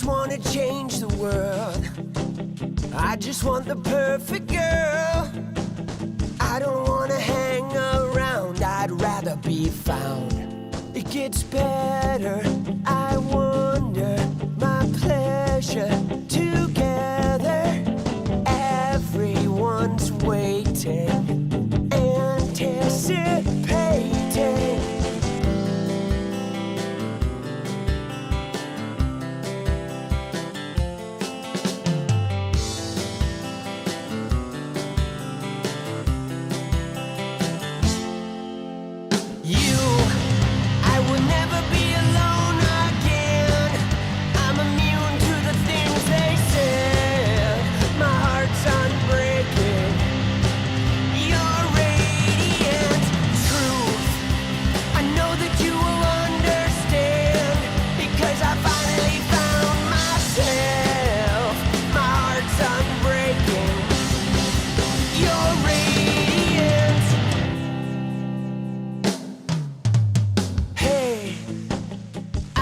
wanna change the world. I just want the perfect girl. I don't wanna hang around, I'd rather be found. It gets better, I wonder, my pleasure together. Everyone's waiting, anticipating.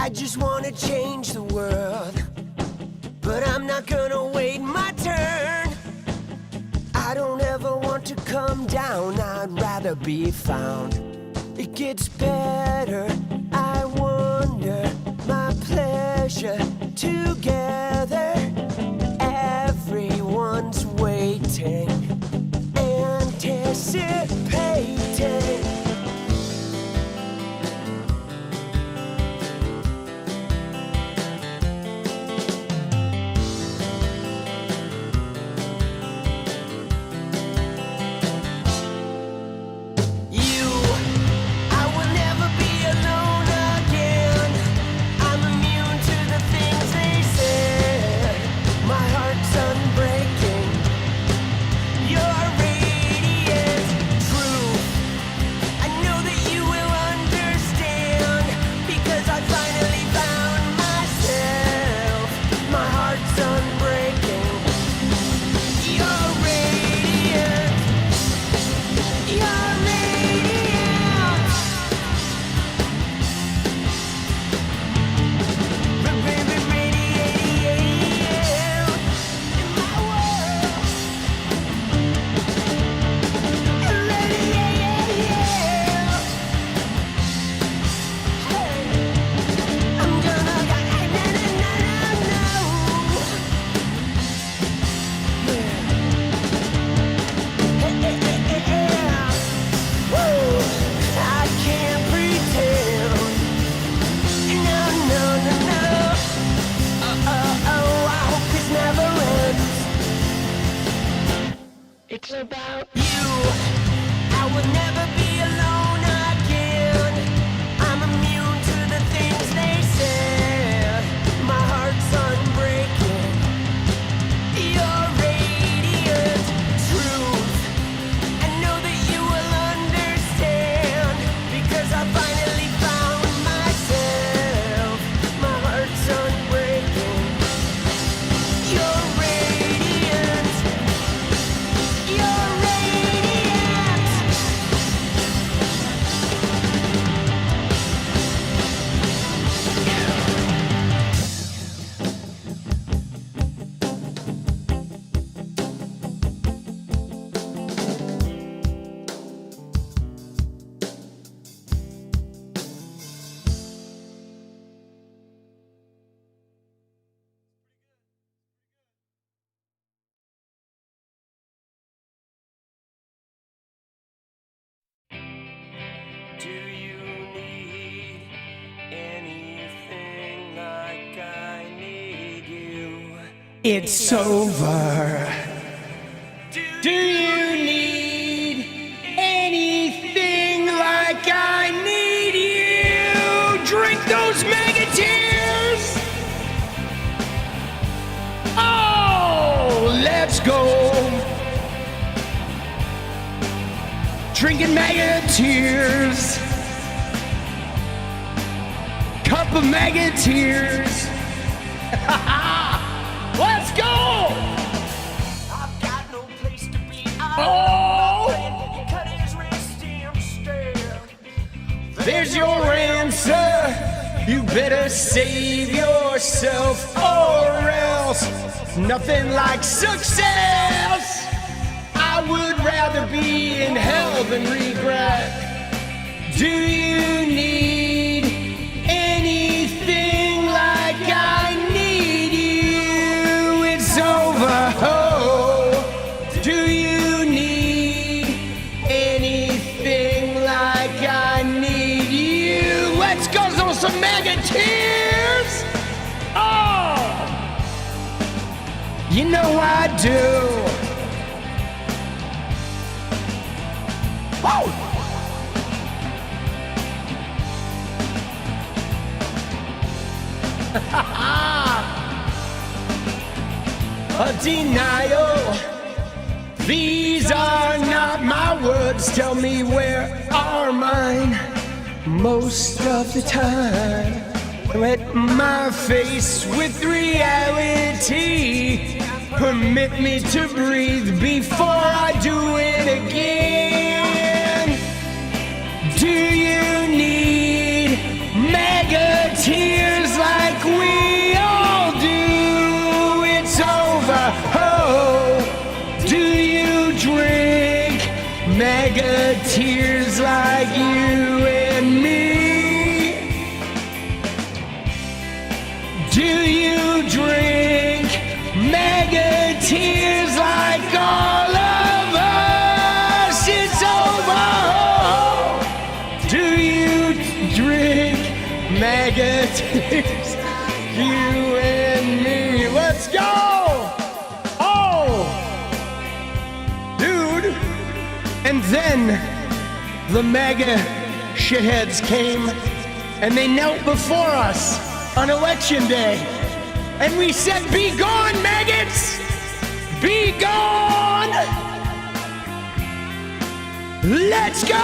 I just wanna change the world, but I'm not gonna wait my turn. I don't ever want to come down, I'd rather be found. It gets better, I wonder, my pleasure together. Everyone's waiting, anticipating. It's about you. I will never be alone again. I'm immune to the things they said. My heart's unbreaking. Your radiant truth. I know that you will understand, because I finally found myself. My heart's unbreaking. Your radiant. You're radiant. Do you need anything like I need you? It's over. Do you need anything like I need you? Drink those MAGA tears. Oh, let's go. Drinking MAGA tears. Cup of MAGA tears. Let's go! I've got no place to be. Oh! He cut his wrist instead. There's your answer. You better save yourself or else. Nothing like success. I would rather be in hell than regret. Do you need anything like I need you? It's over. Oh, do you need anything like I need you? Let's go to some MAGA tears. Oh, you know I do. Oh. A denial. These are not my words. Tell me where are mine? Most of the time, let my face with reality permit me to breathe before I do it again. Do you need MAGA tears like we all do? It's over. Oh, do you drink MAGA tears like you and me? Do you drink MAGA tears like all of us? It's over. Oh, do you drink MAGA tears, you and me? Let's go! Oh, dude. And then the MAGA shitheads came and they knelt before us on election day. And we said, be gone, maggots! Be gone! Let's go!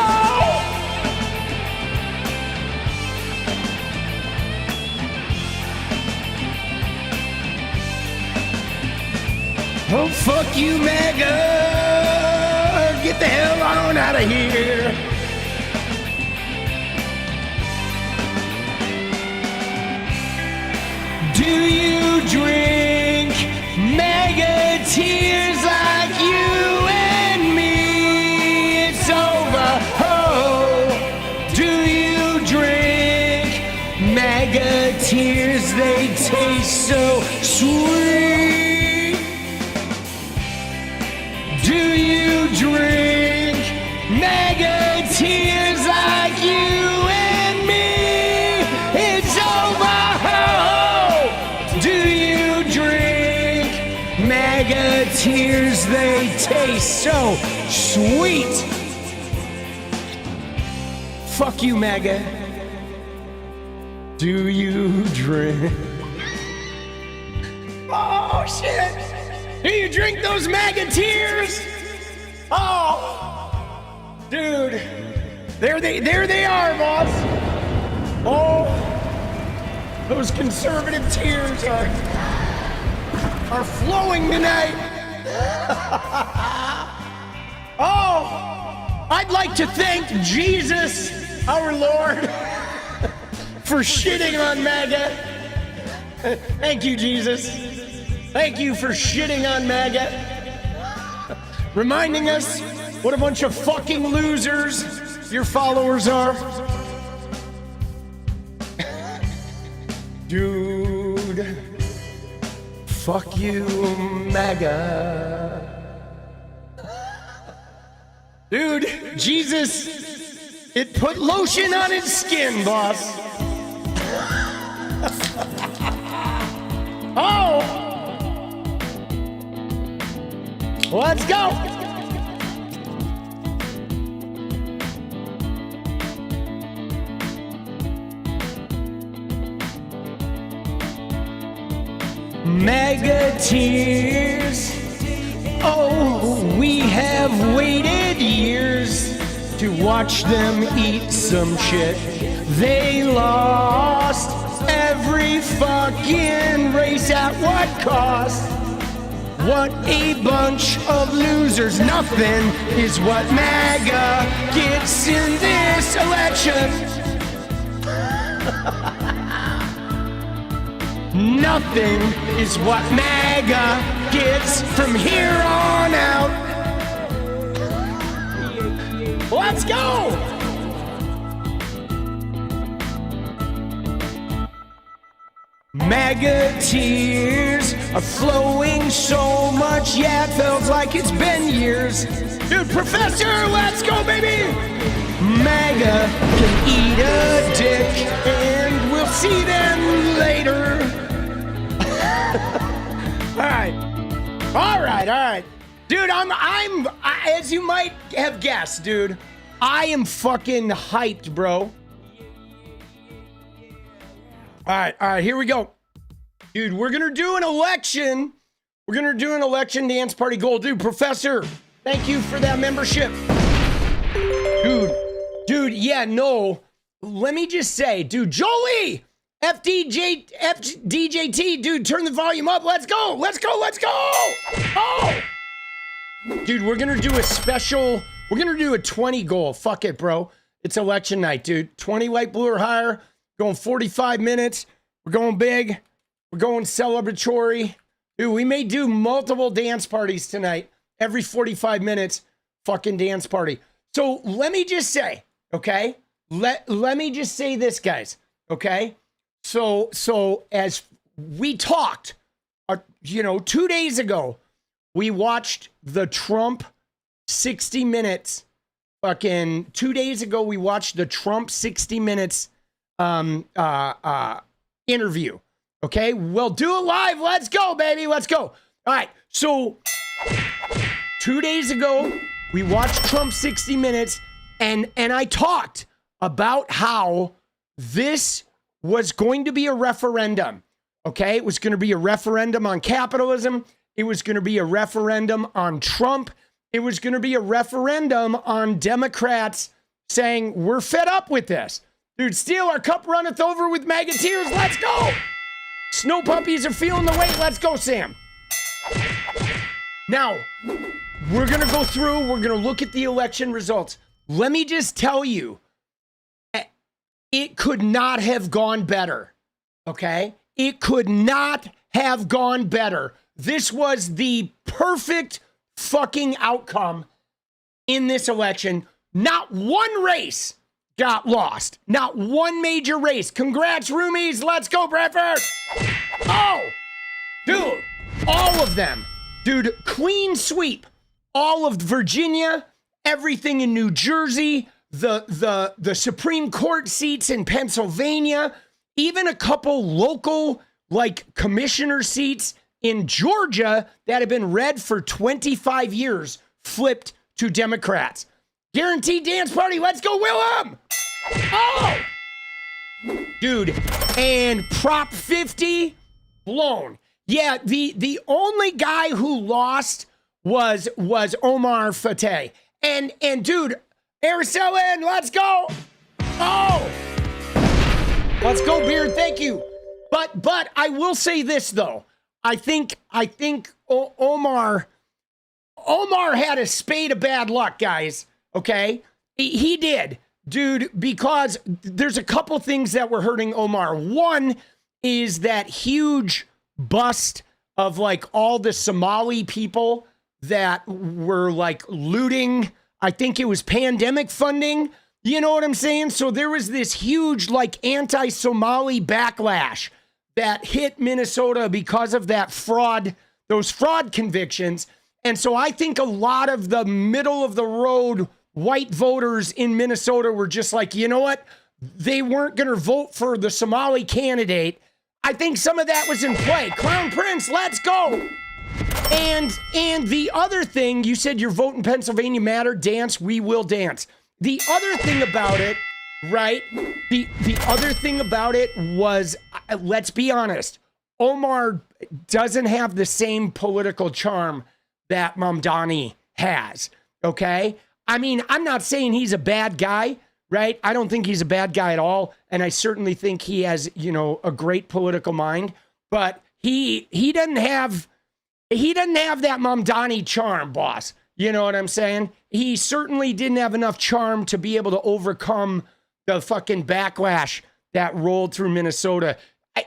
Oh, fuck you, MAGA! Get the hell on out of here! Do you drink MAGA tears like you and me? It's over. Oh, do you drink MAGA tears? They taste so sweet. Do you drink MAGA tears like you and me? It's over. MAGA tears, they taste so sweet. Fuck you, MAGA. Do you drink? Oh, shit. Do you drink those MAGA tears? Oh, dude. There they are, boss. Oh, those conservative tears are flowing tonight. Oh, I'd like to thank Jesus, our Lord, for shitting on MAGA. Thank you, Jesus. Thank you for shitting on MAGA. Reminding us what a bunch of fucking losers your followers are. Dude. Fuck you, MAGA. Dude, Jesus, it put lotion on its skin, boss. Oh! Let's go! MAGA tears. Oh, we have waited years to watch them eat some shit. They lost every fucking race at what cost? What a bunch of losers. Nothing is what MAGA gets in this election. Nothing is what MAGA gets from here on out. Let's go! MAGA tears are flowing so much, yeah, it feels like it's been years. Dude, Professor, let's go, baby! MAGA can eat a dick, and we'll see them later. All right. Dude, I'm as you might have guessed, dude, I am fucking hyped, bro. All right, here we go. Dude, we're gonna do an election. We're gonna do an election dance party goal. Dude, Professor, thank you for that membership. Dude, yeah, no. Let me just say, dude, Jolie, FDJT, dude, turn the volume up. Let's go. Oh! Dude, we're gonna do a special, we're gonna do a 20 goal. Fuck it, bro. It's election night, dude. 20 light blue or higher, going 45 minutes. We're going big. We're going celebratory. Dude, we may do multiple dance parties tonight. Every 45 minutes, fucking dance party. So let me just say, okay? Let me just say this, guys, okay? So as we talked, 2 days ago, we watched the Trump 60 Minutes. Fucking 2 days ago, we watched the Trump 60 Minutes interview. Okay, we'll do it live. Let's go, baby. Let's go. All right. So 2 days ago, we watched Trump 60 Minutes, and I talked about how this was going to be a referendum. Okay, it was going to be a referendum on capitalism. It was going to be a referendum on Trump. It was going to be a referendum on Democrats saying, we're fed up with this. Dude, Steele, our cup runneth over with MAGA tears. Let's go. Snow puppies are feeling the weight. Let's go, Sam. Now, we're going to go through. We're going to look at the election results. Let me just tell you, it could not have gone better. Okay? It could not have gone better. This was the perfect fucking outcome in this election. Not one race got lost. Not one major race. Congrats, roomies. Let's go, Bradford. Oh, dude, all of them. Dude, clean sweep. All of Virginia, everything in New Jersey, the Supreme Court seats in Pennsylvania, even a couple local, like, commissioner seats in Georgia that have been red for 25 years flipped to Democrats. Guaranteed dance party. Let's go, Willem. Oh, dude. And Prop 50 blown. Yeah, the only guy who lost was Omar Fateh. And dude, Araceli, let's go. Oh, let's go, Beard. Thank you. But I will say this though. I think Omar had a spade of bad luck, guys. Okay, he did, dude, because there's a couple things that were hurting Omar. One is that huge bust of like all the Somali people that were like looting. I think it was pandemic funding. You know what I'm saying? So there was this huge like anti-Somali backlash that hit Minnesota because of that fraud, those fraud convictions. And so I think a lot of the middle of the road white voters in Minnesota were just like, you know what? They weren't going to vote for the Somali candidate. I think some of that was in play. Crown Prince, let's go. And the other thing, you said your vote in Pennsylvania mattered. Dance, we will dance. The other thing about it, right? The other thing about it was, let's be honest, Omar doesn't have the same political charm that Mamdani has, okay? I mean, I'm not saying he's a bad guy, right? I don't think he's a bad guy at all, and I certainly think he has, a great political mind, but he doesn't have that Mamdani charm, boss. You know what I'm saying? He certainly didn't have enough charm to be able to overcome the fucking backlash that rolled through Minnesota.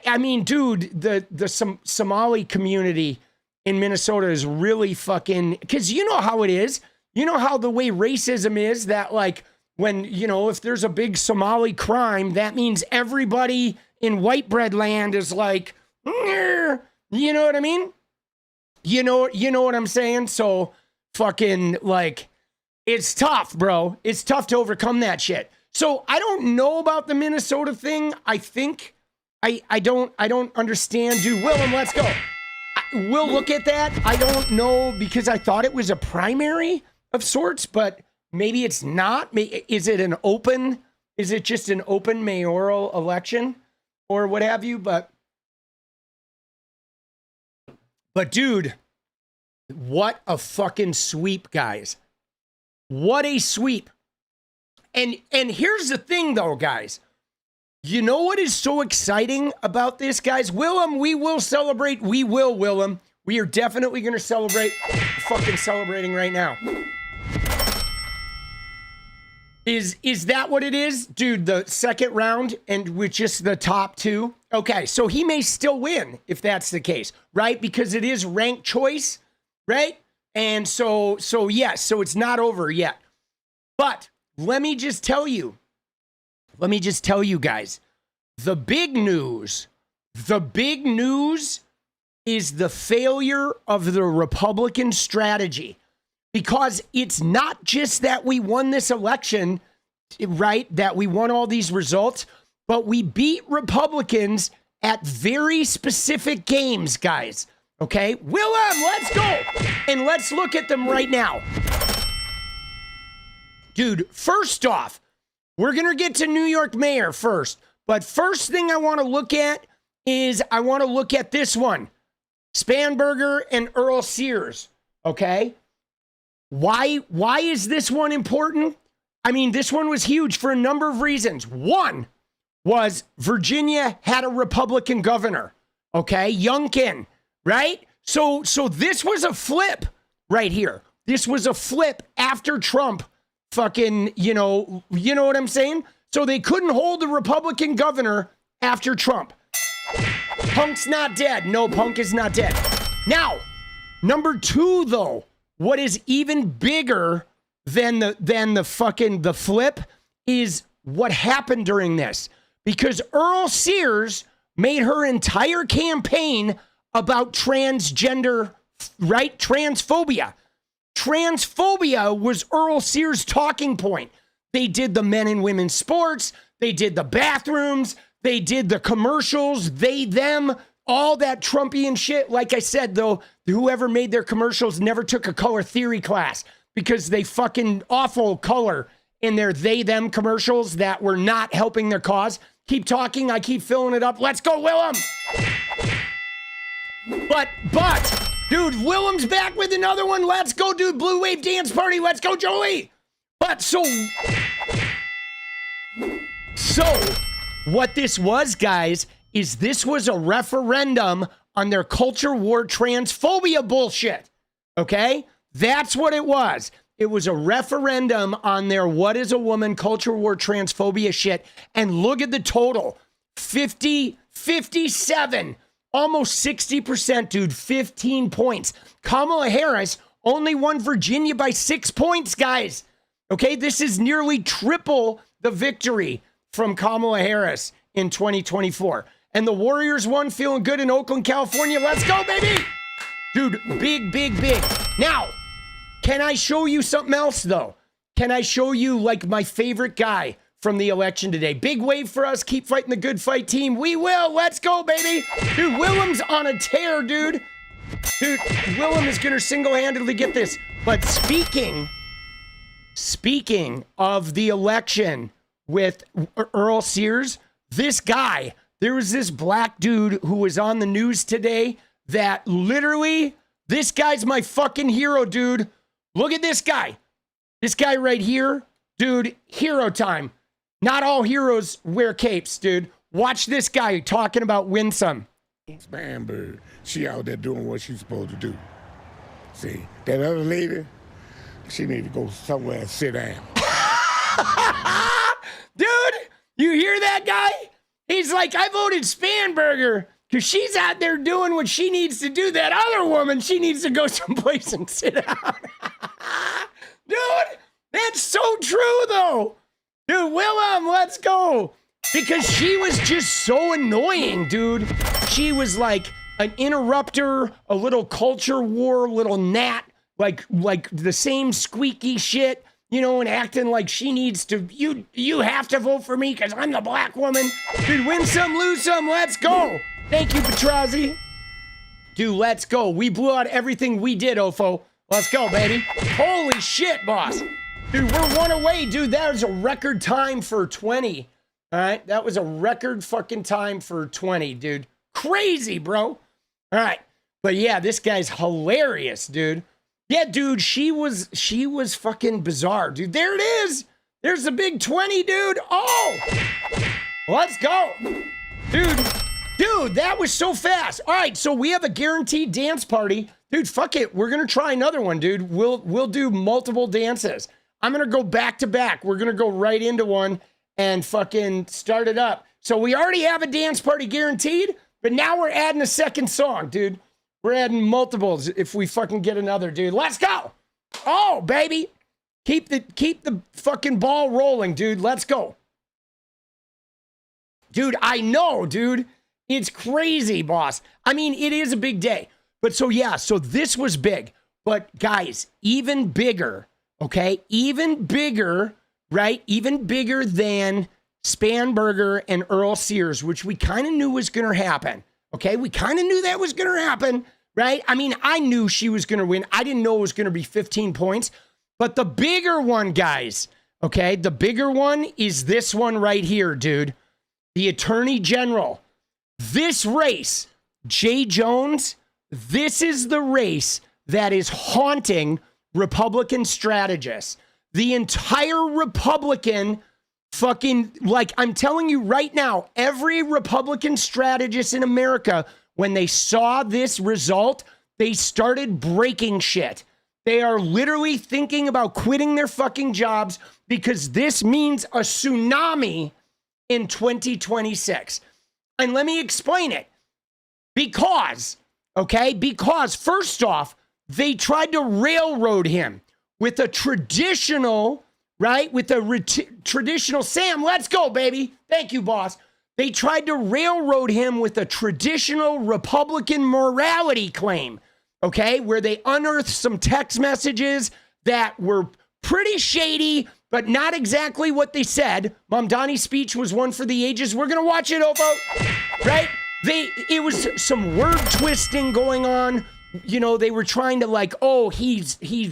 I mean, dude, the Somali community in Minnesota is really fucking, because you know how it is. You know how the way racism is, that like when, you know, if there's a big Somali crime, that means everybody in white bread land is like, you know what I mean? You know what I'm saying? So fucking like, it's tough, bro. It's tough to overcome that shit. So I don't know about the Minnesota thing. I think I don't understand. Dude, Willem, let's go. We'll look at that. I don't know, because I thought it was a primary of sorts, but maybe it's not. Is it just an open mayoral election or what have you? But dude, what a fucking sweep, guys. What a sweep. And here's the thing though, guys. You know what is so exciting about this, guys? Willem, we will celebrate. We will, Willem. We are definitely going to celebrate. Fucking celebrating right now. Is that what it is? Dude, the second round and with just the top two? Okay, so he may still win if that's the case, right? Because it is ranked choice, right? And so yes, so it's not over yet. But let me just tell you guys, the big news is the failure of the Republican strategy, because it's not just that we won this election, right? That we won all these results, but we beat Republicans at very specific games, guys. Okay, Willem, let's go. And let's look at them right now. Dude, first off, we're going to get to New York mayor first. But first thing I want to look at is I want to look at this one. Spanberger and Earl Sears. Okay? Why is this one important? I mean, this one was huge for a number of reasons. One was Virginia had a Republican governor. Okay? Youngkin. Right? So this was a flip right here. This was a flip after Trump fucking, you know what I'm saying? So they couldn't hold the Republican governor after Trump. Punk's not dead. No, Punk is not dead. Now, number two, though, what is even bigger than the flip is what happened during this. Because Earl Sears made her entire campaign about transgender, right? Transphobia. Transphobia was Earl Sears' talking point. They did the men and women's sports. They did the bathrooms. They did the commercials. They, them, all that Trumpian shit. Like I said, though, whoever made their commercials never took a color theory class, because they fucking awful color in their they, them commercials that were not helping their cause. Keep talking. I keep filling it up. Let's go, Willem. But, dude, Willem's back with another one. Let's go, dude. Blue Wave Dance Party. Let's go, Joey. But so what this was, guys, is this was a referendum on their culture war transphobia bullshit. Okay? That's what it was. It was a referendum on their what is a woman culture war transphobia shit. And look at the total. 57. Almost 60%, dude. 15 points. Kamala Harris only won Virginia by 6 points, guys. Okay, this is nearly triple the victory from Kamala Harris in 2024. And the Warriors won, feeling good in Oakland, California. Let's go, baby! Dude, big. Now, can I show you something else, though? Can I show you, like, my favorite guy from the election today? Big wave for us. Keep fighting the good fight, team. We will. Let's go, baby. Dude, Willem's on a tear, dude. Dude, Willem is going to single-handedly get this. But speaking of the election with Earl Sears, this guy, there was this black dude who was on the news today that literally, this guy's my fucking hero, dude. Look at this guy. This guy right here, dude, hero time. Not all heroes wear capes, dude. Watch this guy talking about Winsome. Spanberg, she out there doing what she's supposed to do. See, that other lady, she need to go somewhere and sit down. Dude, you hear that guy? He's like, I voted 𝗫𝗍𝗪 because she's out there doing what she needs to do. That other woman, she needs to go someplace and sit down. Dude, that's so true, though. Dude, Willem, let's go. Because she was just so annoying, dude. She was like an interrupter, a little culture war, little gnat, like the same squeaky shit, you know, and acting like she needs to, you have to vote for me because I'm the black woman. Dude, win some, lose some, let's go. Thank you, 𝗙𝗏𝗟𝗧. Dude, let's go. We blew out everything we did, Ofo. Let's go, baby. Holy shit, boss. Dude, we're one away, dude. That was a record time for 20. All right, that was a record fucking time for 20, dude. Crazy, bro. All right, but yeah, this guy's hilarious, dude. Yeah, dude, she was fucking bizarre, dude. There it is. There's the big 20, dude. Oh, let's go, dude. Dude, that was so fast. All right, so we have a guaranteed dance party, dude. Fuck it, we're gonna try another one, dude. We'll do multiple dances. I'm gonna go back to back. We're gonna go right into one and fucking start it up. So we already have a dance party guaranteed, but now we're adding a second song, dude. We're adding multiples if we fucking get another, dude. Let's go. Oh, baby. Keep the fucking ball rolling, dude. Let's go. Dude, I know, dude. It's crazy, boss. I mean, it is a big day. But so, yeah, so this was big. But guys, even bigger, okay? Even bigger, right? Even bigger than 𝗫𝗍𝗪 and Earl Sears, which we kind of knew was going to happen. Okay, we kind of knew that was going to happen, right? I mean, I knew she was going to win. I didn't know it was going to be 15 points. But the bigger one, guys, okay, the bigger one is this one right here, dude. The Attorney General. This race, Jay Jones, this is the race that is haunting Republican strategists. The entire Republican fucking, like, I'm telling you right now, every Republican strategist in America, when they saw this result, they started breaking shit. They are literally thinking about quitting their fucking jobs because this means a tsunami in 2026. And let me explain it. Because, okay, because first off, they tried to railroad him with a traditional, right? With a traditional, Sam, let's go, baby. Thank you, boss. They tried to railroad him with a traditional Republican morality claim, okay? Where they unearthed some text messages that were pretty shady, but not exactly what they said. Mamdani's speech was one for the ages. We're going to watch it, Ofo, right? It was some word twisting going on. You know, they were trying to like, oh, he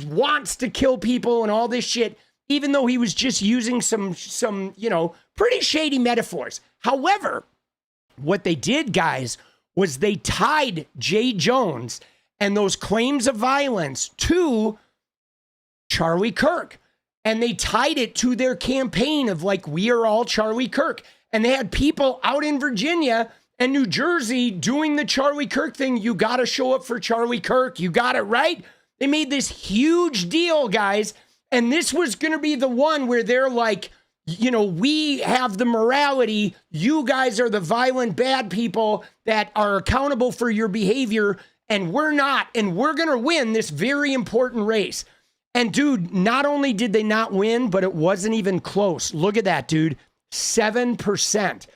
wants to kill people and all this shit, even though he was just using some, you know, pretty shady metaphors. However, what they did, guys, was they tied Jay Jones and those claims of violence to Charlie Kirk. And they tied it to their campaign of like, we are all Charlie Kirk. And they had people out in Virginia and New Jersey doing the Charlie Kirk thing. You got to show up for Charlie Kirk. You got it, right? They made this huge deal, guys. And this was going to be the one where they're like, you know, we have the morality. You guys are the violent, bad people that are accountable for your behavior. And we're not. And we're going to win this very important race. And dude, not only did they not win, but it wasn't even close. Look at that, dude. 7%.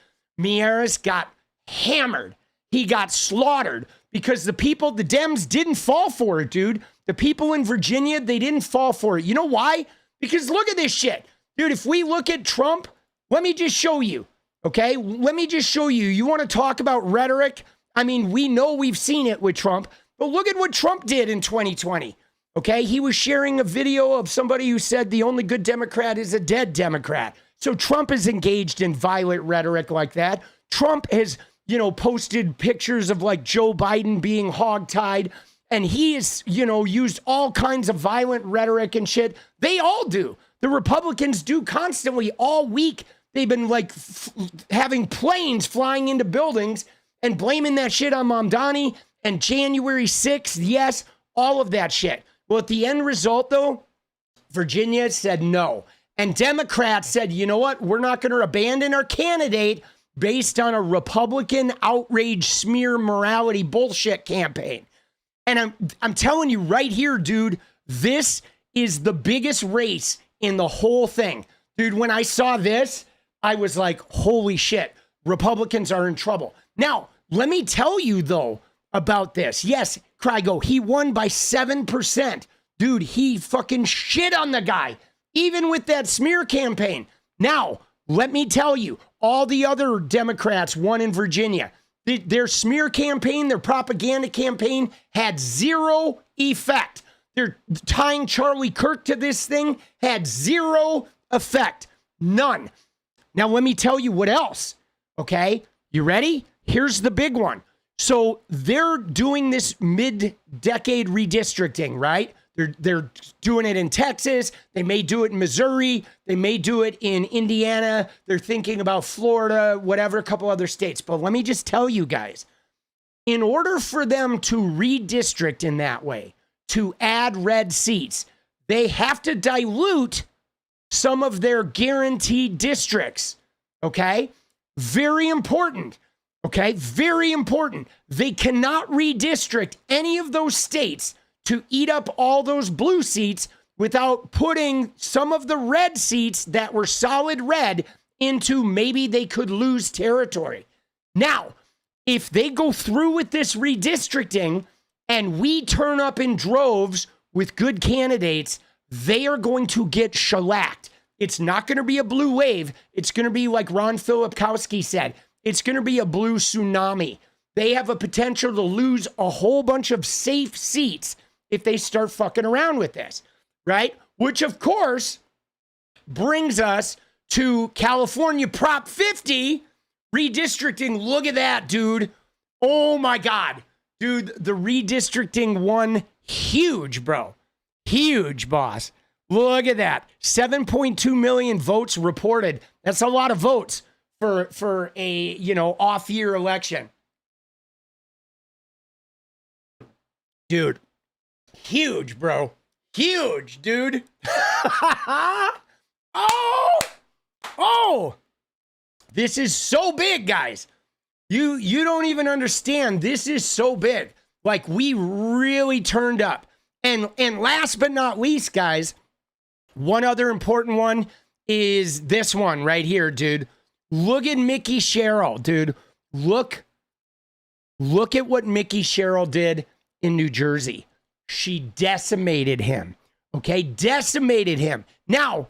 Meares got hammered. He got slaughtered because the people, the Dems didn't fall for it, dude. The people in Virginia, they didn't fall for it. You know why? Because look at this shit. Dude, if we look at Trump, let me just show you, okay? Let me just show you. You want to talk about rhetoric? I mean, we know we've seen it with Trump, but look at what Trump did in 2020. Okay, he was sharing a video of somebody who said the only good Democrat is a dead Democrat. So Trump is engaged in violent rhetoric like that. Trump has, you know, posted pictures of like Joe Biden being hogtied, and he has, you know, used all kinds of violent rhetoric and shit. They all do. The Republicans do constantly all week. They've been like having planes flying into buildings and blaming that shit on Mamdani and January 6th. Yes, all of that shit. Well, at the end result, though, Virginia said no. And Democrats said, you know what? We're not going to abandon our candidate based on a Republican outrage smear morality bullshit campaign. And I'm telling you right here, dude, this is the biggest race in the whole thing. Dude, when I saw this, I was like, holy shit, Republicans are in trouble. Now, let me tell you, though, about this. Yes, Crygo, he won by 7%. Dude, he fucking shit on the guy, even with that smear campaign. Now, let me tell you, all the other Democrats won in Virginia. Their smear campaign, their propaganda campaign had zero effect. They're tying Charlie Kirk to this thing had zero effect. None. Now, let me tell you what else. Okay, you ready? Here's the big one. So they're doing this mid-decade redistricting, right? They're doing it in Texas. They may do it in Missouri. They may do it in Indiana. They're thinking about Florida, whatever, a couple other states. But let me just tell you guys, in order for them to redistrict in that way, to add red seats, they have to dilute some of their guaranteed districts, okay? Very important, okay? Very important. They cannot redistrict any of those states to eat up all those blue seats without putting some of the red seats that were solid red into maybe they could lose territory. Now, if they go through with this redistricting and we turn up in droves with good candidates, they are going to get shellacked. It's not going to be a blue wave. It's going to be like 𝗏𝗏𝗪𝗏 said. It's going to be a blue tsunami. They have a potential to lose a whole bunch of safe seats if they start fucking around with this, right? Which, of course, brings us to California Prop 50 redistricting. Look at that, dude. Oh, my God. Dude, the redistricting won huge, bro. Huge, boss. Look at that. 7.2 million votes reported. That's a lot of votes for a, off-year election. Dude, huge, bro. Huge, dude. Oh! This is so big, guys. You don't even understand. This is so big. Like, we really turned up. And last but not least, guys, one other important one is this one right here, dude. Look at 𝗫𝗄𝗽, dude. Look at what 𝗫𝗄𝗽 did in New Jersey. She decimated him. Okay? Decimated him. Now,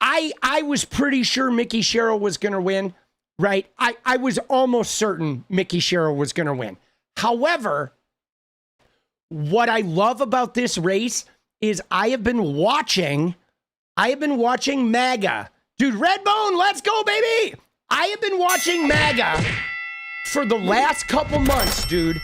I was pretty sure 𝗫𝗄𝗽 was going to win, right? I was almost certain 𝗫𝗄𝗽 was going to win. However, what I love about this race is I have been watching MAGA. Dude, Redbone, let's go, baby! I have been watching MAGA for the last couple months, dude.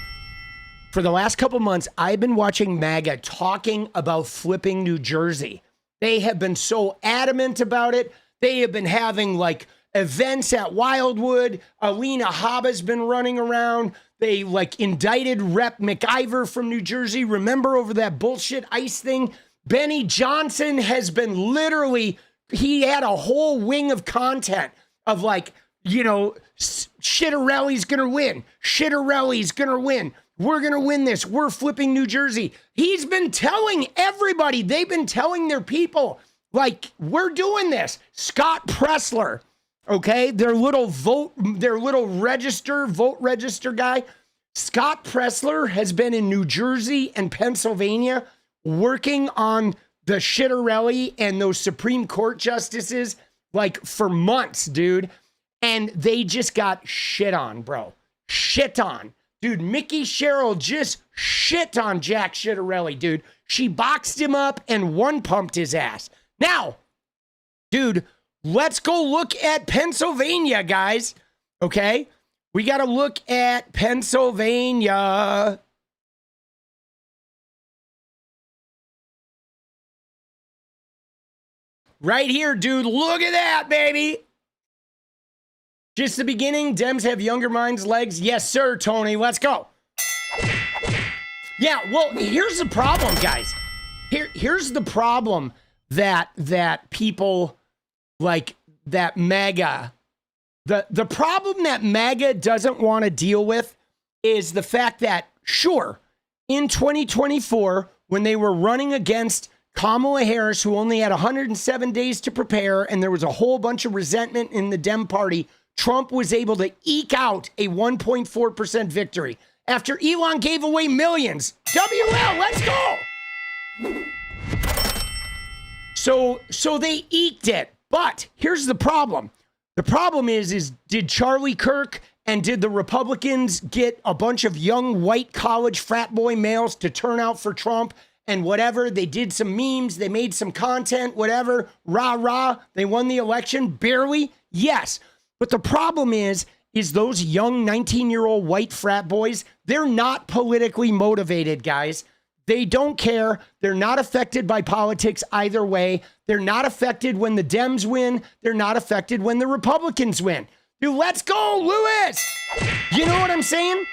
For the last couple months, I've been watching MAGA talking about flipping New Jersey. They have been so adamant about it. They have been having, like, events at Wildwood. Alina Habba's been running around. They, like, indicted Rep. McIver from New Jersey. Remember over that bullshit ICE thing? Benny Johnson has been literally, he had a whole wing of content of, like, 𝗙Ｃi々𝗹𝗏𝗪𝗏's going to win. 𝗙Ｃi々𝗹𝗏𝗪's going to win. We're going to win this. We're flipping New Jersey. He's been telling everybody, they've been telling their people, like, we're doing this. Scott Presler, okay, their little vote register guy. Scott Presler has been in New Jersey and Pennsylvania working on the 𝗙Ci々𝗹𝗏 and those Supreme Court justices, like, for months, dude. And they just got shit on, bro. Shit on. Dude, 𝗫𝗄𝗽 just shit on Jack 𝗙Ci々𝗹𝗏, dude. She boxed him up and one-pumped his ass. Now, dude, let's go look at Pennsylvania, guys. Okay? We got to look at Pennsylvania. Right here, dude. Look at that, baby. Just the beginning. Dems have younger minds, legs. Yes, sir, Tony. Let's go. Yeah, well, here's the problem, guys. Here's the problem that people like that MAGA The problem that MAGA doesn't want to deal with is the fact that, sure, in 2024, when they were running against Kamala Harris, who only had 107 days to prepare, and there was a whole bunch of resentment in the Dem party, Trump was able to eke out a 1.4% victory after Elon gave away millions. WL, let's go. So they eked it. But here's the problem. The problem is did Charlie Kirk and did the Republicans get a bunch of young white college frat boy males to turn out for Trump and whatever? They did some memes, they made some content, whatever, rah, they won the election, barely? Yes. But the problem is those young 19-year-old white frat boys, they're not politically motivated, guys. They don't care. They're not affected by politics either way. They're not affected when the Dems win. They're not affected when the Republicans win. Dude, let's go, Lewis. You know what I'm saying?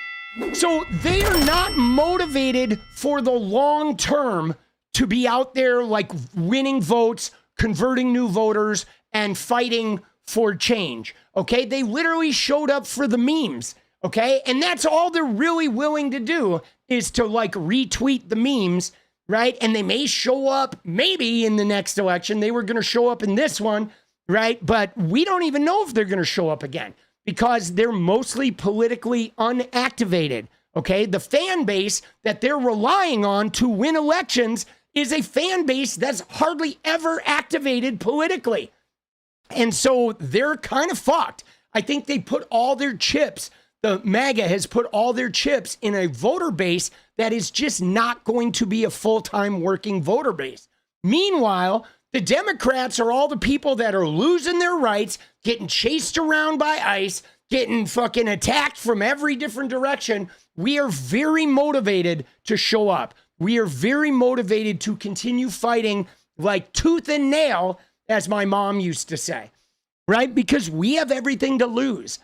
So they are not motivated for the long term to be out there like winning votes, converting new voters, and fighting for change. Okay? They literally showed up for the memes. Okay? And that's all they're really willing to do is to like retweet the memes, right? And they may show up maybe in the next election. They were going to show up in this one, right? But we don't even know if they're going to show up again because they're mostly politically unactivated. Okay? The fan base that they're relying on to win elections is a fan base that's hardly ever activated politically. And so they're kind of fucked. I think they put all their chips, the MAGA has put all their chips in a voter base that is just not going to be a full-time working voter base. Meanwhile, the Democrats are all the people that are losing their rights, getting chased around by ICE, getting fucking attacked from every different direction. We are very motivated to show up. We are very motivated to continue fighting like tooth and nail, as my mom used to say, right? Because we have everything to lose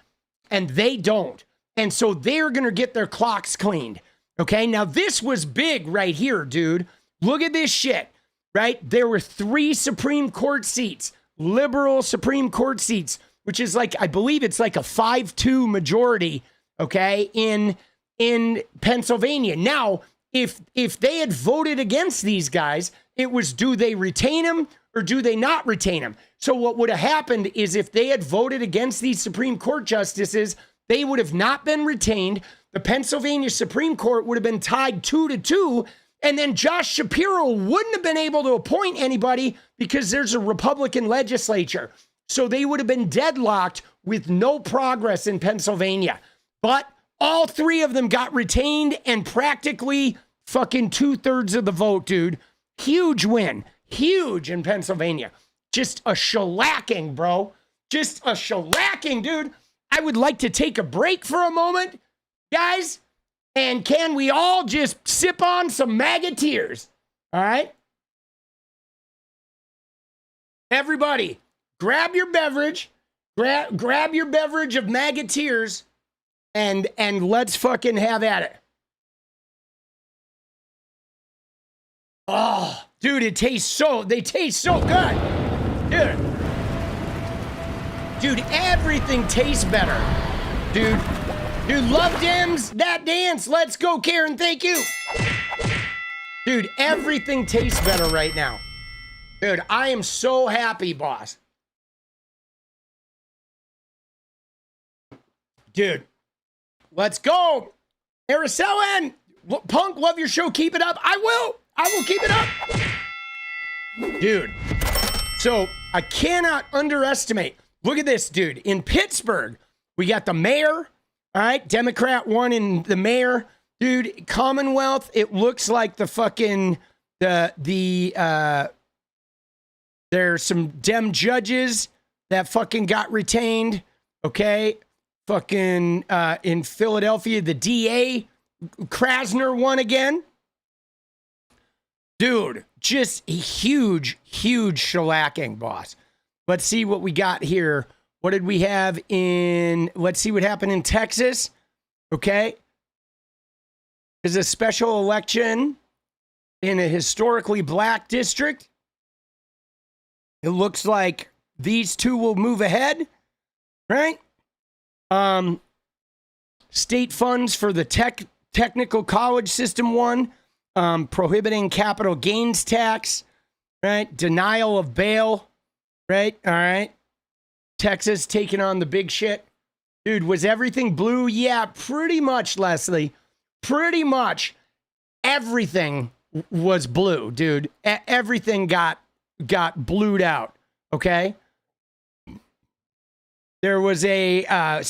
and they don't. And so they're going to get their clocks cleaned. Okay. Now this was big right here, dude. Look at this shit, right? There were 3 Supreme Court seats, liberal Supreme Court seats, which is like, I believe it's like a 5-2 majority. Okay. In Pennsylvania. Now, if they had voted against these guys, it was, do they retain them or do they not retain them? So what would have happened is if they had voted against these Supreme Court justices, they would have not been retained. The Pennsylvania Supreme Court would have been tied 2-2. And then Josh Shapiro wouldn't have been able to appoint anybody because there's a Republican legislature. So they would have been deadlocked with no progress in Pennsylvania. But all 3 of them got retained and practically fucking 2/3 of the vote, dude. Huge win. Huge in Pennsylvania. Just a shellacking, bro. Just a shellacking, dude. I would like to take a break for a moment, guys. And can we all just sip on some MAGA tears? All right? Everybody, grab your beverage. Grab your beverage of MAGA tears and let's fucking have at it. Oh, dude, they taste so good. Dude, everything tastes better. Dude, love Dems, that dance. Let's go, Karen, thank you. Dude, everything tastes better right now. Dude, I am so happy, boss. Dude, let's go. Araceli, Punk, love your show. Keep it up. I will keep it up. Dude, so I cannot underestimate. Look at this, dude. In Pittsburgh, we got the mayor. All right, Democrat won in the mayor. Dude, Commonwealth, it looks like the fucking, there's some Dem judges that fucking got retained. Okay. Fucking, in Philadelphia, the DA, Krasner won again. Dude, just a huge shellacking, boss. Let's see what we got here. What did we have let's see what happened in Texas. Okay. There's a special election in a historically black district. It looks like these 2 will move ahead, right? State funds for the technical college system won. Prohibiting capital gains tax, right? Denial of bail, right? All right. Texas taking on the big shit. Dude, was everything blue? Yeah, pretty much, Leslie. Pretty much everything was blue, dude. Everything got blued out, okay? There was a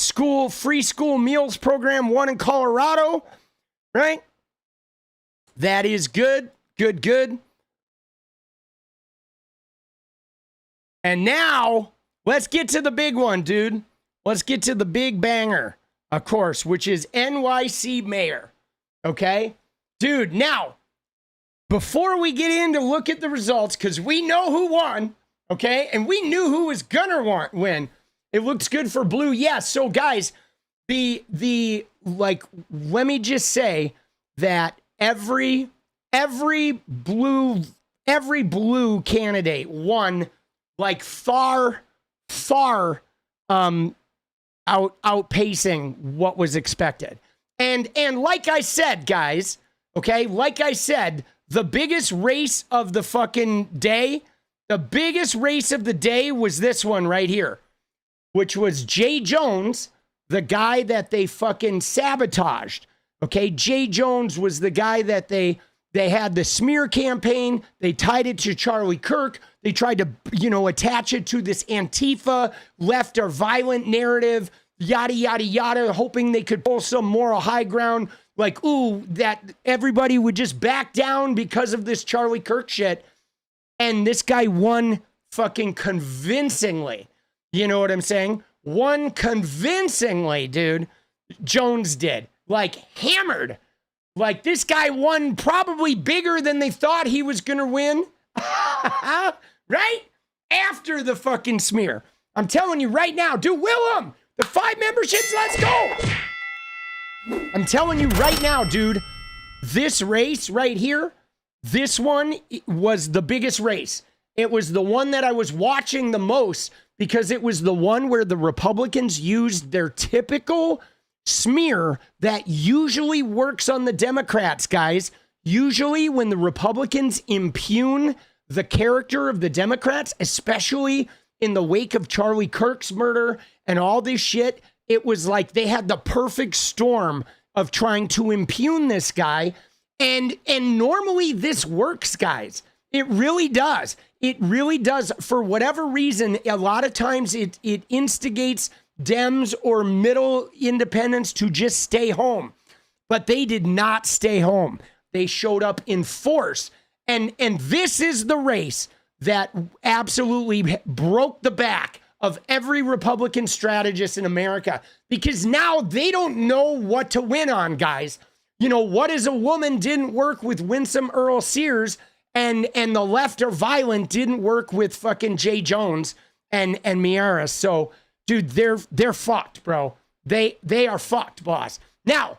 free school meals program, one in Colorado, right? That is good, good, good. And now, let's get to the big one, dude. Let's get to the big banger, of course, which is NYC mayor, okay? Dude, now, before we get in to look at the results, because we know who won, okay? And we knew who was gonna win. It looks good for blue, yes. So, guys, let me just say that every blue candidate won, like far outpacing what was expected. And like I said, guys, okay, like I said, the biggest race of the fucking day, the biggest race of the day was this one right here, which was Jay Jones, the guy that they fucking sabotaged. Okay, Jay Jones was the guy that they had the smear campaign. They tied it to Charlie Kirk. They tried to, attach it to this Antifa left or violent narrative, yada, yada, yada, hoping they could pull some moral high ground. Like, ooh, that everybody would just back down because of this Charlie Kirk shit. And this guy won fucking convincingly. You know what I'm saying? Won convincingly, dude. Jones did. Like, hammered. Like, this guy won probably bigger than they thought he was going to win. Right? After the fucking smear. I'm telling you right now, dude, Willem, the 5 memberships, let's go. I'm telling you right now, dude, this race right here, this one was the biggest race. It was the one that I was watching the most because it was the one where the Republicans used their typical smear that usually works on the Democrats, guys. Usually when the Republicans impugn the character of the Democrats, especially in the wake of Charlie Kirk's murder and all this shit, it was like they had the perfect storm of trying to impugn this guy. And normally this works, guys. It really does. It really does. For whatever reason, a lot of times it instigates Dems or middle independents to just stay home. But they did not stay home. They showed up in force. And this is the race that absolutely broke the back of every Republican strategist in America, because now they don't know what to win on, guys. What is a woman didn't work with Winsome Earl Sears, and the left are violent didn't work with fucking Jay Jones and Miara. So, dude, they're fucked, bro. They are fucked, boss. Now,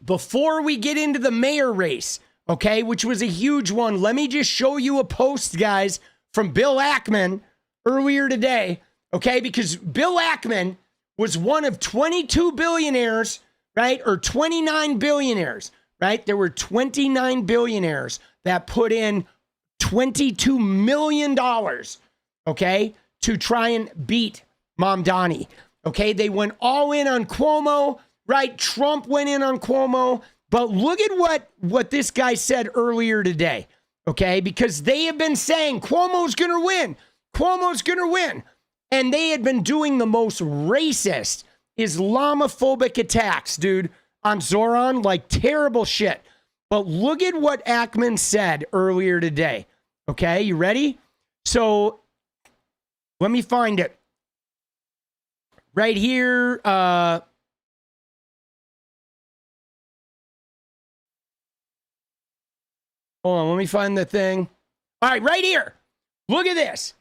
before we get into the mayor race, okay, which was a huge one, let me just show you a post, guys, from Bill Ackman earlier today, okay? Because Bill Ackman was one of 22 billionaires, right? Or 29 billionaires, right? There were 29 billionaires that put in $22 million, okay, to try and beat Mamdani, okay? They went all in on Cuomo, right? Trump went in on Cuomo. But look at what this guy said earlier today, okay? Because they have been saying Cuomo's going to win. Cuomo's going to win. And they had been doing the most racist, Islamophobic attacks, dude, on Zoran, like terrible shit. But look at what Ackman said earlier today, okay? You ready? So let me find it. Right here, hold on, let me find the thing. All right, right here. Look at this.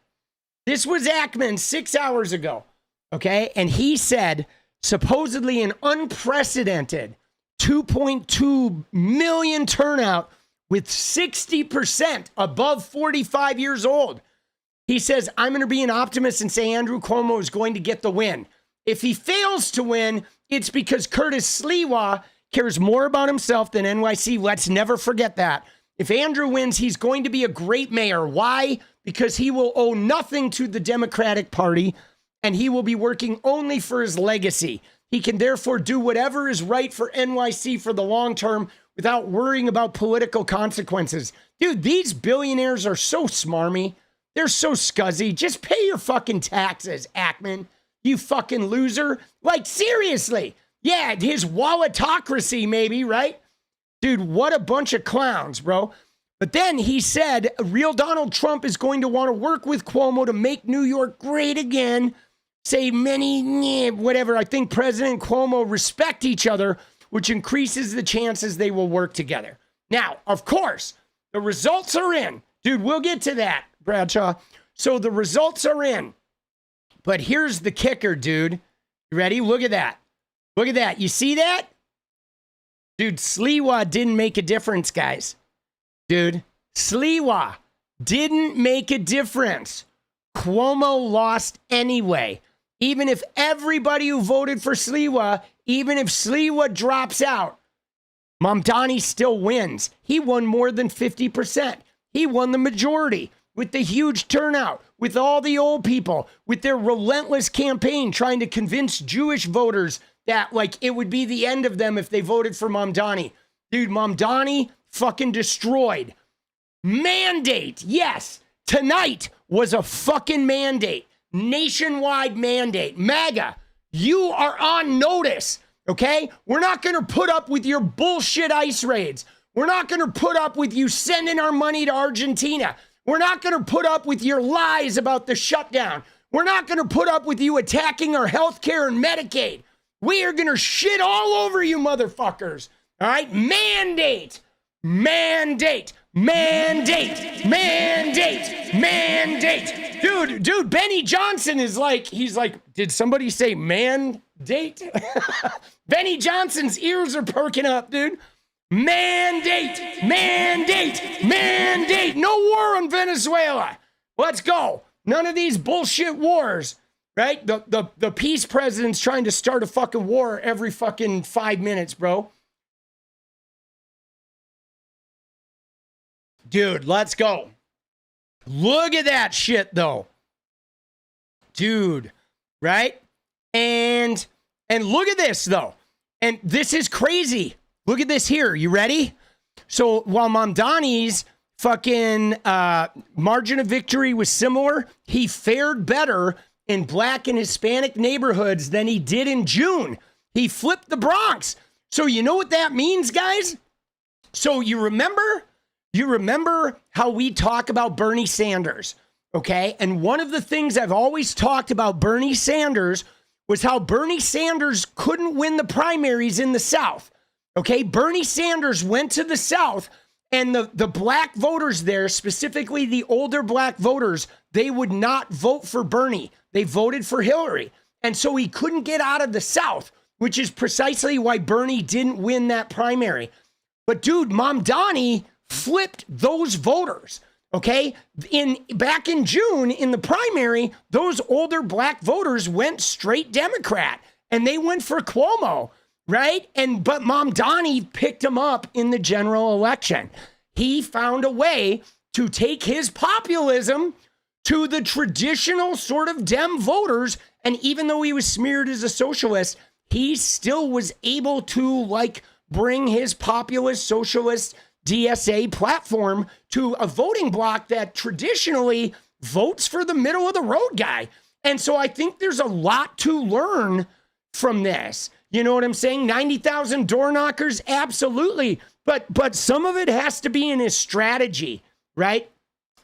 This was Ackman 6 hours ago, okay? And he said, supposedly an unprecedented 2.2 million turnout with 60% above 45 years old. He says, I'm going to be an optimist and say Andrew Cuomo is going to get the win. If he fails to win, it's because 𝗙𝗪𝗏 cares more about himself than NYC. Let's never forget that. If Andrew wins, he's going to be a great mayor. Why? Because he will owe nothing to the Democratic Party, and he will be working only for his legacy. He can therefore do whatever is right for NYC for the long term without worrying about political consequences. Dude, these billionaires are so smarmy. They're so scuzzy. Just pay your fucking taxes, Ackman. You fucking loser. Like, seriously. Yeah, his walletocracy, maybe, right? Dude, what a bunch of clowns, bro. But then he said, real Donald Trump is going to want to work with Cuomo to make New York great again. Say many, whatever. I think President Cuomo respect each other, which increases the chances they will work together. Now, of course, the results are in. Dude, we'll get to that, Bradshaw. So the results are in. But here's the kicker, dude. You ready? Look at that. Look at that. You see that? Dude, 𝗙ซี้𝗏 didn't make a difference, guys. Dude, 𝗙ซี้𝗏 didn't make a difference. Cuomo lost anyway. Even if everybody who voted for 𝗙ซี้𝗏, even if 𝗙ซี้𝗏 drops out, Mamdani still wins. He won more than 50%. He won the majority with the huge turnout, with all the old people, with their relentless campaign trying to convince Jewish voters that, like, it would be the end of them if they voted for Mamdani. Dude, Mamdani fucking destroyed. Mandate. Yes, tonight was a fucking mandate. Nationwide mandate. MAGA, you are on notice, okay? We're not going to put up with your bullshit ICE raids. We're not going to put up with you sending our money to Argentina. We're not going to put up with your lies about the shutdown. We're not going to put up with you attacking our health care and Medicaid. We are going to shit all over you motherfuckers. All right? Mandate. Mandate. Mandate. Mandate. Mandate. Dude, Benny Johnson is like, he's like, did somebody say mandate? Benny Johnson's ears are perking up, dude. Mandate. Mandate. Mandate. No war on Venezuela. Let's go. None of these bullshit wars. Right? The peace president's trying to start a fucking war every fucking 5 minutes, bro. Dude, let's go. Look at that shit, though. Dude, right? And look at this, though. And this is crazy. Look at this here. You ready? So while Mamdani's fucking margin of victory was similar, he fared better in Black and Hispanic neighborhoods than he did in June. He flipped the Bronx. So you know what that means, guys? So you remember how we talk about Bernie Sanders, okay? And one of the things I've always talked about Bernie Sanders was how Bernie Sanders couldn't win the primaries in the South, okay? Bernie Sanders went to the South, and the black voters there, specifically the older black voters, they would not vote for Bernie. They voted for Hillary. And so he couldn't get out of the South, which is precisely why Bernie didn't win that primary. But dude, Mamdani flipped those voters, okay? Back in June, in the primary, those older black voters went straight Democrat, and they went for Cuomo, right? But Mamdani picked him up in the general election. He found a way to take his populism to the traditional sort of Dem voters, and even though he was smeared as a socialist, he still was able to, like, bring his populist socialist DSA platform to a voting bloc that traditionally votes for the middle of the road guy. And so I think there's a lot to learn from this. You know what I'm saying? 90,000 door knockers? Absolutely. But some of it has to be in his strategy, right?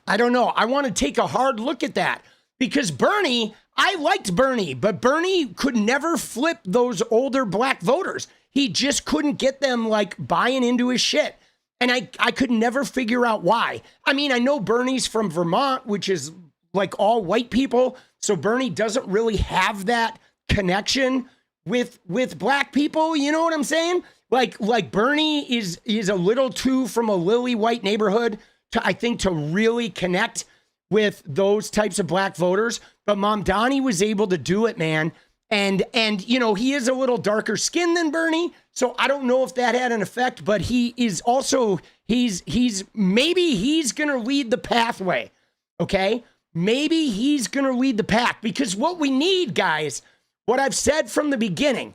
I don't know. I want to take a hard look at that because Bernie, I liked Bernie, but Bernie could never flip those older black voters. He just couldn't get them, like, buying into his shit. And I could never figure out why. I mean, I know Bernie's from Vermont, which is like all white people. So Bernie doesn't really have that connection with black people. You know what I'm saying? Like Bernie is a little too from a lily white neighborhood I think to really connect with those types of black voters. But Mamdani was able to do it, man. And you know, he is a little darker skinned than Bernie, so I don't know if that had an effect, but he is also, maybe he's going to lead the pathway, okay? Maybe he's going to lead the path, because what we need, guys, what I've said from the beginning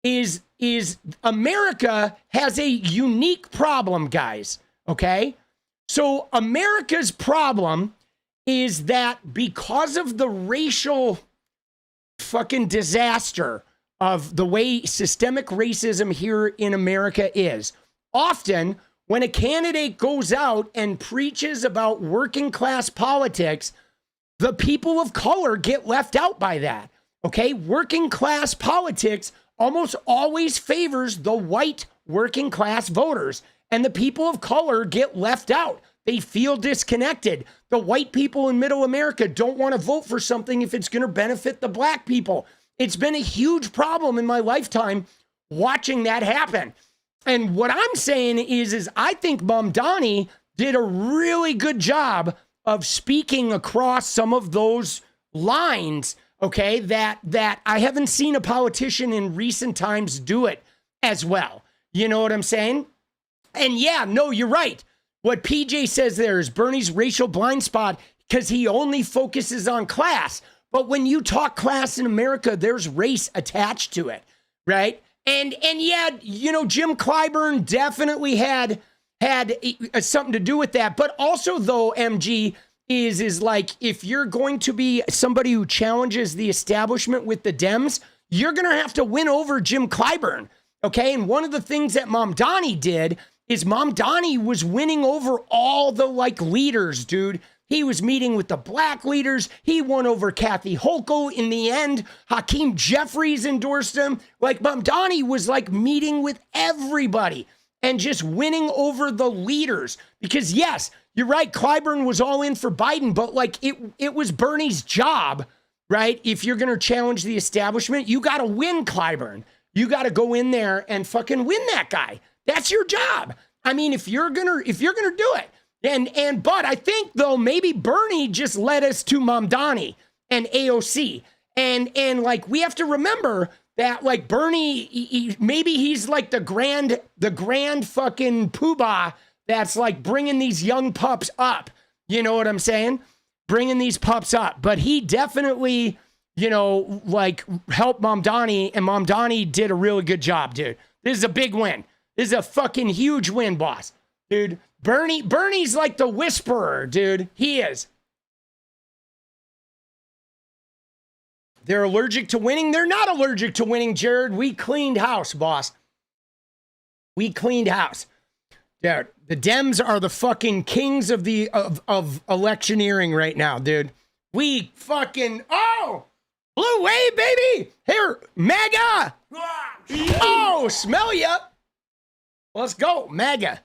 is America has a unique problem, guys, okay? So America's problem is that because of the racial fucking disaster of the way systemic racism here in America is, often when a candidate goes out and preaches about working class politics, the people of color get left out by that, okay? Working class politics almost always favors the white working class voters, and the people of color get left out. They feel disconnected. The white people in middle America don't want to vote for something if it's going to benefit the black people. It's been a huge problem in my lifetime watching that happen. And what I'm saying is I think Mamdani did a really good job of speaking across some of those lines, okay, that I haven't seen a politician in recent times do it as well. You know what I'm saying? And yeah, no, you're right. What PJ says there is Bernie's racial blind spot because he only focuses on class. But when you talk class in America, there's race attached to it, right? And yeah, you know, Jim Clyburn definitely had something to do with that. But also, though, MG is like, if you're going to be somebody who challenges the establishment with the Dems, you're going to have to win over Jim Clyburn, okay? And one of the things that Mamdani did is Mamdani was winning over all the like leaders, dude. He was meeting with the black leaders. He won over Kathy Hochul in the end. Hakeem Jeffries endorsed him. Like Mamdani was like meeting with everybody and just winning over the leaders. Because yes, you're right, Clyburn was all in for Biden, but like it was Bernie's job, right? If you're going to challenge the establishment, you got to win Clyburn. You got to go in there and fucking win that guy. That's your job. I mean, if you're gonna do it. But I think though, maybe Bernie just led us to Mamdani and AOC. And like, we have to remember that like Bernie, maybe he's like the grand fucking poobah that's like bringing these young pups up. You know what I'm saying? Bringing these pups up. But he definitely, you know, like helped Mamdani, and Mamdani did a really good job, dude. This is a big win. This is a fucking huge win, boss. Dude, Bernie's like the whisperer, dude. He is. They're allergic to winning? They're not allergic to winning, Jared. We cleaned house, boss. We cleaned house. Dude, the Dems are the fucking kings of electioneering right now, dude. We fucking, blue wave, baby. Here, MAGA. Oh, smell ya. Let's go, MAGA.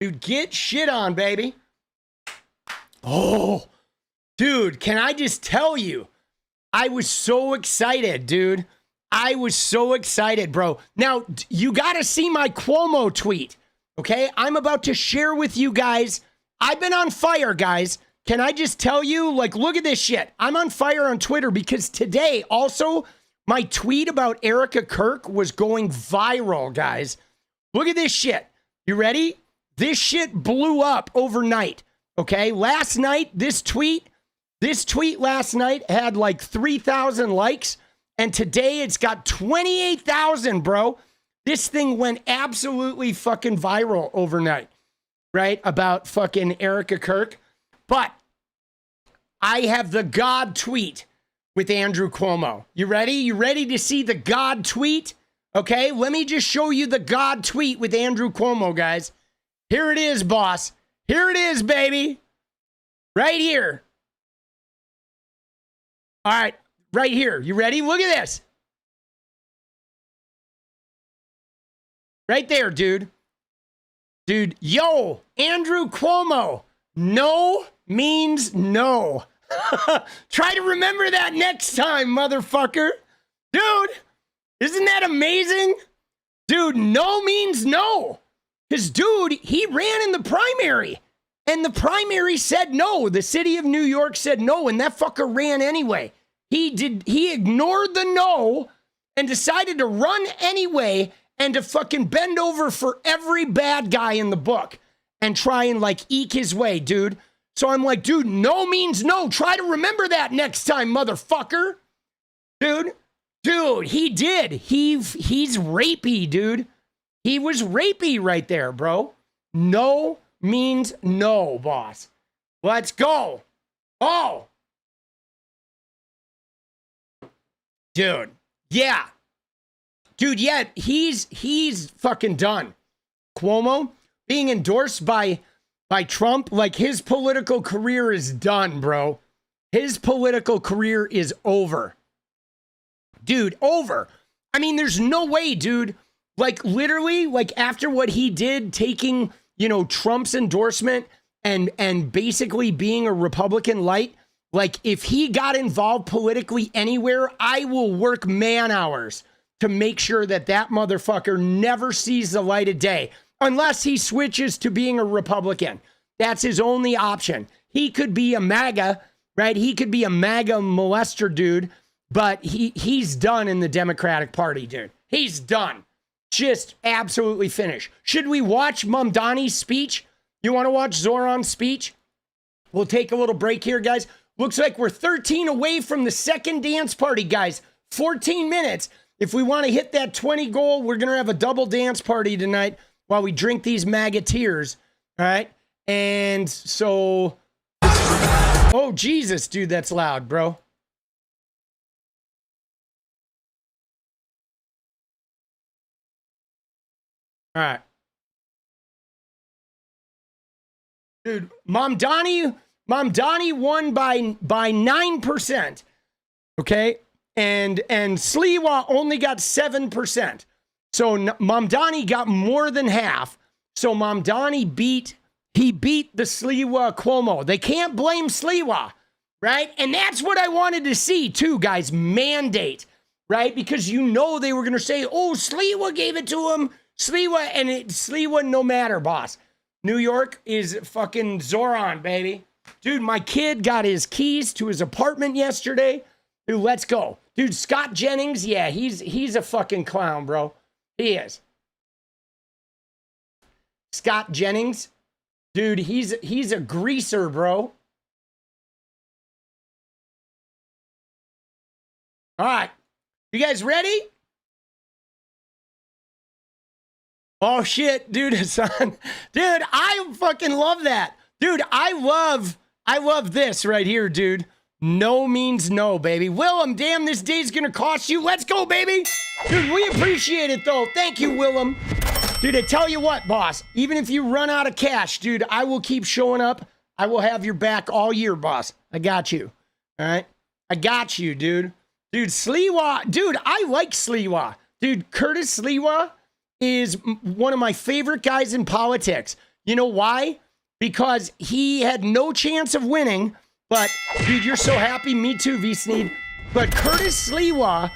Dude, get shit on, baby. Oh, dude, can I just tell you? I was so excited, dude. I was so excited, bro. Now, you got to see my Cuomo tweet, okay? I'm about to share with you guys. I've been on fire, guys. Can I just tell you, like, look at this shit. I'm on fire on Twitter because today, also, my tweet about Erica Kirk was going viral, guys. Look at this shit. You ready? This shit blew up overnight, okay? Last night, this tweet last night had like 3,000 likes, and today it's got 28,000, bro. This thing went absolutely fucking viral overnight, right? About fucking Erica Kirk. But I have the God tweet with Andrew Cuomo. You ready? You ready to see the God tweet? Okay, let me just show you the God tweet with Andrew Cuomo, guys. Here it is, boss. Here it is, baby. Right here. All right, right here. You ready? Look at this. Right there, dude. Dude, yo, Andrew Cuomo. No means no. Try to remember that next time, motherfucker. Dude. Isn't that amazing? Dude, no means no. Because, dude, he ran in the primary. And the primary said no. The city of New York said no. And that fucker ran anyway. He ignored the no and decided to run anyway and to fucking bend over for every bad guy in the book and try and like eke his way, dude. So I'm like, dude, no means no. Try to remember that next time, motherfucker. Dude, he did. He's rapey, dude. He was rapey right there, bro. No means no, boss. Let's go. Oh. Dude, yeah. Dude, yeah, he's fucking done. Cuomo being endorsed by Trump, like his political career is done, bro. His political career is over. Dude, over. I mean, there's no way, dude. Like literally, like after what he did, taking, you know, Trump's endorsement and basically being a Republican light, like if he got involved politically anywhere, I will work man hours to make sure that that motherfucker never sees the light of day unless he switches to being a Republican. That's his only option. He could be a MAGA, right? He could be a MAGA molester dude, but he's done in the Democratic Party, dude. He's done. Just absolutely finished. Should we watch Mamdani's speech? You want to watch Zoran's speech? We'll take a little break here, guys. Looks like we're 13 away from the second dance party, guys. 14 minutes. If we want to hit that 20 goal, we're going to have a double dance party tonight while we drink these MAGA tears. All right. And so, oh, Jesus, dude, that's loud, bro. All right. Dude, Mamdani won by 9%. Okay? And 𝗙صeવ્𝗏 only got 7%. So Mamdani got more than half. So Mamdani beat the 𝗙صeવ્𝗏 Cuomo. They can't blame 𝗙صeવ્𝗏, right? And that's what I wanted to see too, guys. Mandate, right? Because you know they were going to say, oh, 𝗙صeവ്𝗏 gave it to him. 𝗙صeવ્𝗏, and 𝗙صeવ્𝗏 no matter, boss. New York is fucking Zoran, baby. Dude, my kid got his keys to his apartment yesterday. Dude, let's go. Dude, Scott Jennings, yeah, he's a fucking clown, bro. He is. Scott Jennings, dude, he's a greaser, bro. All right. You guys ready? Oh shit, dude, son. Dude, I fucking love that. Dude, I love this right here, dude. No means no, baby. Willem, damn, this day's gonna cost you. Let's go, baby. Dude, we appreciate it, though. Thank you, Willem. Dude, I tell you what, boss. Even if you run out of cash, dude, I will keep showing up. I will have your back all year, boss. I got you. All right? I got you, dude. Dude, 𝗙صeવ્𝗏. Dude, I like 𝗙صeവ്𝗏. Dude, 𝗙tože is one of my favorite guys in politics. You know why? Because he had no chance of winning. But, dude, you're so happy. Me too, 𝗙sneed. But 𝗙tože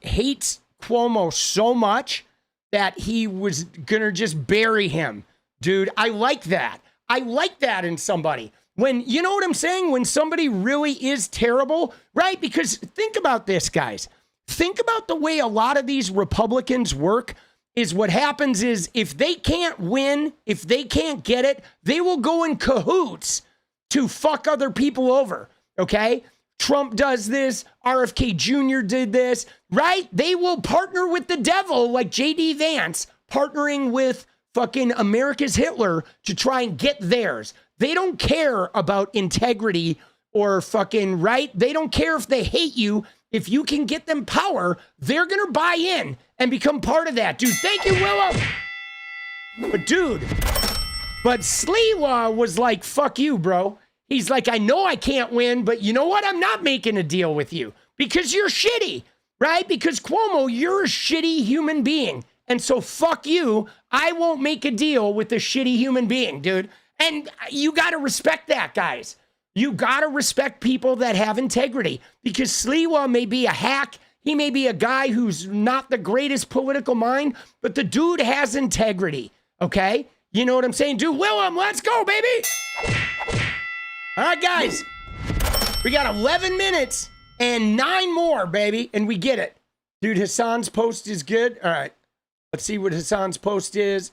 hates Cuomo so much that he was going to just bury him. Dude, I like that. I like that in somebody. When, you know what I'm saying? When somebody really is terrible, right? Because think about this, guys. Think about the way a lot of these Republicans work. Is what happens is if they can't win, if they can't get it, they will go in cahoots to fuck other people over, okay? Trump does this, RFK Jr. did this, right? They will partner with the devil like J.D. Vance partnering with fucking America's Hitler to try and get theirs. They don't care about integrity or fucking, right? They don't care if they hate you. If you can get them power, they're going to buy in and become part of that. Dude, thank you, Willem. But dude, 𝗙صeവ്𝗏 was like, fuck you, bro. He's like, I know I can't win, but you know what? I'm not making a deal with you because you're shitty, right? Because Cuomo, you're a shitty human being. And so fuck you. I won't make a deal with a shitty human being, dude. And you got to respect that, guys. You got to respect people that have integrity because 𝗙صeവ്𝗏 may be a hack. He may be a guy who's not the greatest political mind, but the dude has integrity, okay? You know what I'm saying? Dude, Willem, let's go, baby. All right, guys. We got 11 minutes and 9 more, baby, and we get it. Dude, Hassan's post is good. All right. Let's see what Hassan's post is.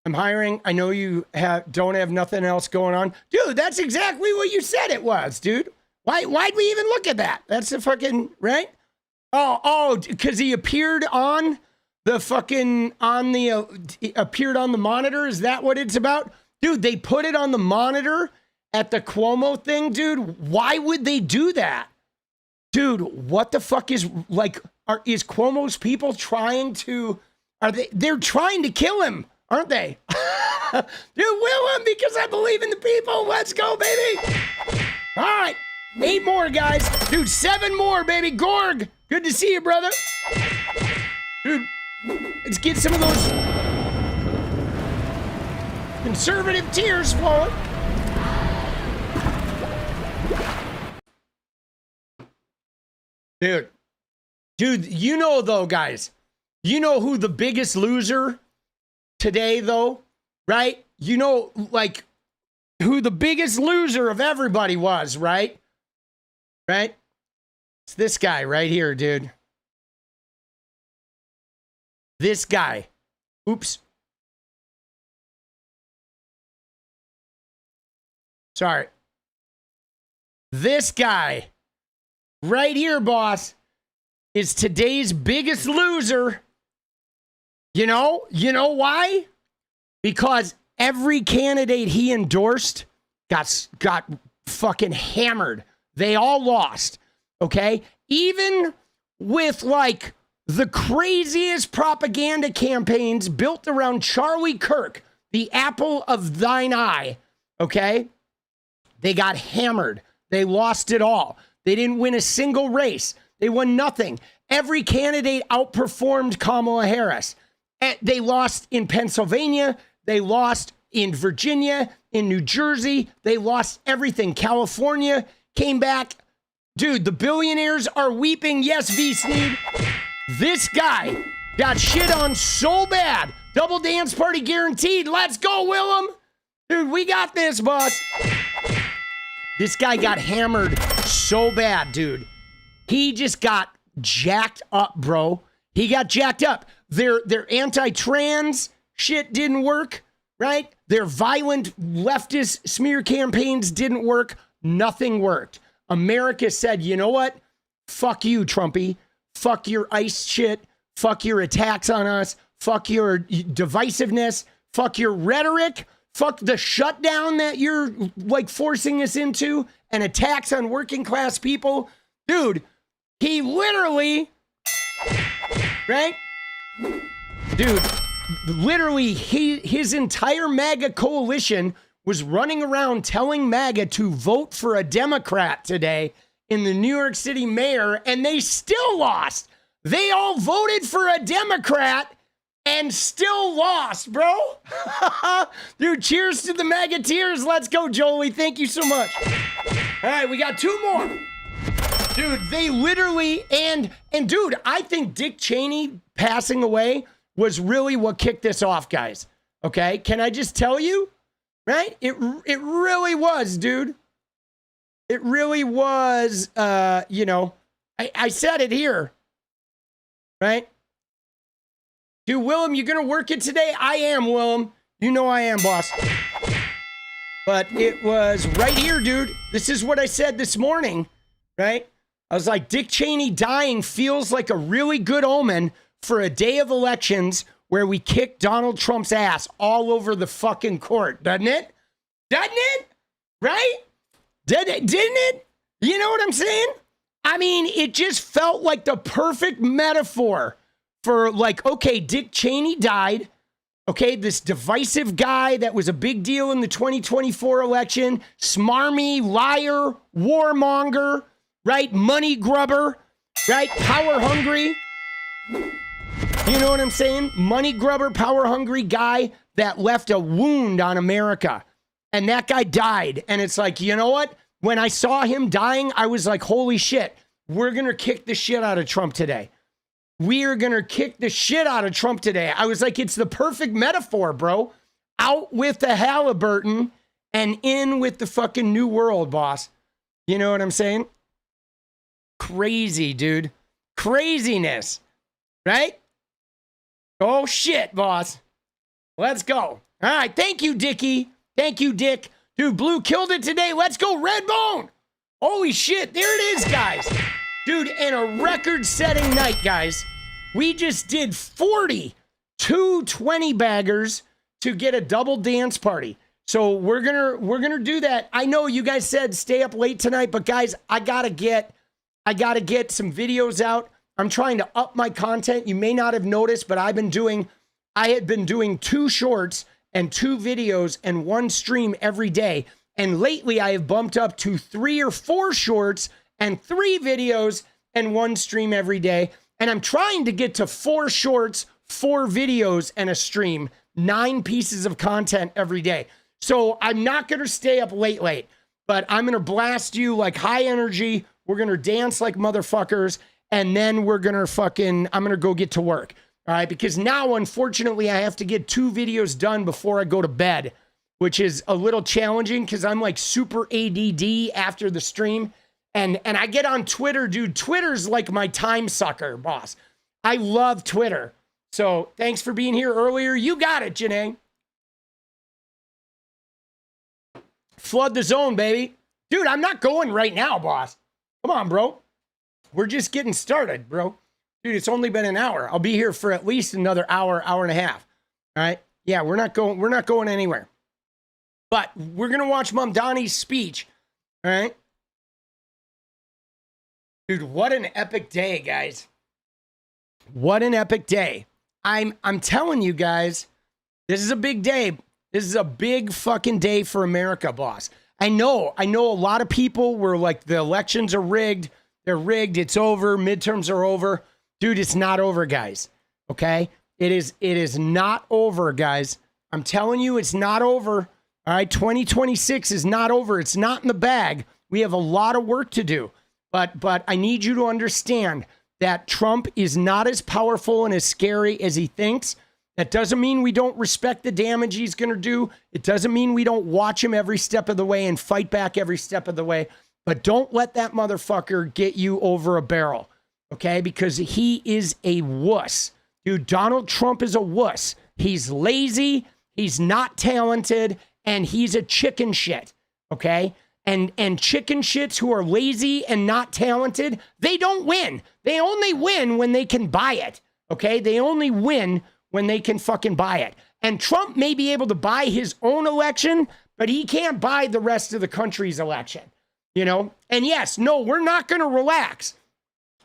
I'm hiring. I know you don't have nothing else going on. Dude, that's exactly what you said it was, dude. Why'd we even look at that? That's the fucking, right? Oh, because he appeared on the fucking, appeared on the monitor. Is that what it's about? Dude, they put it on the monitor at the Cuomo thing, dude. Why would they do that? Dude, what the fuck is, like, is Cuomo's people trying to, they're trying to kill him, aren't they? Dude, will him because I believe in the people. Let's go, baby. All right. 8 more, guys. Dude, 7 more, baby. Gorg, good to see you, brother. Dude, let's get some of those conservative tears flowing. Dude, you know, though, guys, you know who the biggest loser today, though, right? You know, like, who the biggest loser of everybody was, right? Right? It's this guy right here, dude. This guy. Oops. Sorry. This guy right here, boss, is today's biggest loser. You know why? Because every candidate he endorsed got fucking hammered. They all lost, okay? Even with, like, the craziest propaganda campaigns built around Charlie Kirk, the apple of thine eye, okay? They got hammered. They lost it all. They didn't win a single race. They won nothing. Every candidate outperformed Kamala Harris. They lost in Pennsylvania. They lost in Virginia, in New Jersey. They lost everything. California came back. Dude, the billionaires are weeping. Yes, 𝗙ecie. This guy got shit on so bad. Double dance party guaranteed. Let's go, Willem. Dude, we got this, boss. This guy got hammered so bad, dude. He just got jacked up, bro. He got jacked up. Their anti-trans shit didn't work, right? Their violent leftist smear campaigns didn't work. Nothing worked. America said, you know what? Fuck you, Trumpy. Fuck your ICE shit. Fuck your attacks on us. Fuck your divisiveness. Fuck your rhetoric. Fuck the shutdown that you're, like, forcing us into and attacks on working class people. Dude, he literally, right? Dude, literally, his entire MAGA coalition was running around telling MAGA to vote for a Democrat today in the New York City mayor, and they still lost. They all voted for a Democrat and still lost, bro. Dude, cheers to the MAGA tears. Let's go, Jolie. Thank you so much. All right, we got 2 more. Dude, they literally, and dude, I think Dick Cheney passing away was really what kicked this off, guys. Okay? Can I just tell you? Right? It really was, dude. It really was, you know, I said it here. Right? Dude, Willem, you gonna work it today? I am, Willem. You know I am, boss. But it was right here, dude. This is what I said this morning, right? I was like, Dick Cheney dying feels like a really good omen for a day of elections where we kick Donald Trump's ass all over the fucking court, doesn't it? Doesn't it? Right? Didn't it? You know what I'm saying? I mean, it just felt like the perfect metaphor for, like, okay, Dick Cheney died. Okay, this divisive guy that was a big deal in the 2024 election, smarmy, liar, warmonger, right? Money grubber, right? Power hungry. You know what I'm saying? Money grubber, power hungry guy that left a wound on America. And that guy died. And it's like, you know what? When I saw him dying, I was like, holy shit, we're going to kick the shit out of Trump today. We are going to kick the shit out of Trump today. I was like, it's the perfect metaphor, bro. Out with the Halliburton and in with the fucking new world, boss. You know what I'm saying? Crazy, dude. Craziness. Right? Oh, shit, boss. Let's go. All right. Thank you, Dickie. Thank you, Dick. Dude, Blue killed it today. Let's go, Redbone. Holy shit. There it is, guys. Dude, and a record-setting night, guys. We just did 40 220 baggers to get a double dance party. So we're gonna do that. I know you guys said stay up late tonight, but guys, I gotta get some videos out. I'm trying to up my content. You may not have noticed, but I had been doing 2 shorts and 2 videos and 1 stream every day. And lately I have bumped up to 3 or 4 shorts and 3 videos and 1 stream every day. And I'm trying to get to 4 shorts, 4 videos, and a stream, 9 pieces of content every day. So I'm not going to stay up late, but I'm going to blast you like high energy. We're going to dance like motherfuckers. And then I'm going to go get to work. All right. Because now, unfortunately, I have to get 2 videos done before I go to bed, which is a little challenging because I'm like super ADD after the stream. And I get on Twitter, dude. Twitter's like my time sucker, boss. I love Twitter. So thanks for being here earlier. You got it, Janae. Flood the zone, baby. Dude, I'm not going right now, boss. Come on, bro. We're just getting started, bro. Dude, it's only been an hour. I'll be here for at least another hour, hour and a half. All right? Yeah, we're not going anywhere. But we're going to watch Mom Donnie's speech. All right? Dude, what an epic day, guys. What an epic day. I'm telling you guys, this is a big day. This is a big fucking day for America, boss. I know a lot of people were like, the elections are rigged. They're rigged. It's over. Midterms are over. Dude, it's not over, guys. Okay? It is not over, guys. I'm telling you, it's not over. All right? 2026 is not over. It's not in the bag. We have a lot of work to do. But I need you to understand that Trump is not as powerful and as scary as he thinks. That doesn't mean we don't respect the damage he's going to do. It doesn't mean we don't watch him every step of the way and fight back every step of the way. But don't let that motherfucker get you over a barrel, okay? Because he is a wuss. Dude, Donald Trump is a wuss. He's lazy, he's not talented, and he's a chicken shit, okay? And chicken shits who are lazy and not talented, they don't win. They only win when they can buy it, okay? They only win when they can fucking buy it. And Trump may be able to buy his own election, but he can't buy the rest of the country's election, you know? And yes, no, we're not going to relax.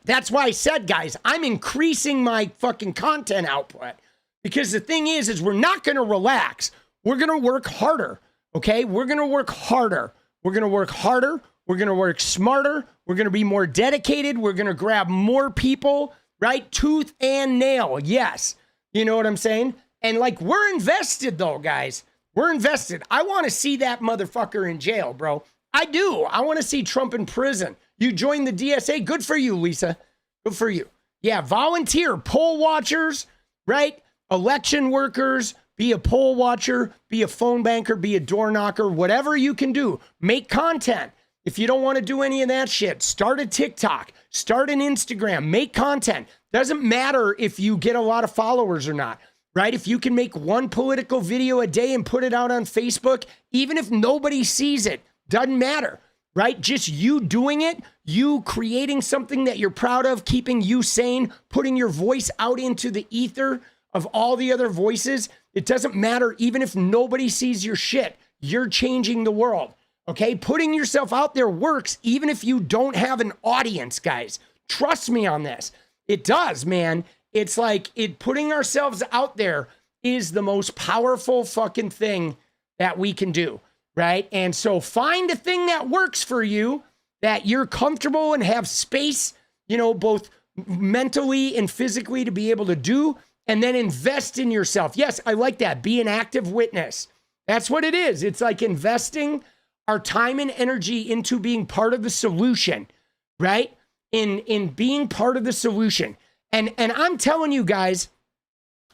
That's why I said, guys, I'm increasing my fucking content output because the thing is we're not going to relax. We're going to work harder, okay? We're going to work harder. We're going to work harder. We're going to work smarter. We're going to be more dedicated. We're going to grab more people, right? Tooth and nail. Yes. You know what I'm saying? And like, we're invested though, guys. We're invested. I want to see that motherfucker in jail, bro. I do. I want to see Trump in prison. You joined the DSA. Good for you, Lisa. Good for you. Yeah. Volunteer, poll watchers, right? Election workers, be a poll watcher, be a phone banker, be a door knocker, whatever you can do. Make content. If you don't want to do any of that shit, start a TikTok, start an Instagram, make content. Doesn't matter if you get a lot of followers or not, right? If you can make 1 political video a day and put it out on Facebook, even if nobody sees it, doesn't matter, right? Just you doing it, you creating something that you're proud of, keeping you sane, putting your voice out into the ether of all the other voices. It doesn't matter. Even if nobody sees your shit, you're changing the world. Okay. Putting yourself out there works even if you don't have an audience, guys. Trust me on this. It does, man. It's like putting ourselves out there is the most powerful fucking thing that we can do. Right. And so find a thing that works for you, that you're comfortable and have space, you know, both mentally and physically to be able to do. And then invest in yourself. Yes, I like that. Be an active witness. That's what it is. It's like investing our time and energy into being part of the solution, right? In being part of the solution. And I'm telling you guys,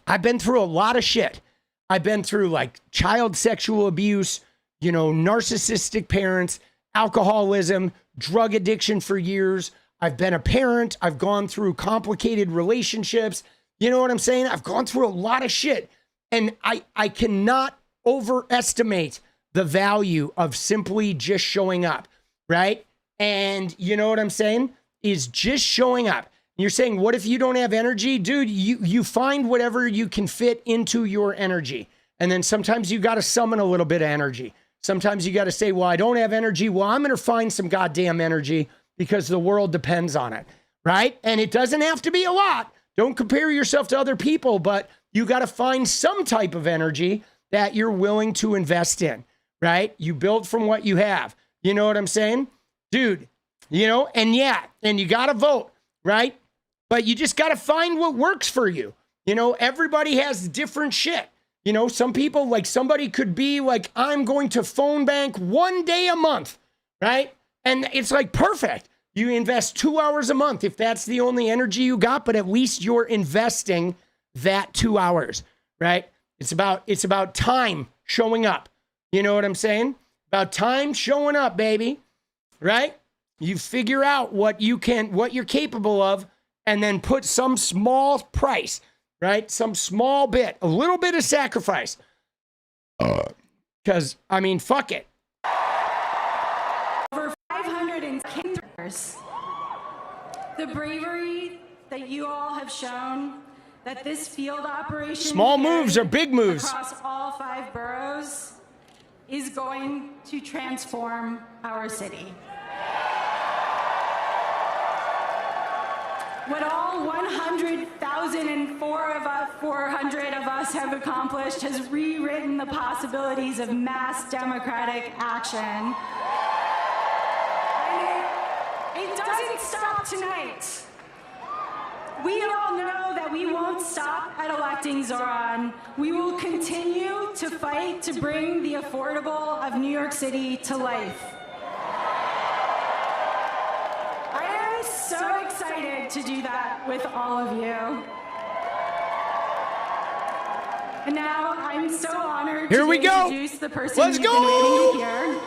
I've been through a lot of shit. I've been through like child sexual abuse, you know, narcissistic parents, alcoholism, drug addiction for years. I've been a parent. I've gone through complicated relationships. You know what I'm saying? I've gone through a lot of shit. And I cannot overestimate the value of simply just showing up, right? And you know what I'm saying? Is just showing up. You're saying, what if you don't have energy? Dude, you find whatever you can fit into your energy. And then sometimes you got to summon a little bit of energy. Sometimes you got to say, well, I don't have energy. Well, I'm going to find some goddamn energy because the world depends on it, right? And it doesn't have to be a lot. Don't compare yourself to other people, but you got to find some type of energy that you're willing to invest in, right? You build from what you have. You know what I'm saying? Dude, you know, and yeah, and you got to vote, right? But you just got to find what works for you. You know, everybody has different shit. You know, some people, like somebody could be like, I'm going to phone bank 1 day a month, right? And it's like perfect. You invest 2 hours a month if that's the only energy you got, but at least you're investing that 2 hours, right? It's about time showing up. You know what I'm saying? About time showing up, baby, right? You figure out what you're capable of, and then put some small price, right? Some small bit, a little bit of sacrifice. Because, I mean, fuck it. Over 500 kinders. The bravery that you all have shown, that this field operation... Small moves are big moves. ...across all 5 boroughs is going to transform our city. What all 100,400 of us have accomplished has rewritten the possibilities of mass democratic action. And it doesn't stop tonight. We all know that we won't stop at electing Zoran. We will continue to fight to bring the affordable of New York City to life. So excited to do that with all of you. And now I'm so honored to introduce the person we've been waiting to hear.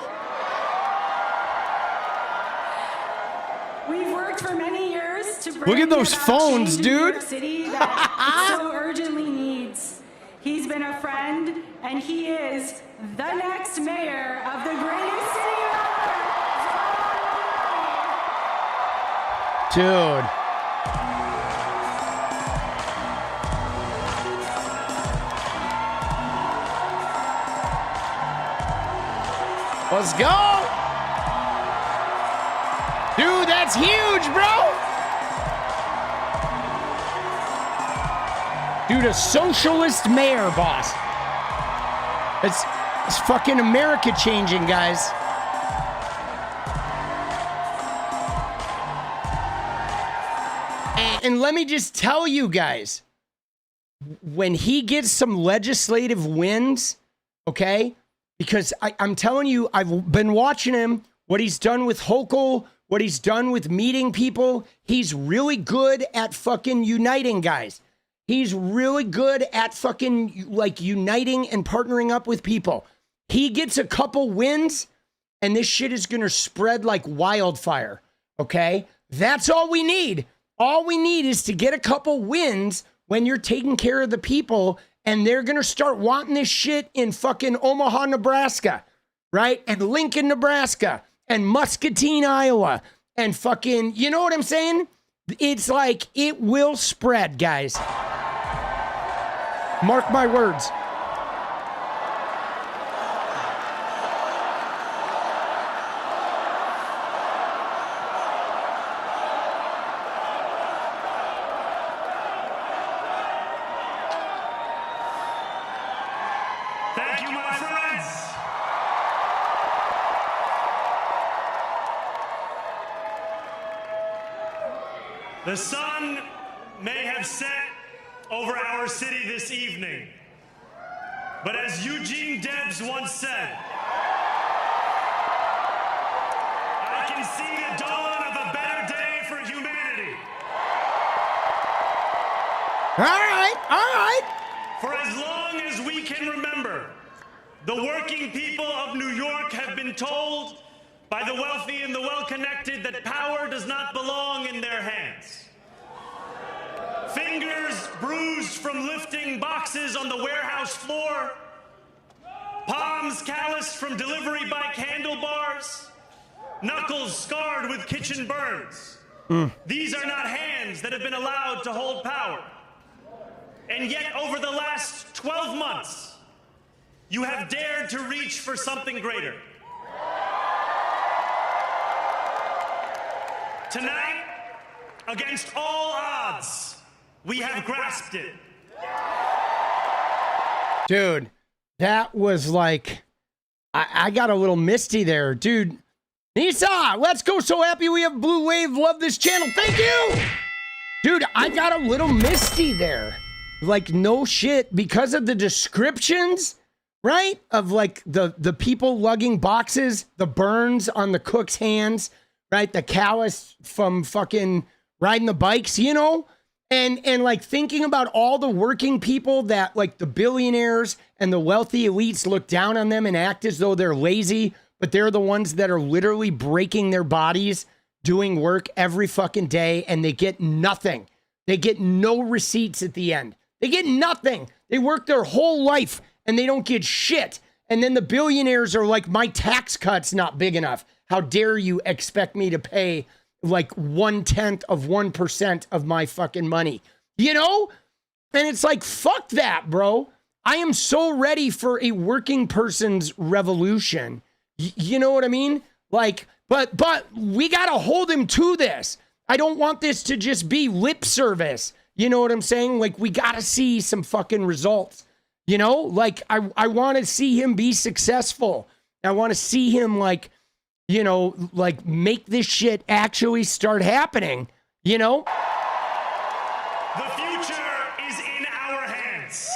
We've worked for many years to bring Look at those phones, dude. New York City that it so urgently needs. He's been a friend, and he is the next mayor of the greatest city of ever. Dude. Let's go. Dude, that's huge, bro. Dude, a socialist mayor, boss. It's fucking America changing, guys. And let me just tell you guys, when he gets some legislative wins, okay, because I'm telling you, I've been watching him, what he's done with Hochul, what he's done with meeting people. He's really good at fucking uniting guys. He's really good at fucking like uniting and partnering up with people. He gets a couple wins and this shit is going to spread like wildfire, okay? That's all we need. All we need is to get a couple wins when you're taking care of the people, and they're going to start wanting this shit in fucking Omaha, Nebraska, right? And Lincoln, Nebraska, and Muscatine, Iowa, and fucking, you know what I'm saying? It's like, it will spread, guys. Mark my words. Thank you, my friends. The sun may have set over our city this evening, but as Eugene Debs once said, I can see the dawn of a better day for humanity. All right. For as long long as we can remember, the working people of New York have been told by the wealthy and the well-connected that power does not belong in their hands. Fingers bruised from lifting boxes on the warehouse floor, palms calloused from delivery bike handlebars, knuckles scarred with kitchen burns. These are not hands that have been allowed to hold power. And yet, over the last 12 months, you have dared to reach for something greater. Tonight, against all odds, we have grasped it. Dude, that was like, I got a little misty there. Dude, Nisa, let's go. So happy we have Blue Wave. Love this channel. Thank you. Dude, I got a little misty there. Like, no shit. Because of the descriptions, right? Of like the people lugging boxes, the burns on the cook's hands, right? The callus from fucking riding the bikes, you know? And like thinking about all the working people that like the billionaires and the wealthy elites look down on them and act as though they're lazy, but they're the ones that are literally breaking their bodies, doing work every fucking day, and they get nothing. They get no receipts at the end. They get nothing. They work their whole life and they don't get shit. And then the billionaires are like, my tax cut's not big enough. How dare you expect me to pay like 0.1% of my fucking money, you know? And it's like, fuck that, bro. I am so ready for a working person's revolution. You know what I mean? Like, but we got to hold him to this. I don't want this to just be lip service. You know what I'm saying? Like, we got to see some fucking results, you know? Like, I want to see him be successful. I want to see him like, you know, like make this shit actually start happening, you know? The future is in our hands.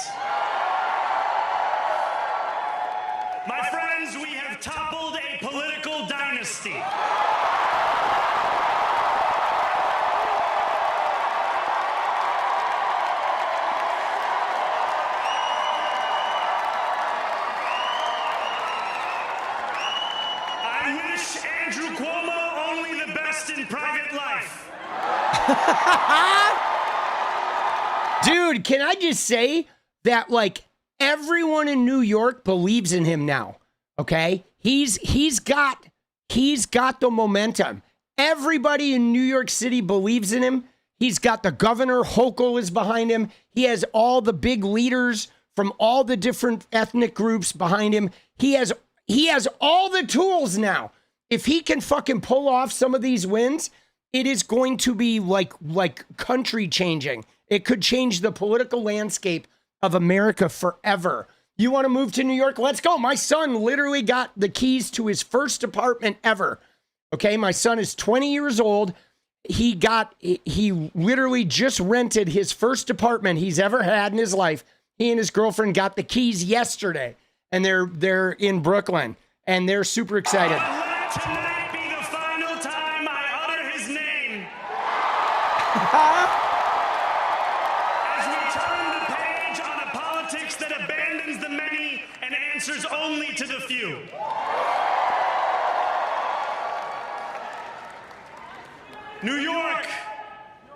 My friends, we have toppled a political dynasty. In private life. Dude, can I just say that like everyone in New York believes in him now? Okay? He's got the momentum. Everybody in New York City believes in him. He's got the governor, Hochul is behind him. He has all the big leaders from all the different ethnic groups behind him. He has all the tools now. If he can fucking pull off some of these wins, it is going to be like country changing. It could change the political landscape of America forever. You want to move to New York? Let's go. My son literally got the keys to his first apartment ever. Okay, my son is 20 years old. He literally just rented his first apartment he's ever had in his life. He and his girlfriend got the keys yesterday, and they're in Brooklyn, and they're super excited. Tonight be the final time I utter his name. As we turn the page on a politics that abandons the many and answers only to the few. New York,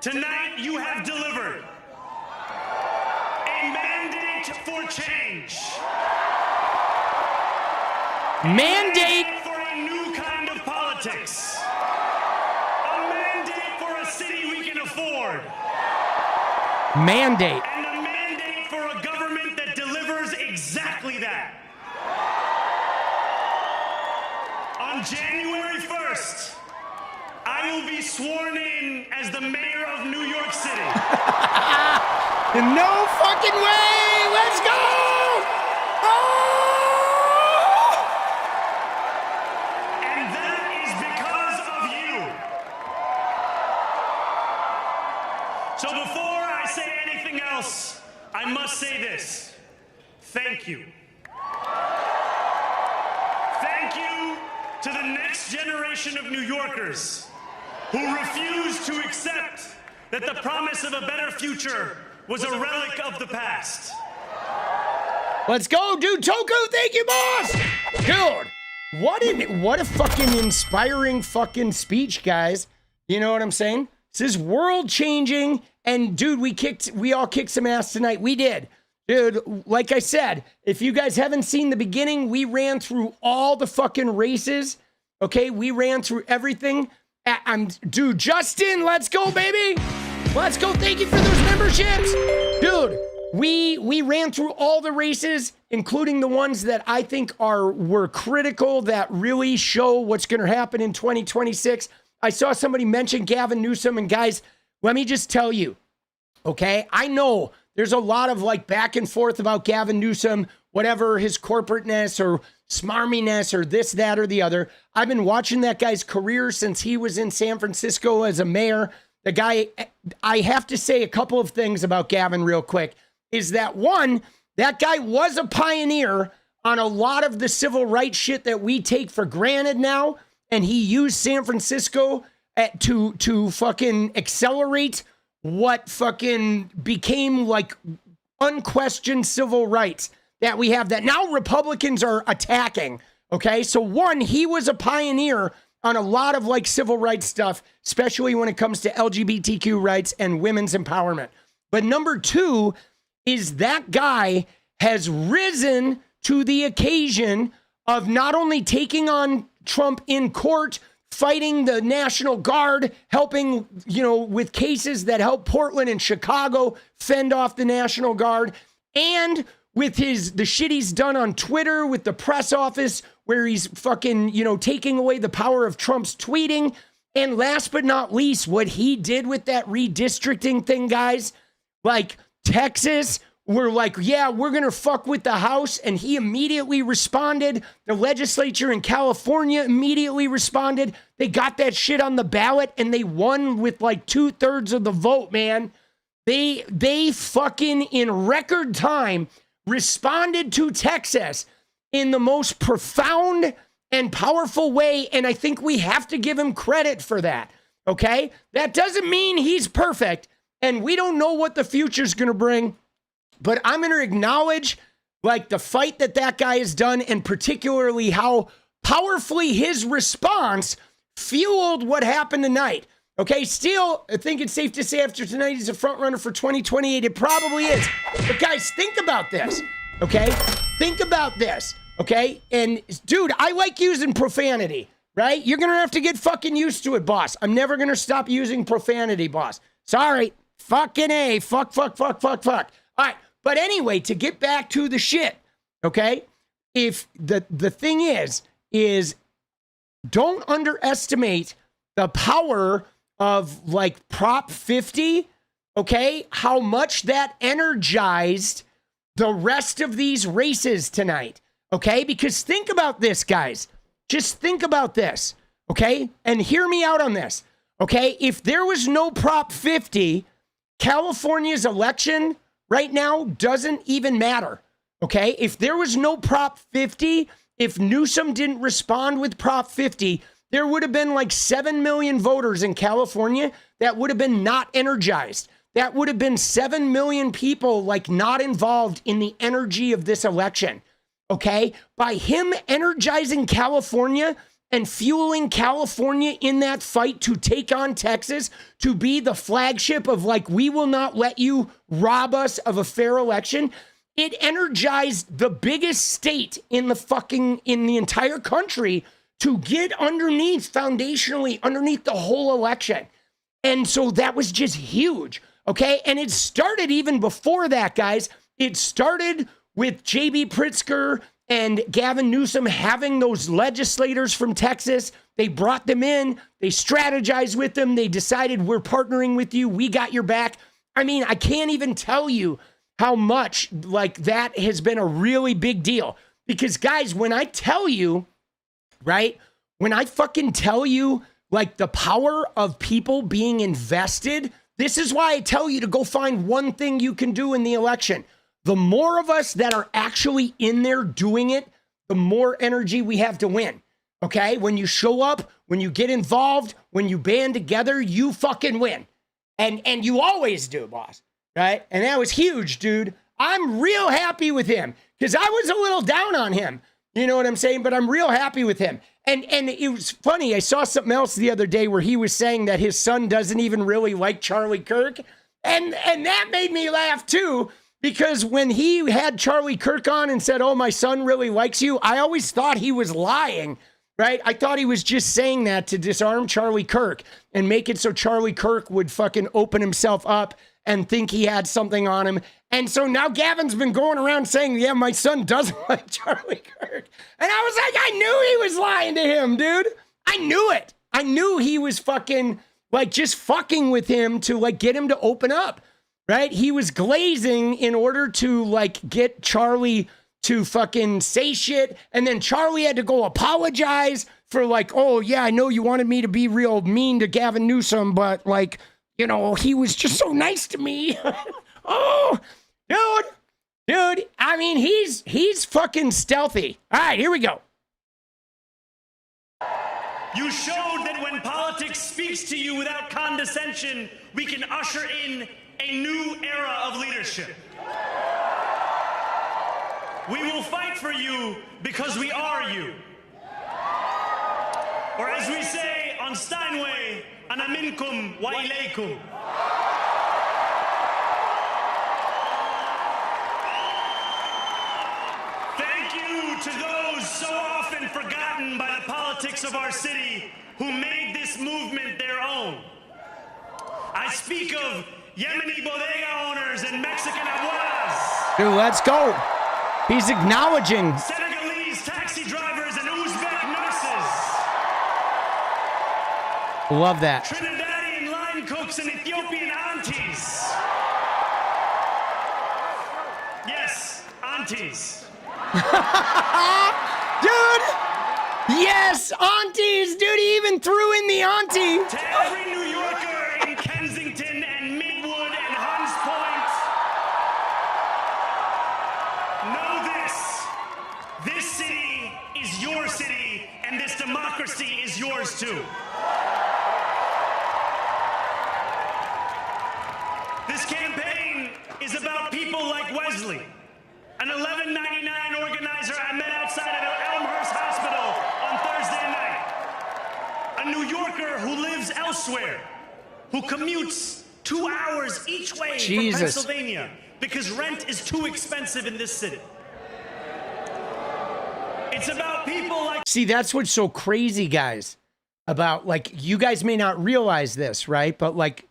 tonight you have delivered a mandate for change. Mandate for a new kind of politics. A mandate for a city we can afford. Mandate. And a mandate for a government that delivers exactly that. On January 1st, I will be sworn in as the mayor of New York City. No fucking way! Let's go! Oh! And that is because of you. So before I say anything else, I must say this. Thank you. Thank you to the next generation of New Yorkers who refused to accept that the promise of a better future was a relic of the past. Let's go, dude. Toku, thank you, boss. Dude, what a fucking inspiring fucking speech, guys. You know what I'm saying? This is world changing. And dude, we all kicked some ass tonight. We did. Dude, like I said, if you guys haven't seen the beginning, we ran through all the fucking races. Okay, we ran through everything. Dude, Justin, let's go, baby. Let's go. Thank you for those memberships. Dude, we ran through all the races, including the ones that I think were critical, that really show what's going to happen in 2026. I saw somebody mention Gavin Newsom, and guys, let me just tell you, okay, I know there's a lot of like back and forth about Gavin Newsom, whatever his corporateness or smarminess or this, that, or the other. I've been watching that guy's career since he was in San Francisco as a mayor. The guy, I have to say a couple of things about Gavin real quick, is that one, that guy was a pioneer on a lot of the civil rights shit that we take for granted now. And he used San Francisco to fucking accelerate what fucking became like unquestioned civil rights that we have that now Republicans are attacking. Okay, so one, he was a pioneer on a lot of like civil rights stuff, especially when it comes to LGBTQ rights and women's empowerment. But number two is that guy has risen to the occasion of not only taking on Trump in court, fighting the National Guard, helping, with cases that help Portland and Chicago fend off the National Guard, and with the shit he's done on Twitter with the press office, where he's fucking, taking away the power of Trump's tweeting. And last but not least, what he did with that redistricting thing, guys, like Texas, we're like, yeah, we're going to fuck with the House. And he immediately responded. The legislature in California immediately responded. They got that shit on the ballot and they won with like 2/3 of the vote, man. They fucking in record time responded to Texas in the most profound and powerful way. And I think we have to give him credit for that. Okay. That doesn't mean he's perfect. And we don't know what the future's going to bring. But I'm going to acknowledge like the fight that guy has done, and particularly how powerfully his response fueled what happened tonight. Okay, still, I think it's safe to say after tonight he's a front runner for 2028. It probably is. But guys, think about this, okay? Think about this, okay? And dude, I like using profanity, right? You're going to have to get fucking used to it, boss. I'm never going to stop using profanity, boss. Sorry. Fucking A. Fuck. All right. But anyway, to get back to the shit, okay? If the thing is don't underestimate the power of like Prop 50, okay? How much that energized the rest of these races tonight, okay? Because think about this, guys. Just think about this, okay? And hear me out on this, okay? If there was no Prop 50, California's election right now doesn't even matter, okay? If there was no Prop 50, if Newsom didn't respond with Prop 50, there would have been like 7 million voters in California that would have been not energized. That would have been 7 million people like not involved in the energy of this election, okay? By him energizing California and fueling California in that fight to take on Texas, to be the flagship of like, we will not let you rob us of a fair election. It energized the biggest state in the entire country to get foundationally underneath the whole election. And so that was just huge, okay? And it started even before that, guys. It started with J.B. Pritzker and Gavin Newsom having those legislators from Texas. They brought them in, they strategized with them, they decided we're partnering with you, we got your back. I mean, I can't even tell you how much like that has been a really big deal. Because guys, when I tell you, right, when I fucking tell you like the power of people being invested, this is why I tell you to go find one thing you can do in the election. The more of us that are actually in there doing it, the more energy we have to win, okay? When you show up, when you get involved, when you band together, you fucking win. And you always do, boss, right? And that was huge, dude. I'm real happy with him because I was a little down on him. You know what I'm saying? But I'm real happy with him. And it was funny. I saw something else the other day where he was saying that his son doesn't even really like Charlie Kirk. And that made me laugh too, because when he had Charlie Kirk on and said, oh, my son really likes you, I always thought he was lying, right? I thought he was just saying that to disarm Charlie Kirk and make it so Charlie Kirk would fucking open himself up and think he had something on him. And so now Gavin's been going around saying, yeah, my son doesn't like Charlie Kirk. And I was like, I knew he was lying to him, dude. I knew it. I knew he was fucking, like, just fucking with him to, like, get him to open up, right? He was glazing in order to, like, get Charlie to fucking say shit. And then Charlie had to go apologize for, like, oh, yeah, I know you wanted me to be real mean to Gavin Newsom, but, like, you know, he was just so nice to me. Oh, dude, I mean, he's fucking stealthy. All right, here we go. You showed that when politics speaks to you without condescension, we can usher in a new era of leadership. We will fight for you because we are you. Or as we say on Steinway, ana minkum wa ilaykum. Thank you to those so often forgotten by the politics of our city who made this movement their own. I speak of Yemeni bodega owners and Mexican abuelas. Dude, let's go. He's acknowledging. Senegalese taxi drivers and Uzbek nurses. Love that. Trinidadian line cooks and Ethiopian aunties. Yes, aunties. Dude! Yes, aunties! Dude, he even threw in the auntie. To every New Yorker in Kensington and Midwood and Hunts Point, know this. This city is your city, and this democracy is yours too. This campaign is about people like Wesley, an $11.99 organizer I met outside of Elmhurst Hospital on Thursday night. A New Yorker who lives elsewhere, who commutes 2 hours each way from Pennsylvania because rent is too expensive in this city. It's about people like... See, that's what's so crazy, guys, about, like, you guys may not realize this, right? But, like,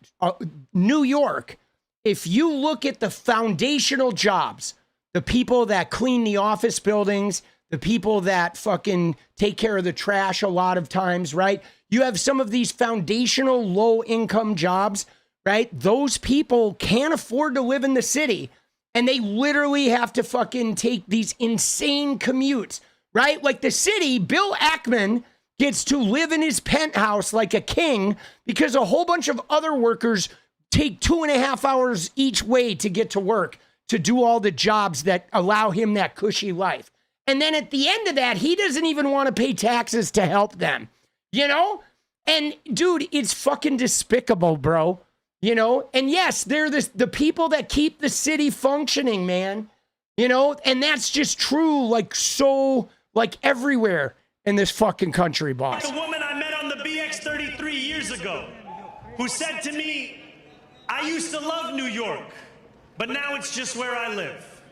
New York, if you look at the foundational jobs, the people that clean the office buildings, the people that fucking take care of the trash a lot of times, right? You have some of these foundational low-income jobs, right? Those people can't afford to live in the city, and they literally have to fucking take these insane commutes, right? Like the city, Bill Ackman gets to live in his penthouse like a king because a whole bunch of other workers take 2.5 hours each way to get to work to do all the jobs that allow him that cushy life. And then at the end of that, he doesn't even want to pay taxes to help them, you know? And dude, it's fucking despicable, bro. You know? And yes, they're the people that keep the city functioning, man. You know? And that's just true, like, so, like, everywhere in this fucking country, boss. The woman I met on the BX 33 years ago who said to me, I used to love New York, but now it's just where I live.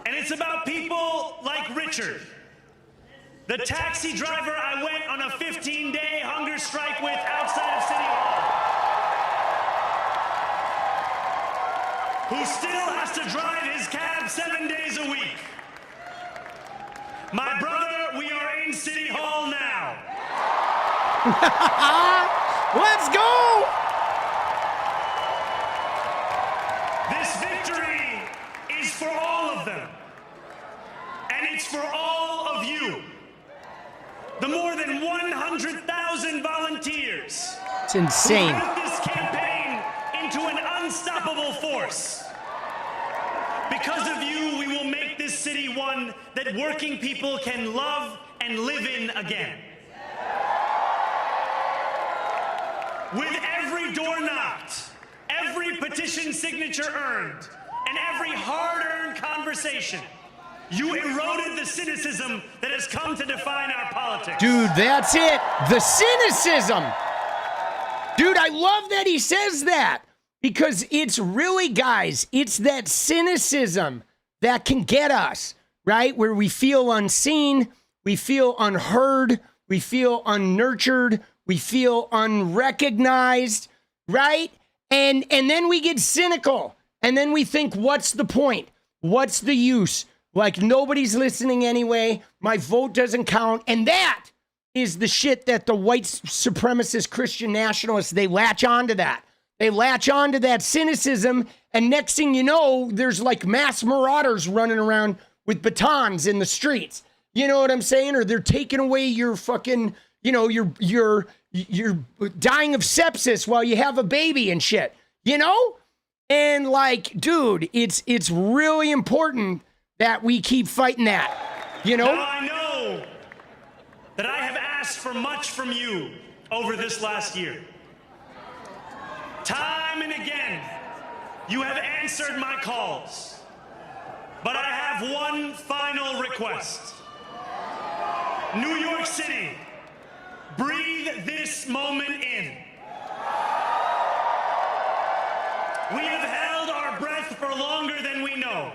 And it's about people like Richard, the taxi driver I went on a 15-day hunger strike with outside of City Hall, who still has to drive his cab 7 days a week. My brother, we are in City Hall now. Let's go! This victory is for all of them. And it's for all of you. The more than 100,000 volunteers. It's insane. Who built this campaign into an unstoppable force. Because of you, we will make this city one that working people can love and live in again. With every door knocked, every petition signature earned, and every hard-earned conversation, you eroded the cynicism that has come to define our politics. Dude, that's it. The cynicism. Dude, I love that he says that, because it's really, guys, it's that cynicism that can get us, right? Where we feel unseen, we feel unheard, we feel unnurtured, we feel unrecognized, right? And then we get cynical, and then we think, what's the point? What's the use? Like, nobody's listening anyway. My vote doesn't count. And that is the shit that the white supremacist Christian nationalists, they latch onto that. They latch onto that cynicism, and next thing you know, there's like mass marauders running around with batons in the streets. You know what I'm saying? Or they're taking away your fucking, you know, you're dying of sepsis while you have a baby and shit, you know? And like, dude, it's really important that we keep fighting that, you know? Now I know that I have asked for much from you over this last year. Time and again, you have answered my calls. But I have one final request. New York City, breathe this moment in. We have held our breath for longer than we know.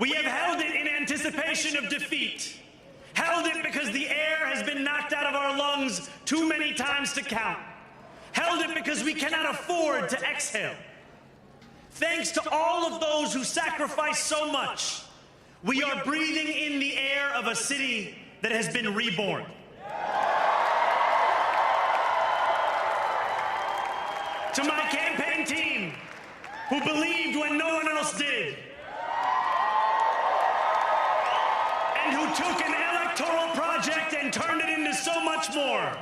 We have held it in anticipation of defeat. Held it because the air has been knocked out of our lungs too many times to count. Held it because we cannot afford to exhale. Thanks to all of those who sacrificed so much, we are breathing in the air of a city that has been reborn. To my campaign team, who believed when no one else did, and who took an electoral project and turned it into so much more,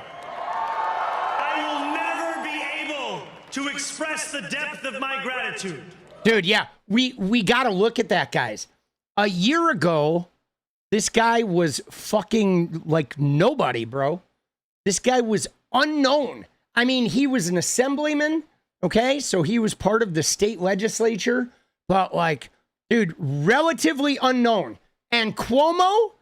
I will never be able to express the depth of my gratitude. Dude, yeah, we got to look at that, guys. A year ago, this guy was fucking like nobody, bro. This guy was unknown. I mean, he was an assemblyman, okay? So he was part of the state legislature, but like, dude, relatively unknown. And Cuomo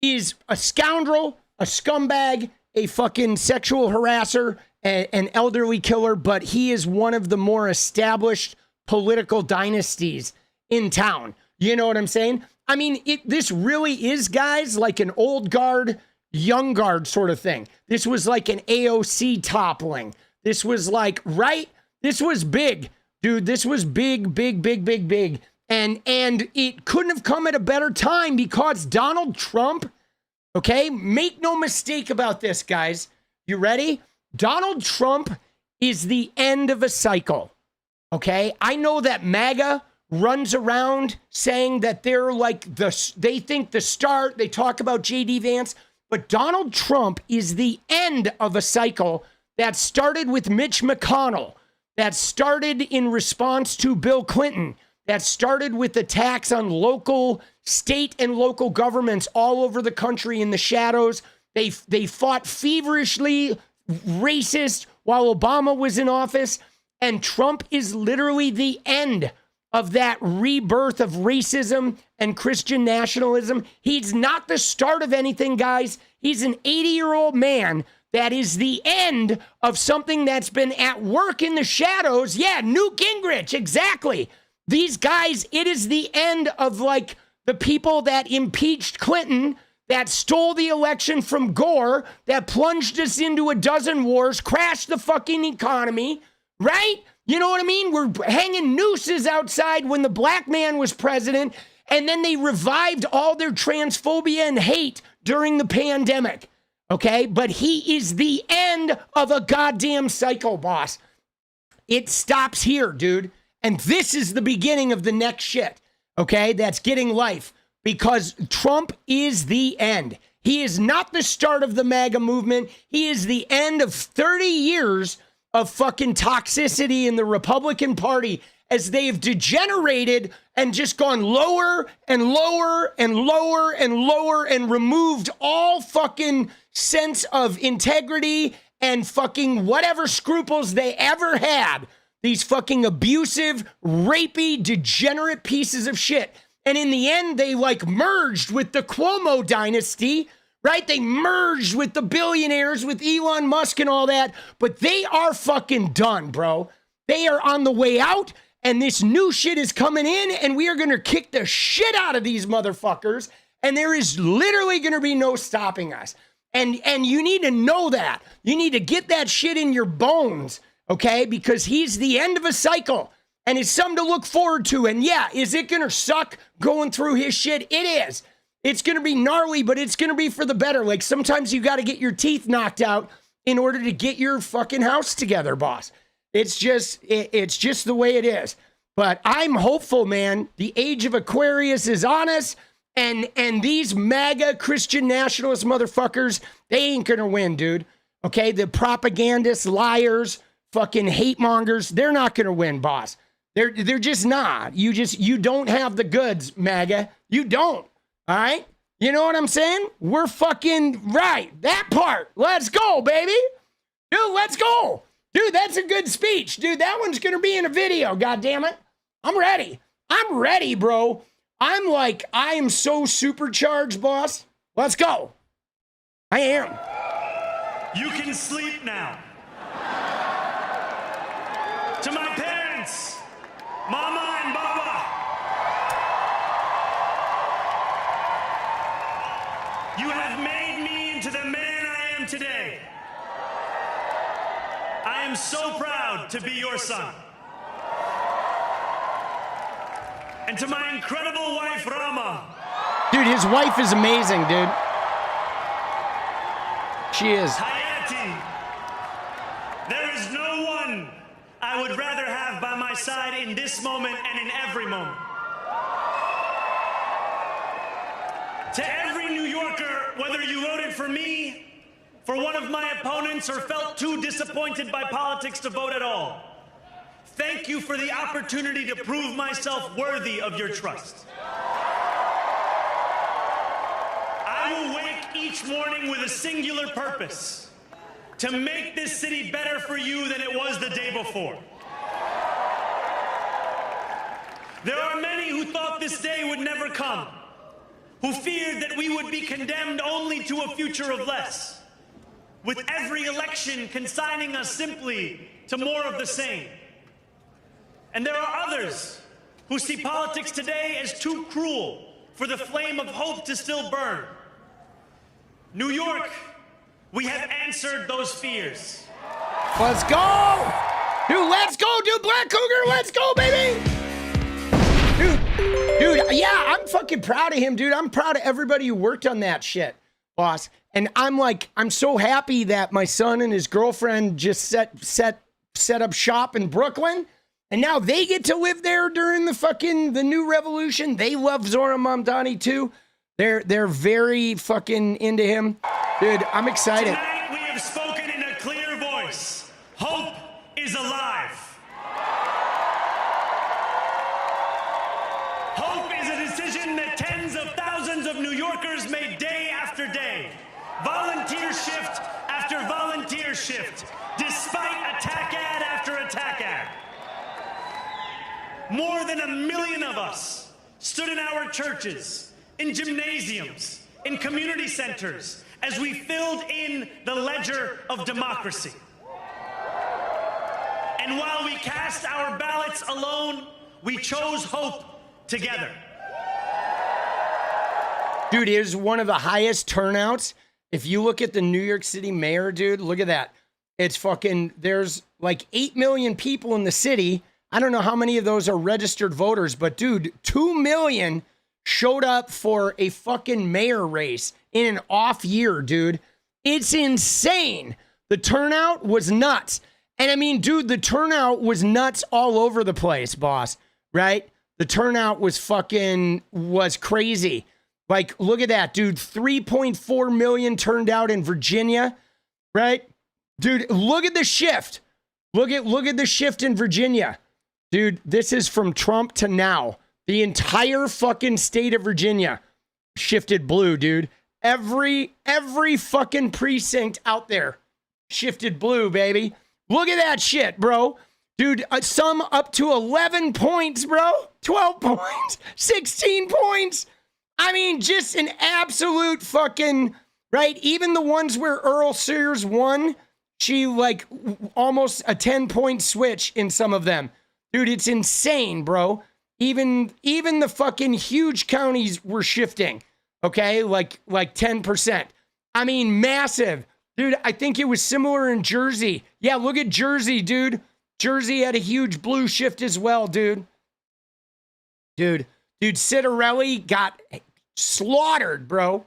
is a scoundrel, a scumbag, a fucking sexual harasser, an elderly killer, but he is one of the more established political dynasties in town. You know what I'm saying? I mean, this really is, guys, like an old guard, young guard sort of thing. This was like an AOC toppling. This was like, right? This was big, dude. This was big, big, big, big, big. And it couldn't have come at a better time because Donald Trump, okay, make no mistake about this, guys. You ready? Donald Trump is the end of a cycle, okay? I know that MAGA runs around saying that they're like they think the start, they talk about J.D. Vance, but Donald Trump is the end of a cycle that started with Mitch McConnell, that started in response to Bill Clinton, that started with attacks on local, state and local governments all over the country in the shadows. They fought feverishly racist while Obama was in office, and Trump is literally the end of that rebirth of racism and Christian nationalism. He's not the start of anything, guys. He's an 80-year-old man that is the end of something that's been at work in the shadows. Yeah, Newt Gingrich, exactly. These guys, it is the end of like the people that impeached Clinton, that stole the election from Gore, that plunged us into a dozen wars, crashed the fucking economy, right? You know what I mean? We're hanging nooses outside when the black man was president, and then they revived all their transphobia and hate during the pandemic, okay? But he is the end of a goddamn cycle, boss. It stops here, dude. And this is the beginning of the next shit, okay? That's getting life. Because Trump is the end. He is not the start of the MAGA movement. He is the end of 30 years of fucking toxicity in the Republican Party as they've degenerated and just gone lower and lower and lower and lower and removed all fucking sense of integrity and fucking whatever scruples they ever had. these fucking abusive, rapey, degenerate pieces of shit. And in the end, they like merged with the Cuomo dynasty, right? They merged with the billionaires, with Elon Musk and all that. But they are fucking done, bro. They are on the way out. And this new shit is coming in. And we are going to kick the shit out of these motherfuckers. And there is literally going to be no stopping us. And you need to know that. You need to get that shit in your bones, okay? Because he's the end of a cycle. And it's something to look forward to. And yeah, is it going to suck going through his shit? It is. It's going to be gnarly, but it's going to be for the better. Like sometimes you got to get your teeth knocked out in order to get your fucking house together, boss. It's just the way it is. But I'm hopeful, man. The age of Aquarius is on us. And these MAGA Christian nationalist motherfuckers, they ain't going to win, dude. Okay? The propagandists, liars, fucking hate mongers, they're not going to win, boss. They're just not. You don't have the goods, MAGA. You don't. All right? You know what I'm saying? We're fucking right. That part. Let's go, baby. Dude, let's go. Dude, that's a good speech. Dude, that one's going to be in a video, goddammit. I'm ready. I'm ready, bro. I am so supercharged, boss. Let's go. I am. You can sleep now. To my parents, Mama and Baba, you have made me into the man I am today. I am so proud to be your son. And to my incredible wife, Rama. Dude, his wife is amazing, dude. She is. Hayati, there is no one I would rather have by my side in this moment and in every moment. To every New Yorker, whether you voted for me, for one of my opponents, or felt too disappointed by politics to vote at all, thank you for the opportunity to prove myself worthy of your trust. I will wake each morning with a singular purpose: to make this city better for you than it was the day before. There are many who thought this day would never come, who feared that we would be condemned only to a future of less, with every election consigning us simply to more of the same. And there are others who see politics today as too cruel for the flame of hope to still burn. New York, we have answered those fears. Let's go! Dude, let's go, dude. Black Cougar, let's go, baby! Dude, yeah, I'm fucking proud of him, dude. I'm proud of everybody who worked on that shit, boss. And I'm so happy that my son and his girlfriend just set up shop in Brooklyn. And now they get to live there during the new revolution. They love Zohran Mamdani too. They're very fucking into him. Dude, I'm excited. Tonight we have spoken in a clear voice. Hope is alive. Hope is a decision that tens of thousands of New Yorkers made day after day. Volunteer shift after volunteer shift, despite attack ad after attack ad. More than 1 million of us stood in our churches, in gymnasiums, in community centers, as we filled in the ledger of democracy. And while we cast our ballots alone, we chose hope together. Dude, it is one of the highest turnouts. If you look at the New York City mayor, dude, look at that. It's fucking, there's like 8 million people in the city. I don't know how many of those are registered voters, but dude, 2 million showed up for a fucking mayor race in an off year, dude. It's insane. The turnout was nuts. And I mean, dude, the turnout was nuts all over the place, boss, right? The turnout was crazy. Like, look at that, dude. 3.4 million turned out in Virginia, right? Dude, look at the shift. Look at the shift in Virginia. Dude, this is from Trump to now. The entire fucking state of Virginia shifted blue, dude. Every fucking precinct out there shifted blue, baby. Look at that shit, bro. Dude, some up to 11 points, bro. 12 points, 16 points. I mean, just an absolute fucking, right? Even the ones where Earl Sears won, she like almost a 10-point switch in some of them. Dude, it's insane, bro. Even the fucking huge counties were shifting, okay? Like 10%. I mean, massive. Dude, I think it was similar in Jersey. Yeah, look at Jersey, dude. Jersey had a huge blue shift as well, dude. Dude, 𝗙𝗍𝗹𝗪 got slaughtered, bro.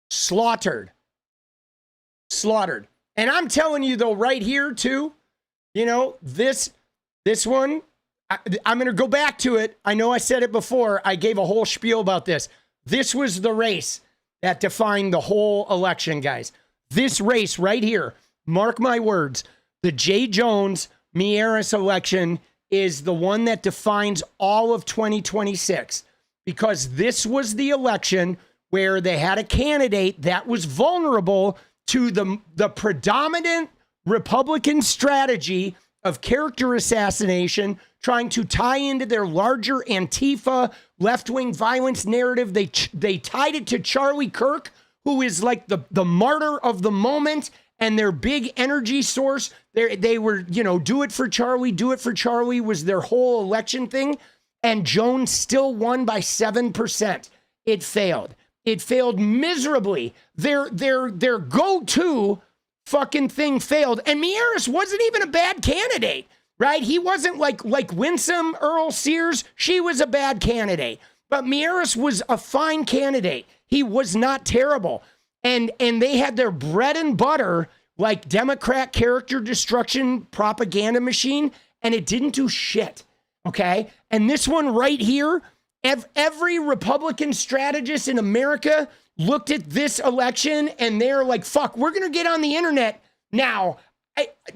Slaughtered. And I'm telling you, though, right here, too, you know, this one, I'm going to go back to it. I know I said it before. I gave a whole spiel about this. This was the race that defined the whole election, guys. This race right here, mark my words, the J. Jones-Meares election is the one that defines all of 2026, because this was the election where they had a candidate that was vulnerable to the predominant Republican strategy of character assassination, trying to tie into their larger Antifa left-wing violence narrative. They tied it to Charlie Kirk, who is like the martyr of the moment and their big energy source. They were, you know, do it for Charlie was their whole election thing. And Jones still won by 7%. It failed. It failed miserably. Their go-to fucking thing failed. And Meares wasn't even a bad candidate, right? He wasn't like winsome Earl Sears. She was a bad candidate. But Meares was a fine candidate. He was not terrible. And they had their bread and butter, like Democrat character destruction propaganda machine, and it didn't do shit, okay? And this one right here, every Republican strategist in America looked at this election and they're like, fuck, we're going to get on the internet now.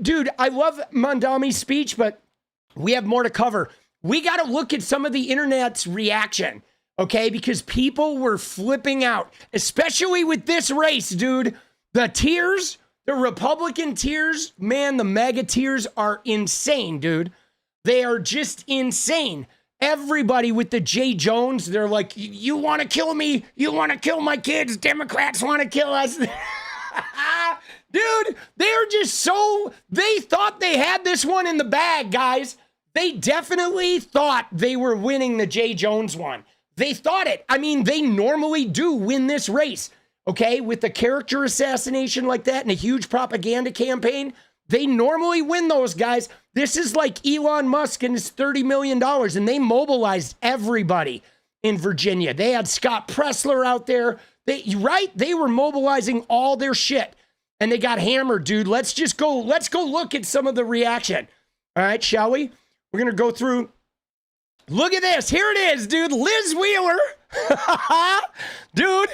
Dude, I love Mamdani's speech, but we have more to cover. We got to look at some of the internet's reaction, okay? Because people were flipping out, especially with this race, dude. The tears, the Republican tears, man, the MAGA tears are insane, dude. They are just insane. Everybody with the J. Jones, they're like, you want to kill me? You want to kill my kids? Democrats want to kill us. Dude, they're just so, they thought they had this one in the bag, guys. They definitely thought they were winning the J. Jones one. They thought it. I mean, they normally do win this race, okay? With a character assassination like that and a huge propaganda campaign, they normally win those, guys. This is like Elon Musk and his $30 million, and they mobilized everybody in Virginia. They had Scott Pressler out there. They were mobilizing all their shit, and they got hammered, dude. Let's go look at some of the reaction. All right, shall we? We're going to go through. Look at this. Here it is, dude. Liz Wheeler. Dude.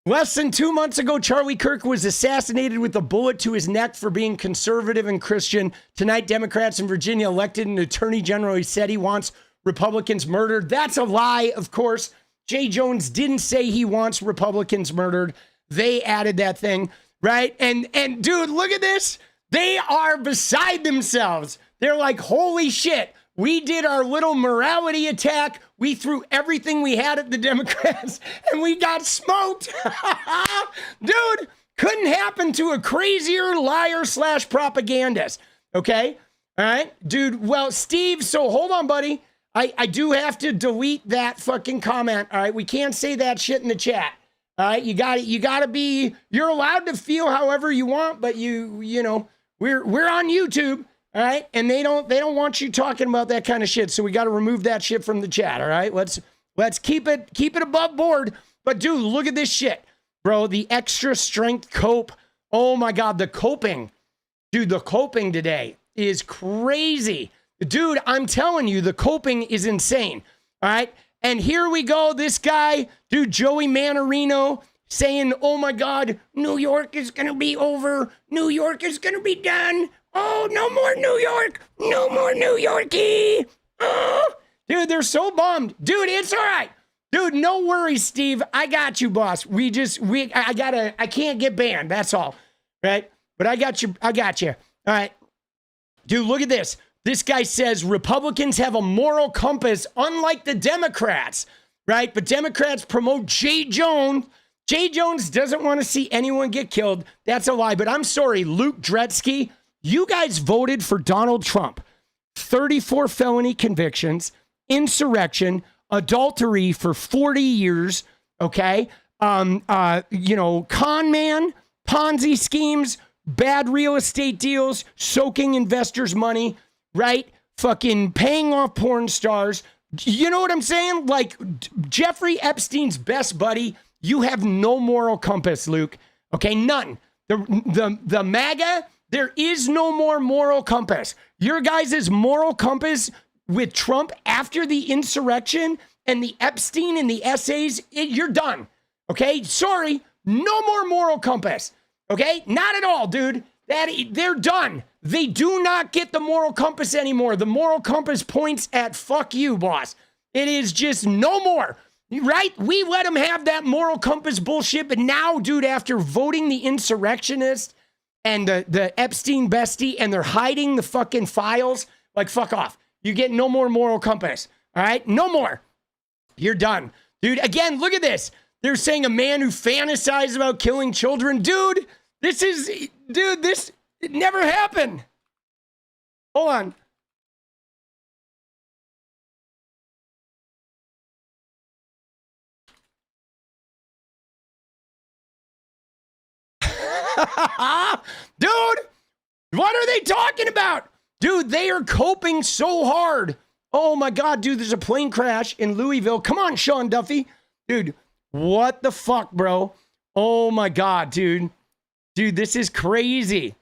Less than 2 months ago, Charlie Kirk was assassinated with a bullet to his neck for being conservative and Christian. Tonight, Democrats in Virginia elected an attorney general. He said he wants Republicans murdered. That's a lie, of course. J. Jones didn't say he wants Republicans murdered. They added that thing, right? And dude, look at this. They are beside themselves. They're like, holy shit. We did our little morality attack. We threw everything we had at the Democrats and we got smoked. Dude, couldn't happen to a crazier liar / propagandist. Okay. All right, dude. Well, Steve, so hold on, buddy. I do have to delete that fucking comment. All right. We can't say that shit in the chat. All right. You gotta be, you're allowed to feel however you want, but you know, we're on YouTube. All right. And they don't want you talking about that kind of shit. So we got to remove that shit from the chat. All right. Let's keep it above board. But dude, look at this shit, bro. The extra strength cope. Oh my God. The coping, dude, the coping today is crazy. Dude, I'm telling you, the coping is insane. All right. And here we go. This guy, dude, Joey Manarino saying, oh my God, New York is going to be over. New York is going to be done. Oh, no more New York. No more New Yorkie. Oh. Dude, they're so bummed. Dude, it's all right. Dude, no worries, Steve. I got you, boss. I can't get banned. That's all. Right? But I got you. All right. Dude, look at this. This guy says Republicans have a moral compass, unlike the Democrats, right? But Democrats promote J. Jones. J. Jones doesn't want to see anyone get killed. That's a lie. But I'm sorry, Luke 𝗙𝗪𝗏𝗍, you guys voted for Donald Trump. 34 felony convictions, insurrection, adultery for 40 years, okay? Con man, Ponzi schemes, bad real estate deals, soaking investors' money, right? Fucking paying off porn stars. You know what I'm saying? Like Jeffrey Epstein's best buddy, you have no moral compass, Luke. Okay, none. The MAGA, there is no more moral compass. Your guys' moral compass with Trump after the insurrection and the Epstein and the essays, you're done. Okay, sorry, no more moral compass. Okay, not at all, dude. They're done. They do not get the moral compass anymore. The moral compass points at fuck you, boss. It is just no more, right? We let them have that moral compass bullshit, but now, dude, after voting the insurrectionist and the Epstein bestie, and they're hiding the fucking files, like, fuck off. You get no more moral compass, all right? No more. You're done. Dude, again, look at this. They're saying a man who fantasized about killing children. Dude, this it never happened. Hold on. Dude, what are they talking about? Dude, they are coping so hard. Oh my God, dude, there's a plane crash in Louisville. Come on, Sean Duffy. Dude, what the fuck, bro? Oh my God, dude. Dude, this is crazy.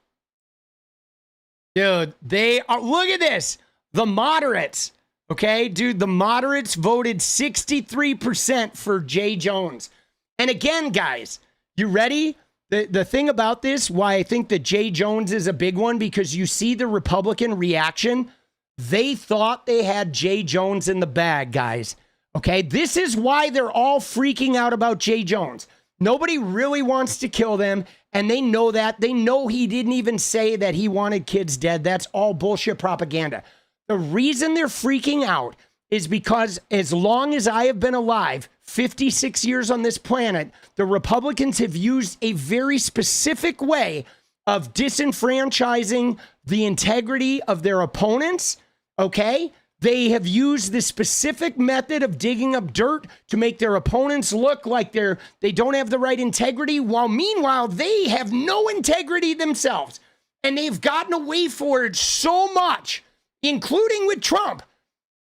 Dude, they are, look at this. The moderates, okay? Dude, the moderates voted 63% for J. Jones. And again, guys, you ready? The thing about this, why I think that J. Jones is a big one, because you see the Republican reaction. They thought they had J. Jones in the bag, guys. Okay, this is why they're all freaking out about J. Jones. Nobody really wants to kill them, and they know that. They know he didn't even say that he wanted kids dead. That's all bullshit propaganda. The reason they're freaking out is because as long as I have been alive, 56 years on this planet, the Republicans have used a very specific way of disenfranchising the integrity of their opponents, okay? They have used this specific method of digging up dirt to make their opponents look like they don't have the right integrity, while meanwhile, they have no integrity themselves. And they've gotten away for it so much, including with Trump.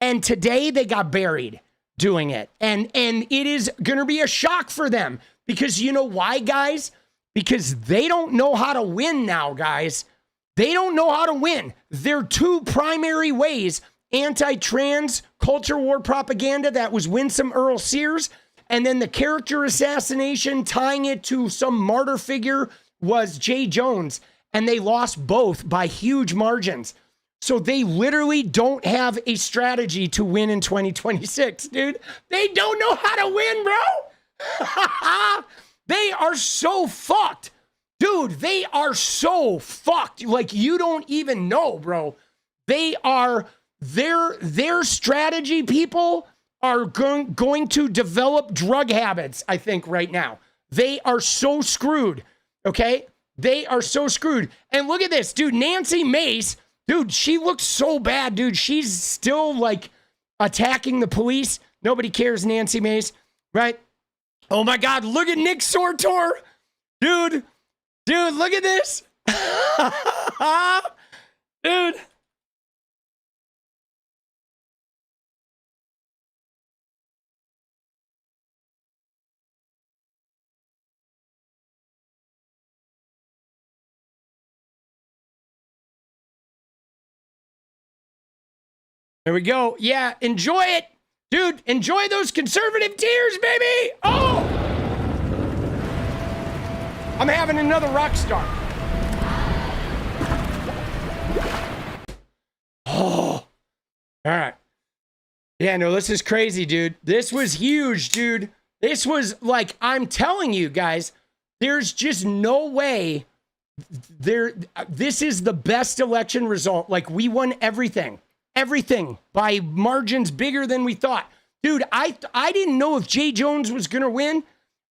And today they got buried doing it. And it is going to be a shock for them, because you know why, guys? Because they don't know how to win now, guys. They don't know how to win. Their two primary ways: anti-trans culture war propaganda, that was Winsome Earl Sears, and then the character assassination tying it to some martyr figure was J. Jones, and they lost both by huge margins. So they literally don't have a strategy to win in 2026, dude. They don't know how to win, bro. They are so fucked. Dude, they are so fucked. Like, you don't even know, bro. They are, their strategy people are going to develop drug habits, I think, right now. They are so screwed, okay? They are so screwed. And look at this, dude. Nancy Mace, dude, she looks so bad, dude. She's still, like, attacking the police. Nobody cares, Nancy Mace, right? Oh, my God, look at Nick Sortor. Dude, look at this. Dude. There we go. Yeah, enjoy it. Dude, enjoy those conservative tears, baby. Oh! I'm having another rock star. Oh. All right. Yeah, no, this is crazy, dude. This was huge, dude. This was like, I'm telling you guys, there's just no way this is the best election result. Like, we won everything by margins bigger than we thought. Dude, I didn't know if Jay Jones was going to win.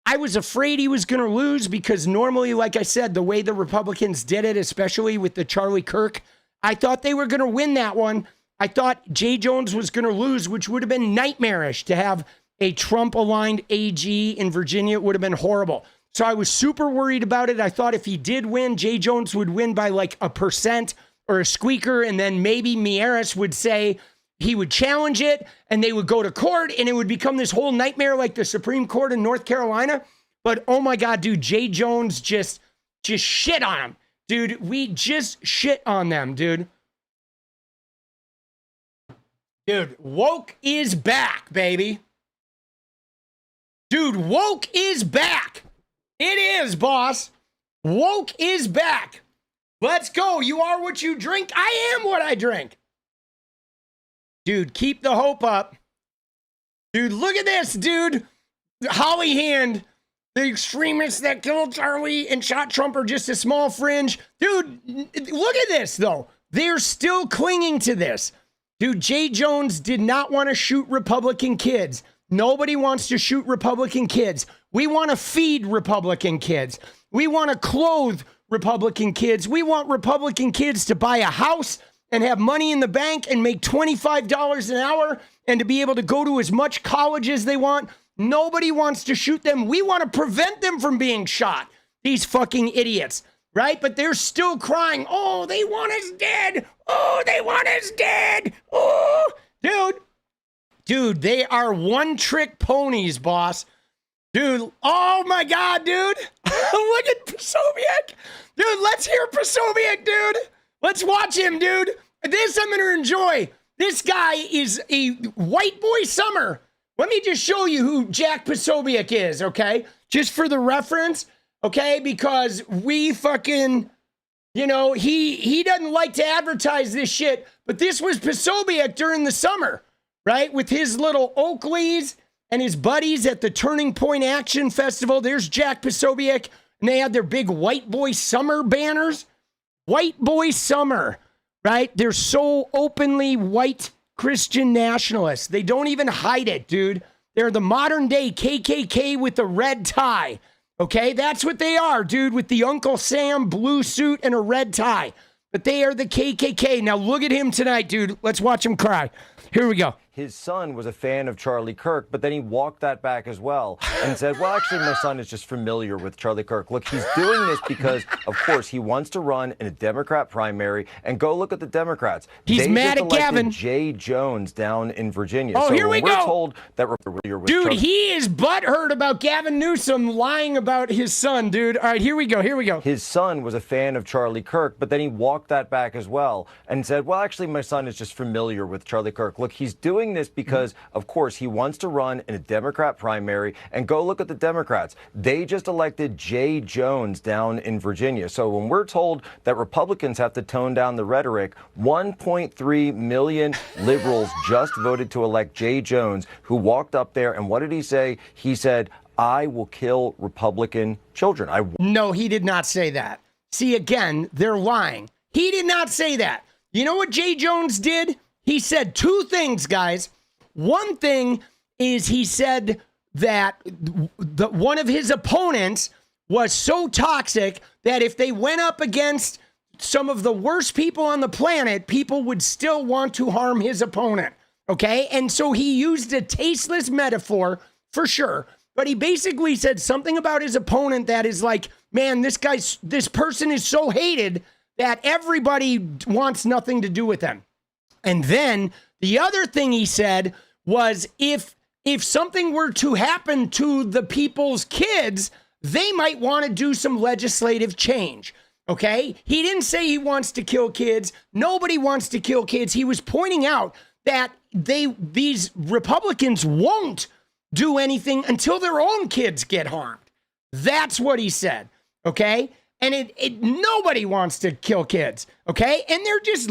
I was afraid he was going to lose because normally, like I said, the way the Republicans did it, especially with the Charlie Kirk, I thought they were going to win that one. I thought Jay Jones was going to lose, which would have been nightmarish to have a Trump-aligned AG in Virginia. It would have been horrible. So I was super worried about it. I thought if he did win, Jay Jones would win by like 1% or a squeaker, and then maybe Mies would say he would challenge it, and they would go to court, and it would become this whole nightmare like the Supreme Court in North Carolina. But oh my God, dude, Jay Jones just shit on him. Dude, we just shit on them, dude. Dude, woke is back, baby. Dude, woke is back. It is, boss. Woke is back. Let's go. You are what you drink. I am what I drink. Dude, keep the hope up. Dude, look at this, dude. Holly Hand, the extremists that killed Charlie and shot Trump are just a small fringe. Dude, look at this, though. They're still clinging to this. Dude, Jay Jones did not want to shoot Republican kids. Nobody wants to shoot Republican kids. We want to feed Republican kids. We want to clothe Republican kids. We want Republican kids to buy a house and have money in the bank and make $25 an hour and to be able to go to as much college as they want. Nobody wants to shoot them. We want to prevent them from being shot. These fucking idiots, right? But they're still crying, oh, they want us dead. Oh, they want us dead. Oh, dude, they are one-trick ponies, boss. Dude, oh my God, dude. Look at 𝗙𝗎𝗍𝗍. Dude, let's hear 𝗙𝗎𝗍𝗍, dude. Let's watch him, dude. This I'm going to enjoy. This guy is a white boy summer. Let me just show you who Jack 𝗙𝗎𝗍𝗍 is, okay? Just for the reference, okay? Because we fucking, you know, he doesn't like to advertise this shit, but this was 𝗙𝗎𝗍𝗍 during the summer, right? With his little Oakleys and his buddies at the Turning Point Action Festival. There's Jack 𝗙𝗎𝗍𝗍, and they had their big white boy summer banners. White boy summer, right? They're so openly white Christian nationalists. They don't even hide it, dude. They're the modern day KKK with the red tie. Okay, that's what they are, dude, with the Uncle Sam blue suit and a red tie. But they are the KKK. Now look at him tonight, dude. Let's watch him cry. Here we go. His son was a fan of Charlie Kirk, but then he walked that back as well and said, well, actually, my son is just familiar with Charlie Kirk. Look, he's doing this because, of course, he wants to run in a Democrat primary. And go look at the Democrats. He's mad at Gavin. Jay Jones down in Virginia. Oh, so here we go. We're told that you're with dude, Charlie. he is butthurt about Gavin Newsom lying about his son, dude. All right, here we go. Here we go. His son was a fan of Charlie Kirk, but then he walked that back as well and said, well, actually, my son is just familiar with Charlie Kirk. Look, he's doing this because, of course, he wants to run in a Democrat primary. And go look at the Democrats. They just elected Jay Jones down in Virginia. So when we're told that Republicans have to tone down the rhetoric, 1.3 million liberals just voted to elect Jay Jones, who walked up there. And what did he say? He said, I will kill Republican children. No, he did not say that. See, again, they're lying. He did not say that. You know what Jay Jones did? He said two things, guys. One thing is he said that one of his opponents was so toxic that if they went up against some of the worst people on the planet, people would still want to harm his opponent. Okay? And so he used a tasteless metaphor for sure. But he basically said something about his opponent that is like, man, this person is so hated that everybody wants nothing to do with them. And then the other thing he said was if something were to happen to the people's kids, they might want to do some legislative change. Okay? He didn't say he wants to kill kids. Nobody wants to kill kids. He was pointing out that these Republicans won't do anything until their own kids get harmed. That's what he said. Okay? And nobody wants to kill kids. Okay? And they're just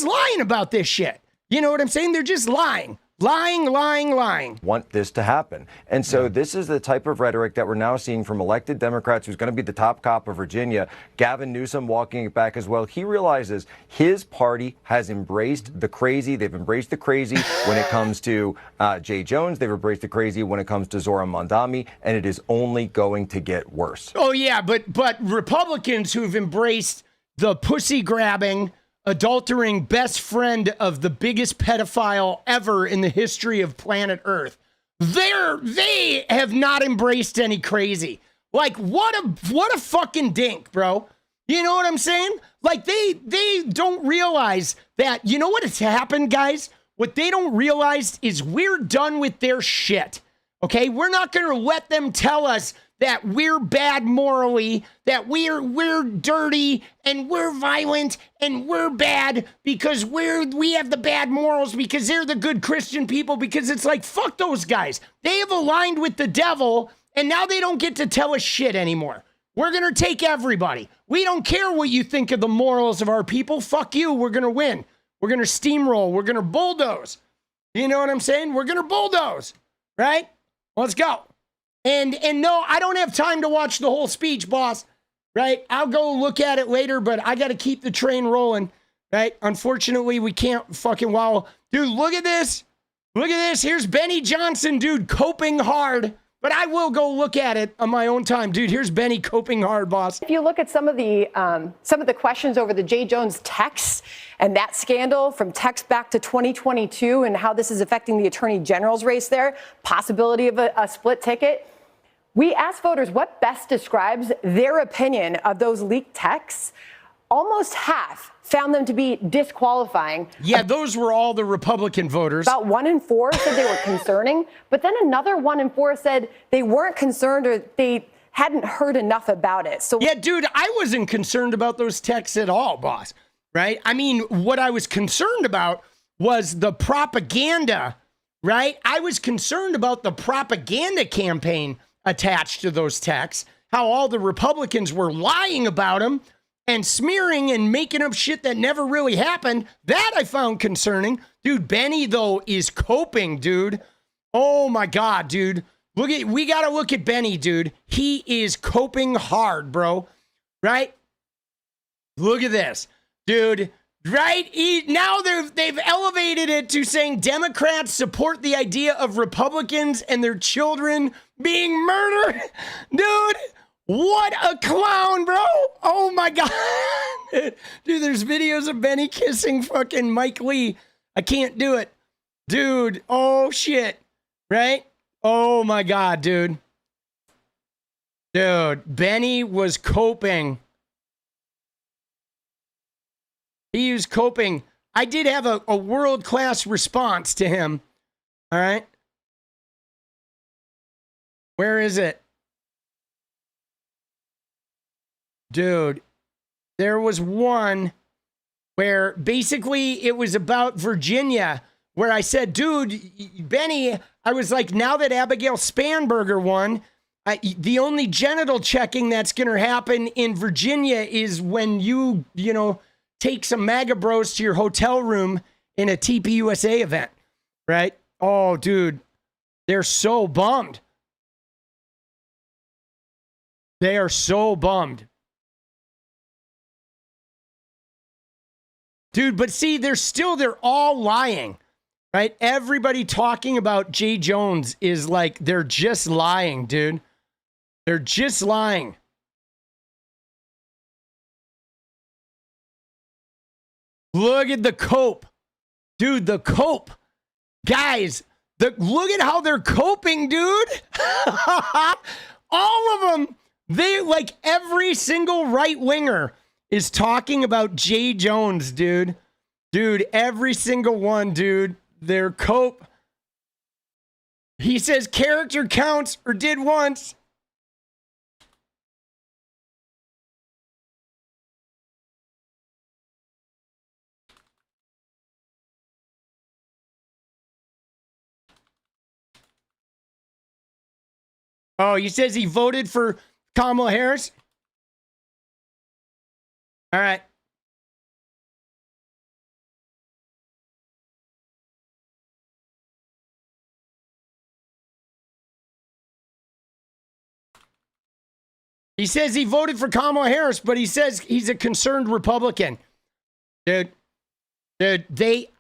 lying about this shit. You know what I'm saying? They're just lying. Lying, lying, lying. Want this to happen. And so this is the type of rhetoric that we're now seeing from elected Democrats, who's going to be the top cop of Virginia. Gavin Newsom walking it back as well. He realizes his party has embraced the crazy. They've embraced the crazy when it comes to Jay Jones. They've embraced the crazy when it comes to Zohran Mamdani, and it is only going to get worse. Oh, yeah, but Republicans who've embraced the pussy-grabbing, adultering best friend of the biggest pedophile ever in the history of planet Earth, they have not embraced any crazy. Like, what a fucking dink, bro. You know what I'm saying? Like, they don't realize that, you know what has happened, guys? What they don't realize is we're done with their shit, okay? We're not going to let them tell us that we're bad morally, that we're dirty and we're violent and we're bad because we have the bad morals because they're the good Christian people, because it's like, fuck those guys. They have aligned with the devil and now they don't get to tell us shit anymore. We're going to take everybody. We don't care what you think of the morals of our people. Fuck you. We're going to win. We're going to steamroll. We're going to bulldoze. You know what I'm saying? We're going to bulldoze, right? Let's go. And no, I don't have time to watch the whole speech, boss, right? I'll go look at it later, but I got to keep the train rolling, right? Unfortunately, we can't fucking wow. Dude, look at this. Look at this. Here's Benny Johnson, dude, coping hard. But I will go look at it on my own time. Dude, here's Benny coping hard, boss. If you look at some of the questions over the Jay Jones texts and that scandal from text back to 2022 and how this is affecting the attorney general's race there, possibility of a split ticket, we asked voters what best describes their opinion of those leaked texts. Almost half found them to be disqualifying. Yeah, those were all the Republican voters. About 1 in 4 said they were concerning, but then another 1 in 4 said they weren't concerned or they hadn't heard enough about it. So yeah, dude, I wasn't concerned about those texts at all, boss, right? I mean, what I was concerned about was the propaganda, right? I was concerned about the propaganda campaign attached to those texts, how all the Republicans were lying about them and smearing and making up shit that never really happened. That I found concerning. Dude, Benny, though, is coping, dude. Oh, my God, dude. We got to look at Benny, dude. He is coping hard, bro. Right? Look at this. Dude, right? Now they've elevated it to saying Democrats support the idea of Republicans and their children being murdered. Dude, what a clown, bro. Oh, my God. Dude, there's videos of Benny kissing fucking Mike Lee. I can't do it. Dude, oh, shit. Right? Oh, my God, dude. Dude, Benny was coping. He was coping. I did have a world-class response to him. All right? Where is it? Dude, there was one where basically it was about Virginia, where I said, dude, Benny, I was like, now that Abigail Spanberger won, the only genital checking that's going to happen in Virginia is when you take some MAGA bros to your hotel room in a TPUSA event, right? Oh, dude, they're so bummed. They are so bummed. Dude, but see, they're all lying, right? Everybody talking about Jay Jones is like, they're just lying, dude. They're just lying. Look at the cope. Dude, the cope. Guys, look at how they're coping, dude. All of them. They, like, every single right-winger is talking about Jay Jones, dude. Dude, every single one, dude. Their cope. He says character counts or did once. Oh, he says he voted for Kamala Harris? All right. He says he voted for Kamala Harris, but he says he's a concerned Republican. Dude,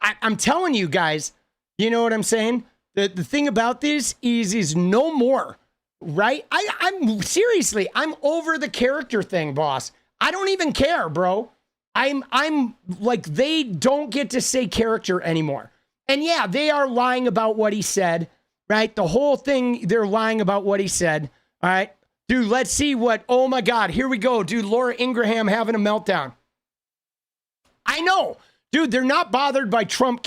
I'm telling you guys, you know what I'm saying? The thing about this is no more, right? I'm seriously, I'm over the character thing, boss. I don't even care, bro. I'm like, they don't get to say character anymore. And yeah, they are lying about what he said, right? The whole thing, they're lying about what he said, all right? Dude, let's see what, oh my God, here we go. Dude, Laura Ingraham having a meltdown. I know. Dude, they're not bothered by Trump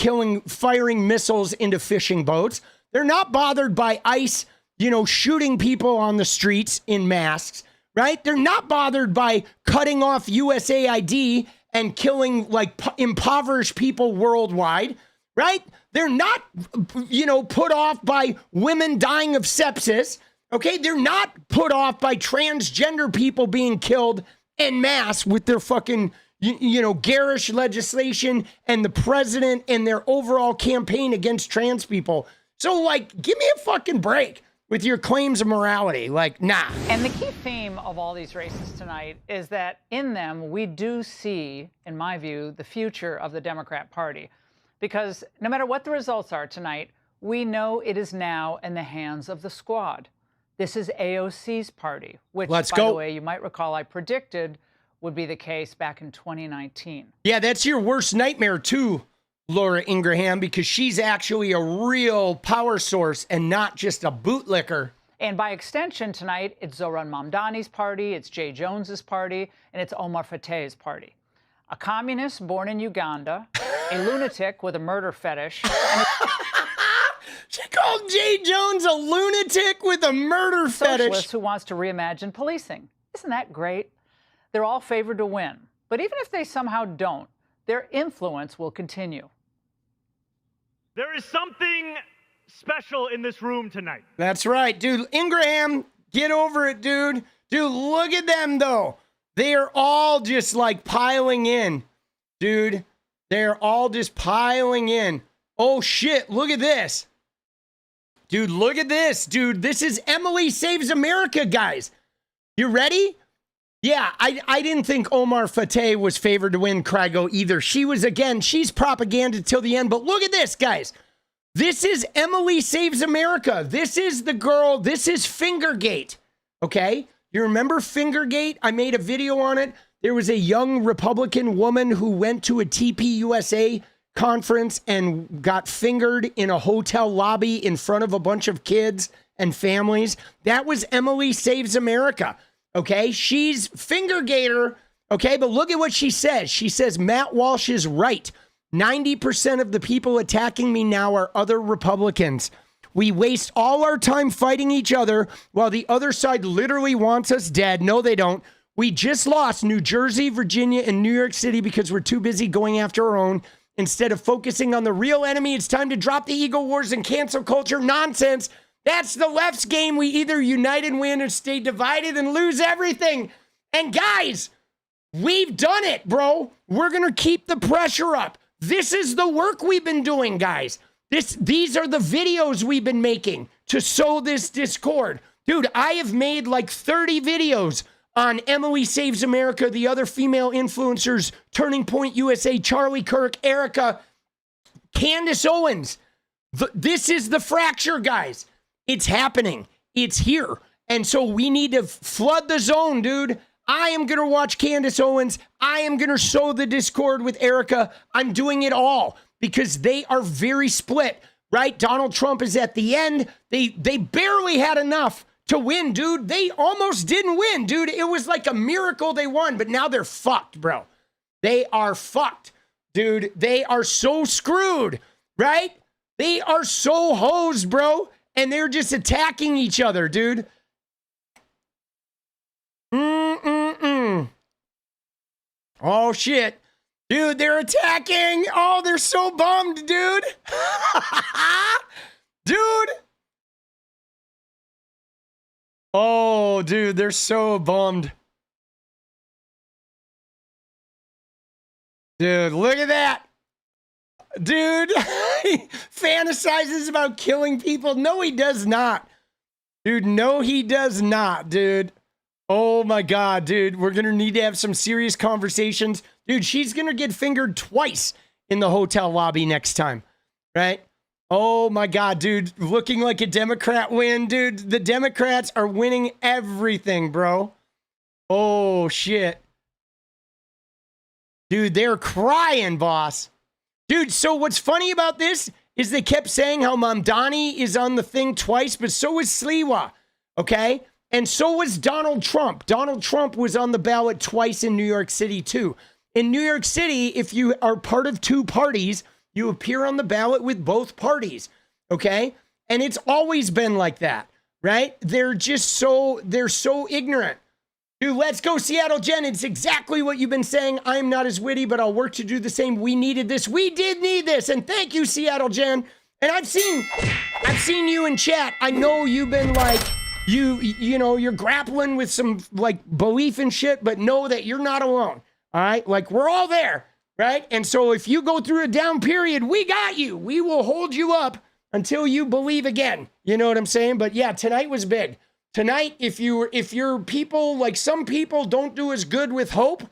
firing missiles into fishing boats. They're not bothered by ICE, shooting people on the streets in masks, right? They're not bothered by cutting off USAID and killing impoverished people worldwide, right? They're not, put off by women dying of sepsis. Okay, they're not put off by transgender people being killed en masse with their fucking, garish legislation and the president and their overall campaign against trans people. So, give me a fucking break with your claims of morality. Nah. And the key theme of all these races tonight is that in them, we do see, in my view, the future of the Democrat Party. Because no matter what the results are tonight, we know it is now in the hands of the squad. This is AOC's party, which, by the way, you might recall I predicted would be the case back in 2019. Yeah, that's your worst nightmare, too, Laura Ingraham, because she's actually a real power source and not just a bootlicker. And by extension, tonight, it's Zohran Mamdani's party, it's Jay Jones's party, and it's Omar Fateh's party. A communist born in Uganda, a lunatic with a murder fetish, and she called Jay Jones a lunatic with a murder fetish. Socialist who wants to reimagine policing. Isn't that great? They're all favored to win. But even if they somehow don't, their influence will continue. There is something special in this room tonight. That's right, dude. Ingraham, get over it, dude. Dude, look at them, though. They are all just piling in, dude. They're all just piling in. Oh, shit. Look at this. Dude, look at this, dude. This is 𝗙𝗟𝗍𝒻, guys. You ready? Yeah, I didn't think Omar Fateh was favored to win Craigo either. She's propaganda till the end. But look at this, guys. This is 𝗙𝗟𝗍𝒻. This is the girl. This is Fingergate. Okay? You remember Fingergate? I made a video on it. There was a young Republican woman who went to a TPUSA conference and got fingered in a hotel lobby in front of a bunch of kids and families. That was 𝗙𝗟𝗍𝒻. Okay, she's Fingergater. Okay, but look at what she says. She says Matt Walsh is right. 90% of the people attacking me now are other Republicans. We waste all our time fighting each other while the other side literally wants us dead. No, they don't. We just lost New Jersey, Virginia, and New York City because we're too busy going after our own. Instead of focusing on the real enemy, it's time to drop the ego wars and cancel culture nonsense. That's the left's game. We either unite and win or stay divided and lose everything. And guys, we've done it, bro. We're going to keep the pressure up. This is the work we've been doing, guys. These are the videos we've been making to sow this discord. Dude, I have made 30 videos on Emily Saves America, the other female influencers, Turning Point USA, Charlie Kirk, Erica, Candace Owens. This is the fracture, guys. It's happening. It's here. And so we need to flood the zone, dude. I am going to watch Candace Owens. I am going to sow the discord with Erica. I'm doing it all because they are very split, right? Donald Trump is at the end. They barely had enough to win, dude. They almost didn't win, dude. It was like a miracle they won, but now they're fucked, bro. They are fucked, dude. They are so screwed, right? They are so hosed, bro. And they're just attacking each other, dude. Oh, shit. Dude, they're attacking. Oh, they're so bummed, dude. Dude. Oh, dude, they're so bummed. Dude, look at that. Dude, he fantasizes about killing people. No, he does not. Dude, no, he does not, dude. Oh my God, dude. We're going to need to have some serious conversations. Dude, she's going to get fingered twice in the hotel lobby next time, right? Oh my God, dude. Looking like a Democrat win, dude. The Democrats are winning everything, bro. Oh, shit. Dude, they're crying, boss. Dude, so what's funny about this is they kept saying how Mamdani is on the thing twice, but so is 𝗙ص, okay? And so was Donald Trump. Donald Trump was on the ballot twice in New York City, too. In New York City, if you are part of two parties, you appear on the ballot with both parties, okay? And it's always been like that, right? They're so ignorant. Dude, let's go Seattle Jen. It's exactly what you've been saying. I'm not as witty, but I'll work to do the same. We needed this. We did need this. And thank you, Seattle Jen. And I've seen you in chat. I know you've been like, you know, you're grappling with some like belief and shit, but know that you're not alone. All right. Like we're all there. Right. And so if you go through a down period, we got you. We will hold you up until you believe again. You know what I'm saying? But yeah, tonight was big. Tonight, if you're people, like some people don't do as good with hope,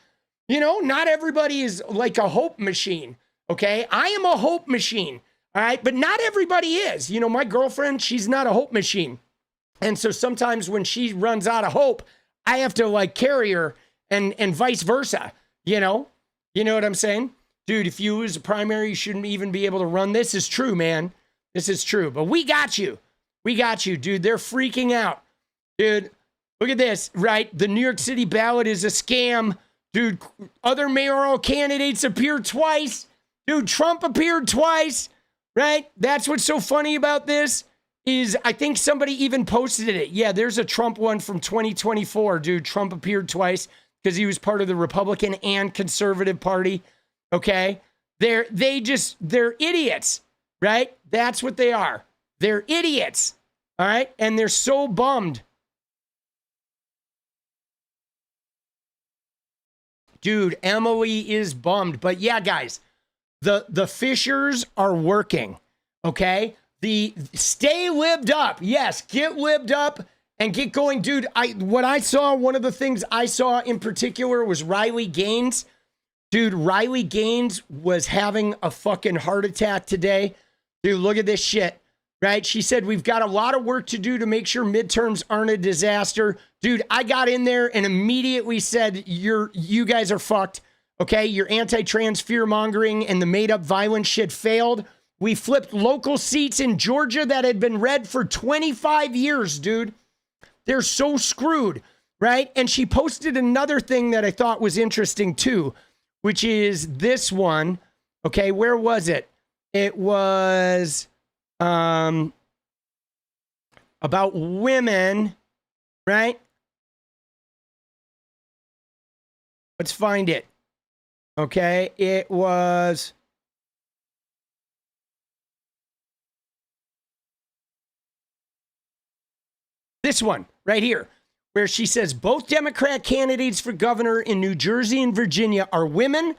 you know, not everybody is like a hope machine. Okay. I am a hope machine. All right. But not everybody is. You know, my girlfriend, she's not a hope machine. And so sometimes when she runs out of hope, I have to like carry her and vice versa, you know? You know what I'm saying? Dude, if you lose a primary, you shouldn't even be able to run. This is true, man. This is true. But we got you. We got you, dude. They're freaking out. Dude, look at this, right? The New York City ballot is a scam. Dude, other mayoral candidates appeared twice. Dude, Trump appeared twice, right? That's what's so funny about this is I think somebody even posted it. Yeah, there's a Trump one from 2024, dude. Trump appeared twice because he was part of the Republican and Conservative Party, okay? They're idiots, right? That's what they are. They're idiots, all right? And they're so bummed. Dude, Emily is bummed. But yeah, guys, the Fishers are working, okay? The stay libbed up. Yes, get libbed up and get going. Dude, one of the things I saw in particular was Riley Gaines. Dude, Riley Gaines was having a fucking heart attack today. Dude, look at this shit, right? She said, we've got a lot of work to do to make sure midterms aren't a disaster. Dude, I got in there and immediately said, you guys are fucked, okay? Your anti-trans fear-mongering and the made-up violence shit failed. We flipped local seats in Georgia that had been red for 25 years, dude. They're so screwed, right? And she posted another thing that I thought was interesting too, which is this one. Okay, where was it? It was about women, right? Let's find it. Okay, it was... this one right here, where she says both Democrat candidates for governor in New Jersey and Virginia are women,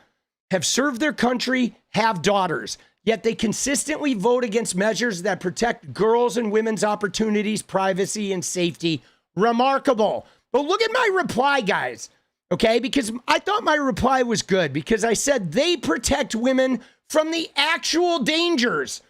have served their country, have daughters, yet they consistently vote against measures that protect girls' and women's opportunities, privacy, and safety. Remarkable. But look at my reply, guys, okay? Because I thought my reply was good because I said they protect women from the actual dangers,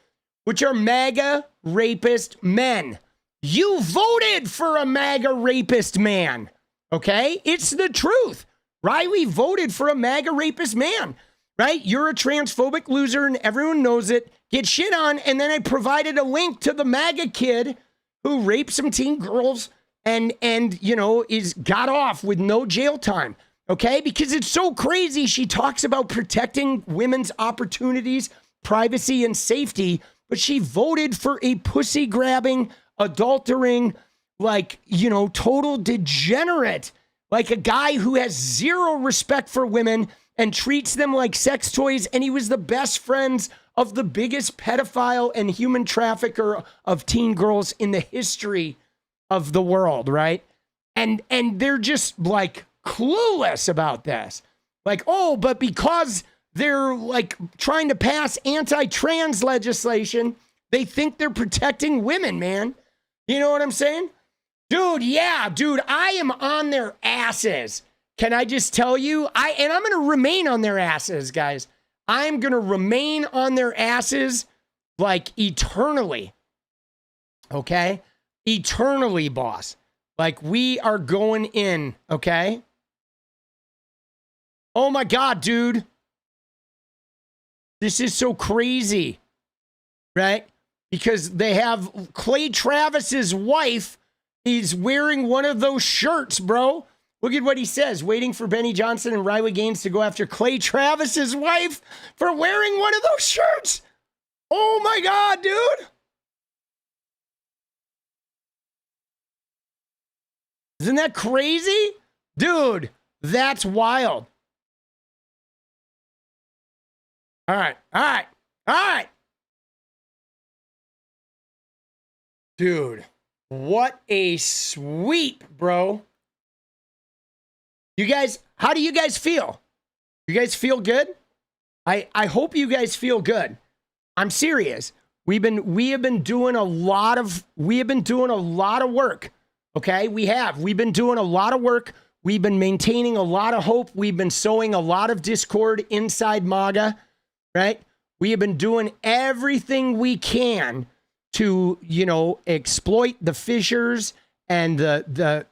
which are MAGA rapist men. You voted for a MAGA rapist man, okay? It's the truth. Riley voted for a MAGA rapist man, right? You're a transphobic loser and everyone knows it. Get shit on. And then I provided a link to the MAGA kid who raped some teen girls and you know, got off with no jail time, okay? Because it's so crazy. She talks about protecting women's opportunities, privacy, and safety, but she voted for a pussy-grabbing, adultering, like, you know, total degenerate, like a guy who has zero respect for women and treats them like sex toys. And he was the best friends of the biggest pedophile and human trafficker of teen girls in the history of the world, right? And they're just like clueless about this. Like, oh, but because they're like trying to pass anti-trans legislation, they think they're protecting women, man. You know what I'm saying? Dude, yeah, dude, I am on their asses. Can I just tell you? And I'm going to remain on their asses, guys. I'm going to remain on their asses like eternally. Okay? Eternally, boss. Like we are going in, okay? Oh my God, dude. This is so crazy. Right? Because they have 𝗙𝗏𝗏𝗧𝗏𝗏's wife is wearing one of those shirts, bro. Look at what he says. Waiting for Benny Johnson and Riley Gaines to go after 𝗙𝗏𝗏𝗏's wife for wearing one of those shirts. Oh my God, dude. Isn't that crazy? Dude, that's wild. All right, all right, all right. Dude, what a sweep, bro. You guys, how do you guys feel? You guys feel good? I hope you guys feel good. I'm serious. We have been doing a lot of work. Okay? We've been doing a lot of work. We've been maintaining a lot of hope. We've been sowing a lot of discord inside MAGA, right? We have been doing everything we can to, exploit the fissures and the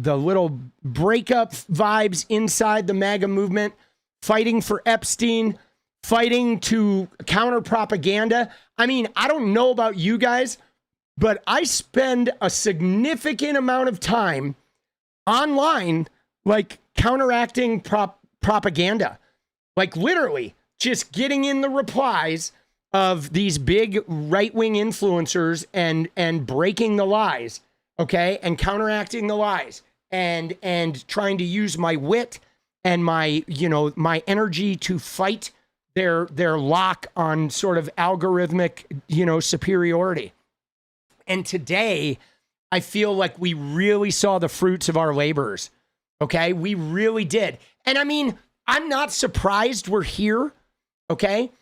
little breakup vibes inside the MAGA movement, fighting for Epstein, fighting to counter propaganda. I mean, I don't know about you guys, but I spend a significant amount of time online, like counteracting propaganda, like literally just getting in the replies of these big right-wing influencers and breaking the lies, okay, and counteracting the lies and trying to use my wit and my energy to fight their lock on sort of algorithmic superiority. And today, I feel like we really saw the fruits of our labors. Okay, we really did. And I mean, I'm not surprised we're here. Okay.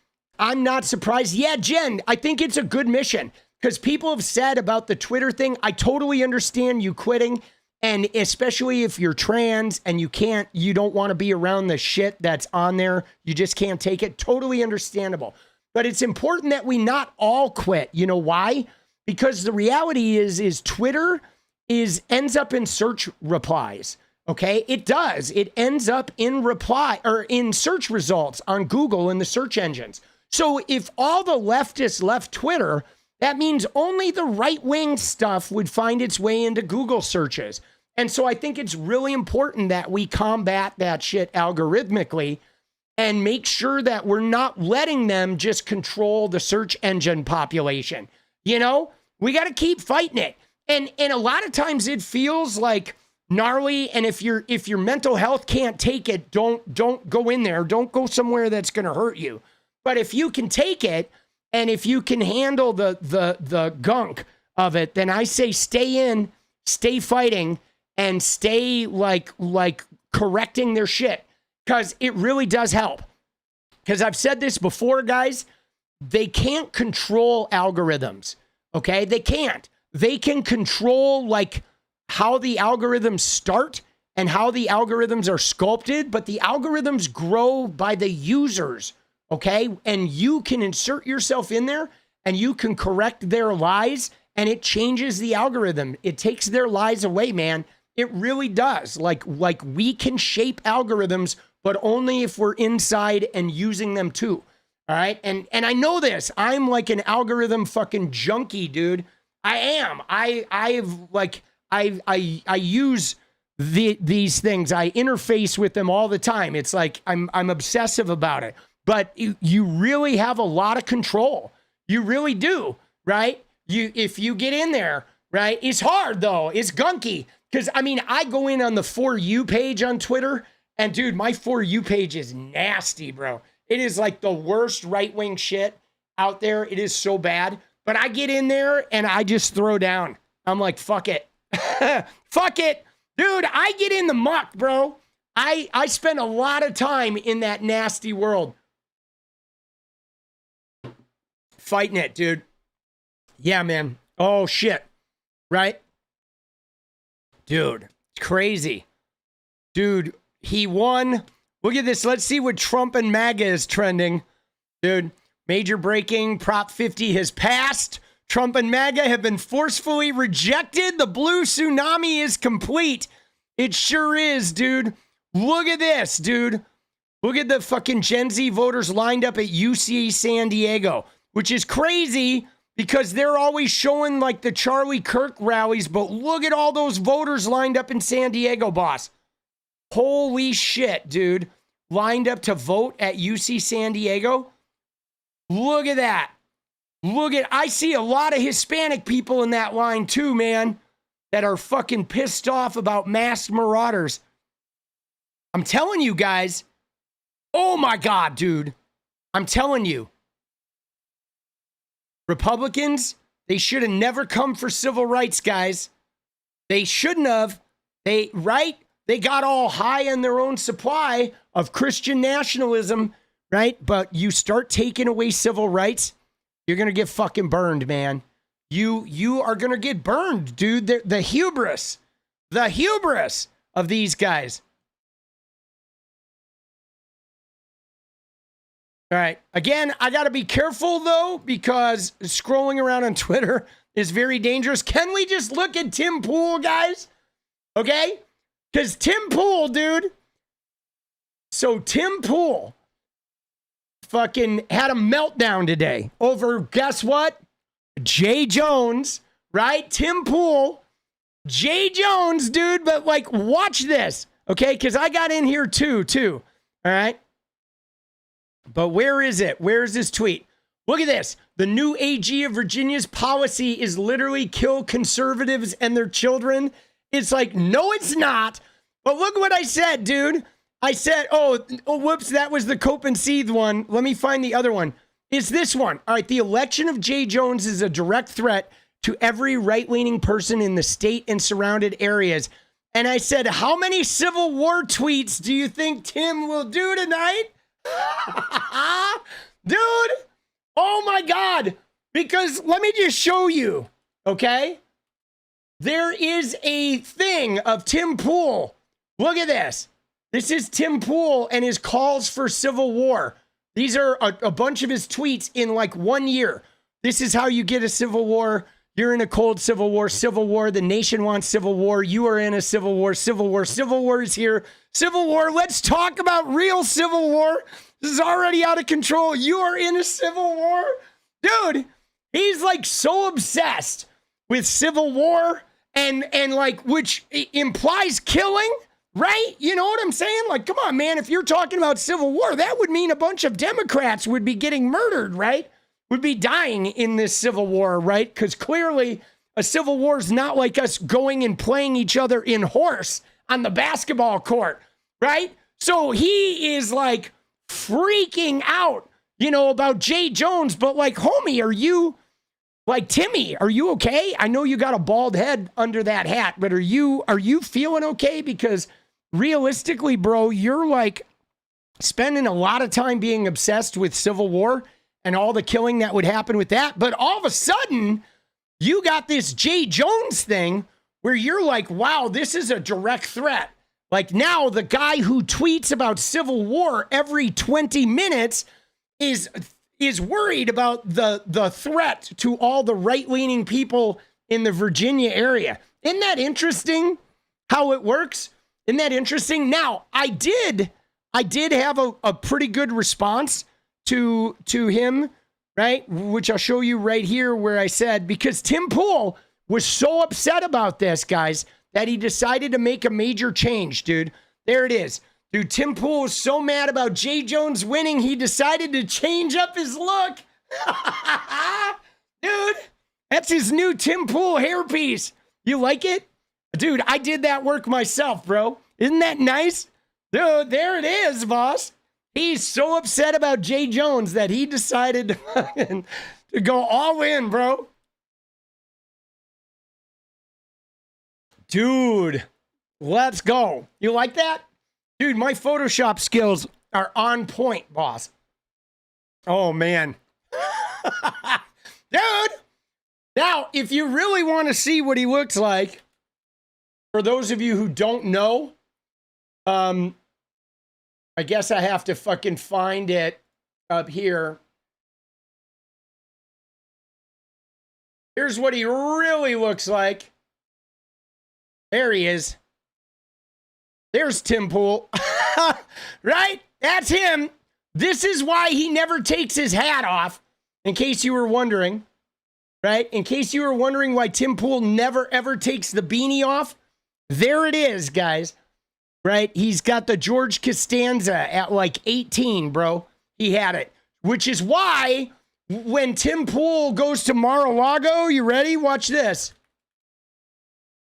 I'm not surprised. Yeah, Jen, I think it's a good mission because people have said about the Twitter thing. I totally understand you quitting. And especially if you're trans and you don't want to be around the shit that's on there. You just can't take it. Totally understandable. But it's important that we not all quit. You know why? Because the reality is Twitter ends up in search replies. Okay, it does. It ends up in reply or in search results on Google and the search engines. So if all the leftists left Twitter, that means only the right-wing stuff would find its way into Google searches. And so I think it's really important that we combat that shit algorithmically and make sure that we're not letting them just control the search engine population. We got to keep fighting it. And a lot of times it feels like gnarly. And if your mental health can't take it, don't go in there. Don't go somewhere that's going to hurt you. But if you can take it and if you can handle the gunk of it, then I say stay in, stay fighting, and stay like correcting their shit. Because it really does help. Because I've said this before, guys, they can't control algorithms. Okay, they can't. They can control like how the algorithms start and how the algorithms are sculpted, but the algorithms grow by the users, okay? And you can insert yourself in there and you can correct their lies and it changes the algorithm. It takes their lies away, man. It really does. Like we can shape algorithms, but only if we're inside and using them too. All right. And I know this. I'm like an algorithm fucking junkie, dude. I am. I use these things. I interface with them all the time. It's like I'm obsessive about it. But you really have a lot of control. You really do, right? If you get in there, right? It's hard though. It's gunky. Because I mean, I go in on the For You page on Twitter, and dude, my For You page is nasty, bro. It is like the worst right-wing shit out there. It is so bad. But I get in there and I just throw down. I'm like, fuck it. Fuck it. Dude, I get in the muck, bro. I spend a lot of time in that nasty world. Fighting it, dude. Yeah, man. Oh, shit. Right? Dude, it's crazy. Dude, he won. Look at this. Let's see what Trump and MAGA is trending. Dude, major breaking. Prop 50 has passed. Trump and MAGA have been forcefully rejected. The blue tsunami is complete. It sure is, dude. Look at this, dude. Look at the fucking Gen Z voters lined up at UC San Diego, which is crazy because they're always showing like the Charlie Kirk rallies, but look at all those voters lined up in San Diego, boss. Holy shit, dude. Lined up to vote at UC San Diego. Look at that. I see a lot of Hispanic people in that line too, man, that are fucking pissed off about masked marauders. I'm telling you guys. Oh my God, dude. I'm telling you. Republicans, they should have never come for civil rights, guys. They shouldn't have. They got all high on their own supply of Christian nationalism, right? But you start taking away civil rights, you're going to get fucking burned, man. You are going to get burned, dude. The hubris of these guys. All right. Again, I got to be careful, though, because scrolling around on Twitter is very dangerous. Can we just look at Tim Pool, guys? Okay? Because Tim Pool, dude. So Tim Pool fucking had a meltdown today over, guess what? Jay Jones, right? Tim Pool, Jay Jones, dude. But, like, watch this, okay? Because I got in here, too. All right? But where is it? Where is this tweet? Look at this. The new AG of Virginia's policy is literally kill conservatives and their children. It's like, no, it's not. But look what I said, dude. I said, oh, whoops, that was the 𝗙𝗍𝗄𝗎 one. Let me find the other one. It's this one. All right, the election of Jay Jones is a direct threat to every right-leaning person in the state and surrounded areas. And I said, how many Civil War tweets do you think Tim will do tonight? Dude, oh my God. Because let me just show you, okay? There is a thing of Tim Pool. Look at this. This is Tim Pool and his calls for civil war. These are a bunch of his tweets in like 1 year. This is how you get a civil war. You're in a cold civil war. The nation wants civil war. You are in a civil war. Civil war is here. Civil war. Let's talk about real civil war. This is already out of control. You are in a civil war. Dude, he's like so obsessed with civil war and like, which implies killing, right? You know what I'm saying? Like, come on, man. If you're talking about civil war, that would mean a bunch of Democrats would be getting murdered, right? Would be dying in this civil war, right? Because clearly a civil war is not like us going and playing each other in horse on the basketball court, right? So he is like freaking out, you know, about Jay Jones. But like, homie, are you like, Timmy, are you okay? I know you got a bald head under that hat, but are you feeling okay? Because realistically, bro, you're like spending a lot of time being obsessed with civil war and all the killing that would happen with that. But all of a sudden, you got this Jay Jones thing where you're like, wow, this is a direct threat. Like now the guy who tweets about civil war every 20 minutes is worried about the threat to all the right-leaning people in the Virginia area. Isn't that interesting how it works? Isn't that interesting? Now, I did have a pretty good response to him, right? Which I'll show you right here where I said, because Tim Pool was so upset about this, guys, that he decided to make a major change, dude. There it is. Dude, Tim Pool was so mad about Jay Jones winning, he decided to change up his look. Dude, that's his new Tim Pool hairpiece. You like it? Dude, I did that work myself, bro. Isn't that nice? Dude, there it is, boss. He's so upset about Jay Jones that he decided to go all in, bro. Dude, let's go. You like that? Dude, my Photoshop skills are on point, boss. Oh, man. Dude. Now, if you really want to see what he looks like, for those of you who don't know, I guess I have to fucking find it up here. Here's what he really looks like. There he is. There's Tim Pool. Right? That's him. This is why he never takes his hat off, in case you were wondering. Right? In case you were wondering why Tim Pool never, ever takes the beanie off. There it is, guys. Right? He's got the George Costanza at like 18, bro. He had it. Which is why when Tim Pool goes to Mar-a-Lago, you ready? Watch this.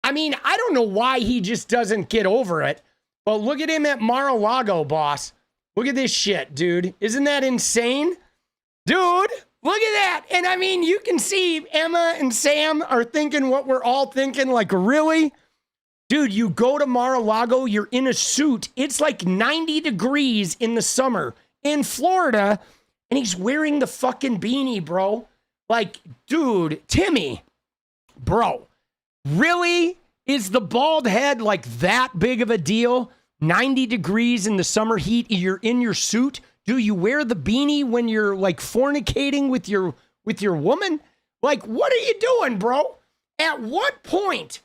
I mean, I don't know why he just doesn't get over it. But look at him at Mar-a-Lago, boss. Look at this shit, dude. Isn't that insane? Dude, look at that. And I mean, you can see Emma and Sam are thinking what we're all thinking. Like, really? Dude, you go to Mar-a-Lago, you're in a suit. It's like 90 degrees in the summer in Florida, and he's wearing the fucking beanie, bro. Like, dude, Timmy, bro, really? Is the bald head like that big of a deal? 90 degrees in the summer heat, you're in your suit. Do you wear the beanie when you're like fornicating with your woman? Like, what are you doing, bro? At what point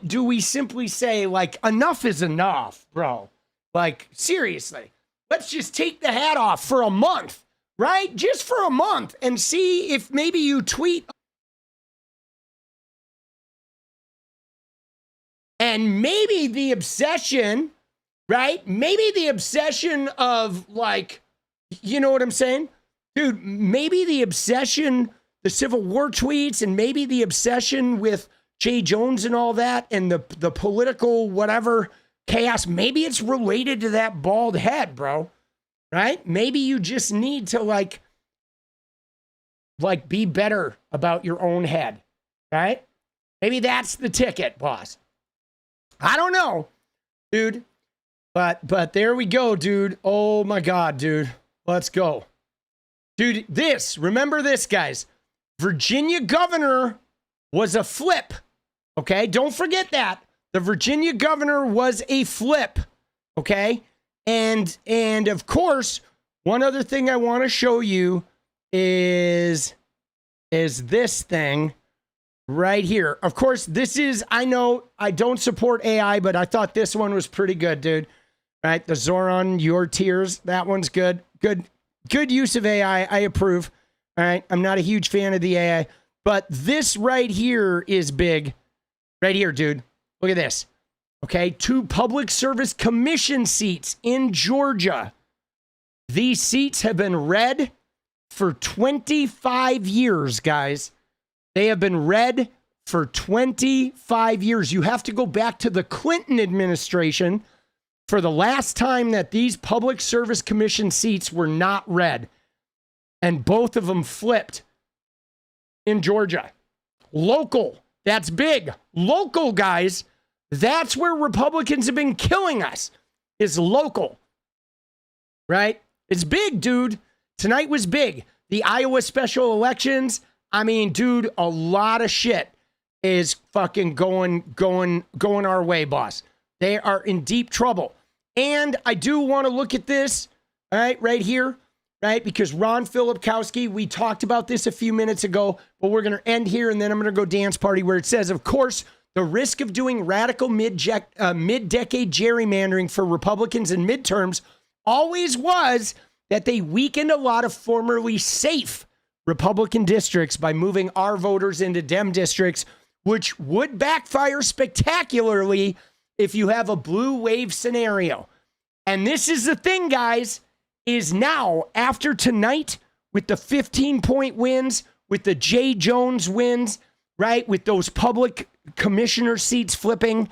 do we simply say, like, enough is enough, bro? Like, seriously, let's just take the hat off for a month, right? Just for a month and see if maybe you tweet. And maybe the obsession, right? Maybe the obsession of, like, you know what I'm saying? Dude, maybe the obsession, the Civil War tweets, and maybe the obsession with Jay Jones and all that, and the political whatever chaos, maybe it's related to that bald head, bro. Right? Maybe you just need to, like be better about your own head, right? Maybe that's the ticket, boss. I don't know, dude. But there we go, dude. Oh my God, dude. Let's go. Dude, remember this, guys. Virginia governor was a flip. Okay? Don't forget that. The Virginia governor was a flip. Okay? And of course, one other thing I want to show you is this thing right here. Of course, this is, I know I don't support AI, but I thought this one was pretty good, dude. Right? The Zoran, Your Tears. That one's good. Good use of AI. I approve. All right. I'm not a huge fan of the AI, but this right here is big. Right here, dude. Look at this. Okay. 2 public service commission seats in Georgia. These seats have been red for 25 years, guys. They have been red for 25 years. You have to go back to the Clinton administration for the last time that these public service commission seats were not red. And both of them flipped in Georgia. Local, that's big. Local, guys, that's where Republicans have been killing us, is local. Right? It's big, dude. Tonight was big. The Iowa special elections, I mean, dude, a lot of shit is fucking going our way, boss. They are in deep trouble. And I do want to look at this, all right, right here, right? Because 𝗏𝗏𝗪𝗏, we talked about this a few minutes ago, but we're going to end here and then I'm going to go dance party where it says, of course, the risk of doing radical mid-decade gerrymandering for Republicans in midterms always was that they weakened a lot of formerly safe Republican districts by moving our voters into Dem districts, which would backfire spectacularly if you have a blue wave scenario. And this is the thing, guys, is now after tonight with the 15-point wins, with the Jay Jones wins, right, with those public commissioner seats flipping,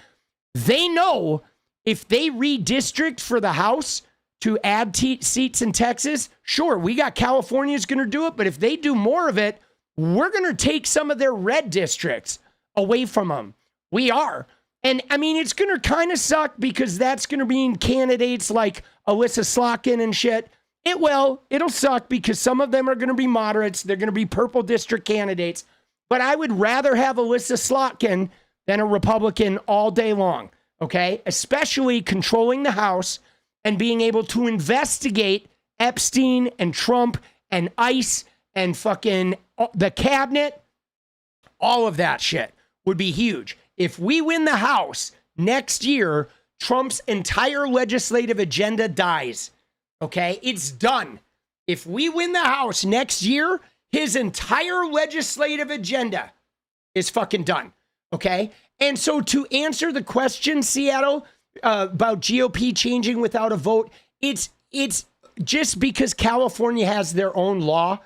they know if they redistrict for the House to add seats in Texas, sure, we got California's going to do it, but if they do more of it, we're going to take some of their red districts away from them. We are. And I mean, it's going to kind of suck because that's going to mean candidates like 𝗙𝗪𝗏 and shit. It will. It'll suck because some of them are going to be moderates. They're going to be purple district candidates. But I would rather have 𝗙𝗪𝗏 than a Republican all day long, okay? Especially controlling the House and being able to investigate Epstein and Trump and ICE and fucking the cabinet. All of that shit would be huge. If we win the House next year, Trump's entire legislative agenda dies, okay? It's done. If we win the House next year, his entire legislative agenda is fucking done, okay? And so to answer the question, Seattle, about GOP changing without a vote, it's just because California has their own law,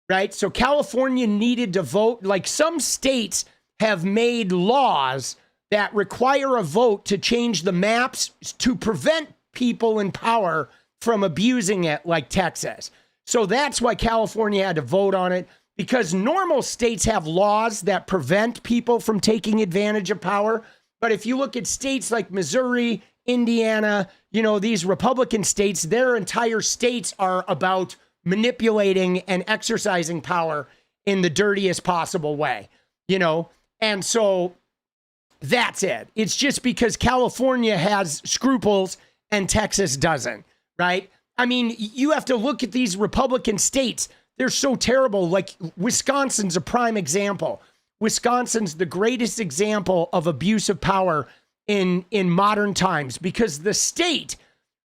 right? So California needed to vote. Like some states have made laws that require a vote to change the maps to prevent people in power from abusing it, like Texas. So that's why California had to vote on it, because normal states have laws that prevent people from taking advantage of power. But if you look at states like Missouri, Indiana, you know, these Republican states, their entire states are about manipulating and exercising power in the dirtiest possible way, you know? And so that's it. It's just because California has scruples and Texas doesn't, right? I mean, you have to look at these Republican states. They're so terrible. Like Wisconsin's a prime example. Wisconsin's the greatest example of abuse of power in modern times, because the state,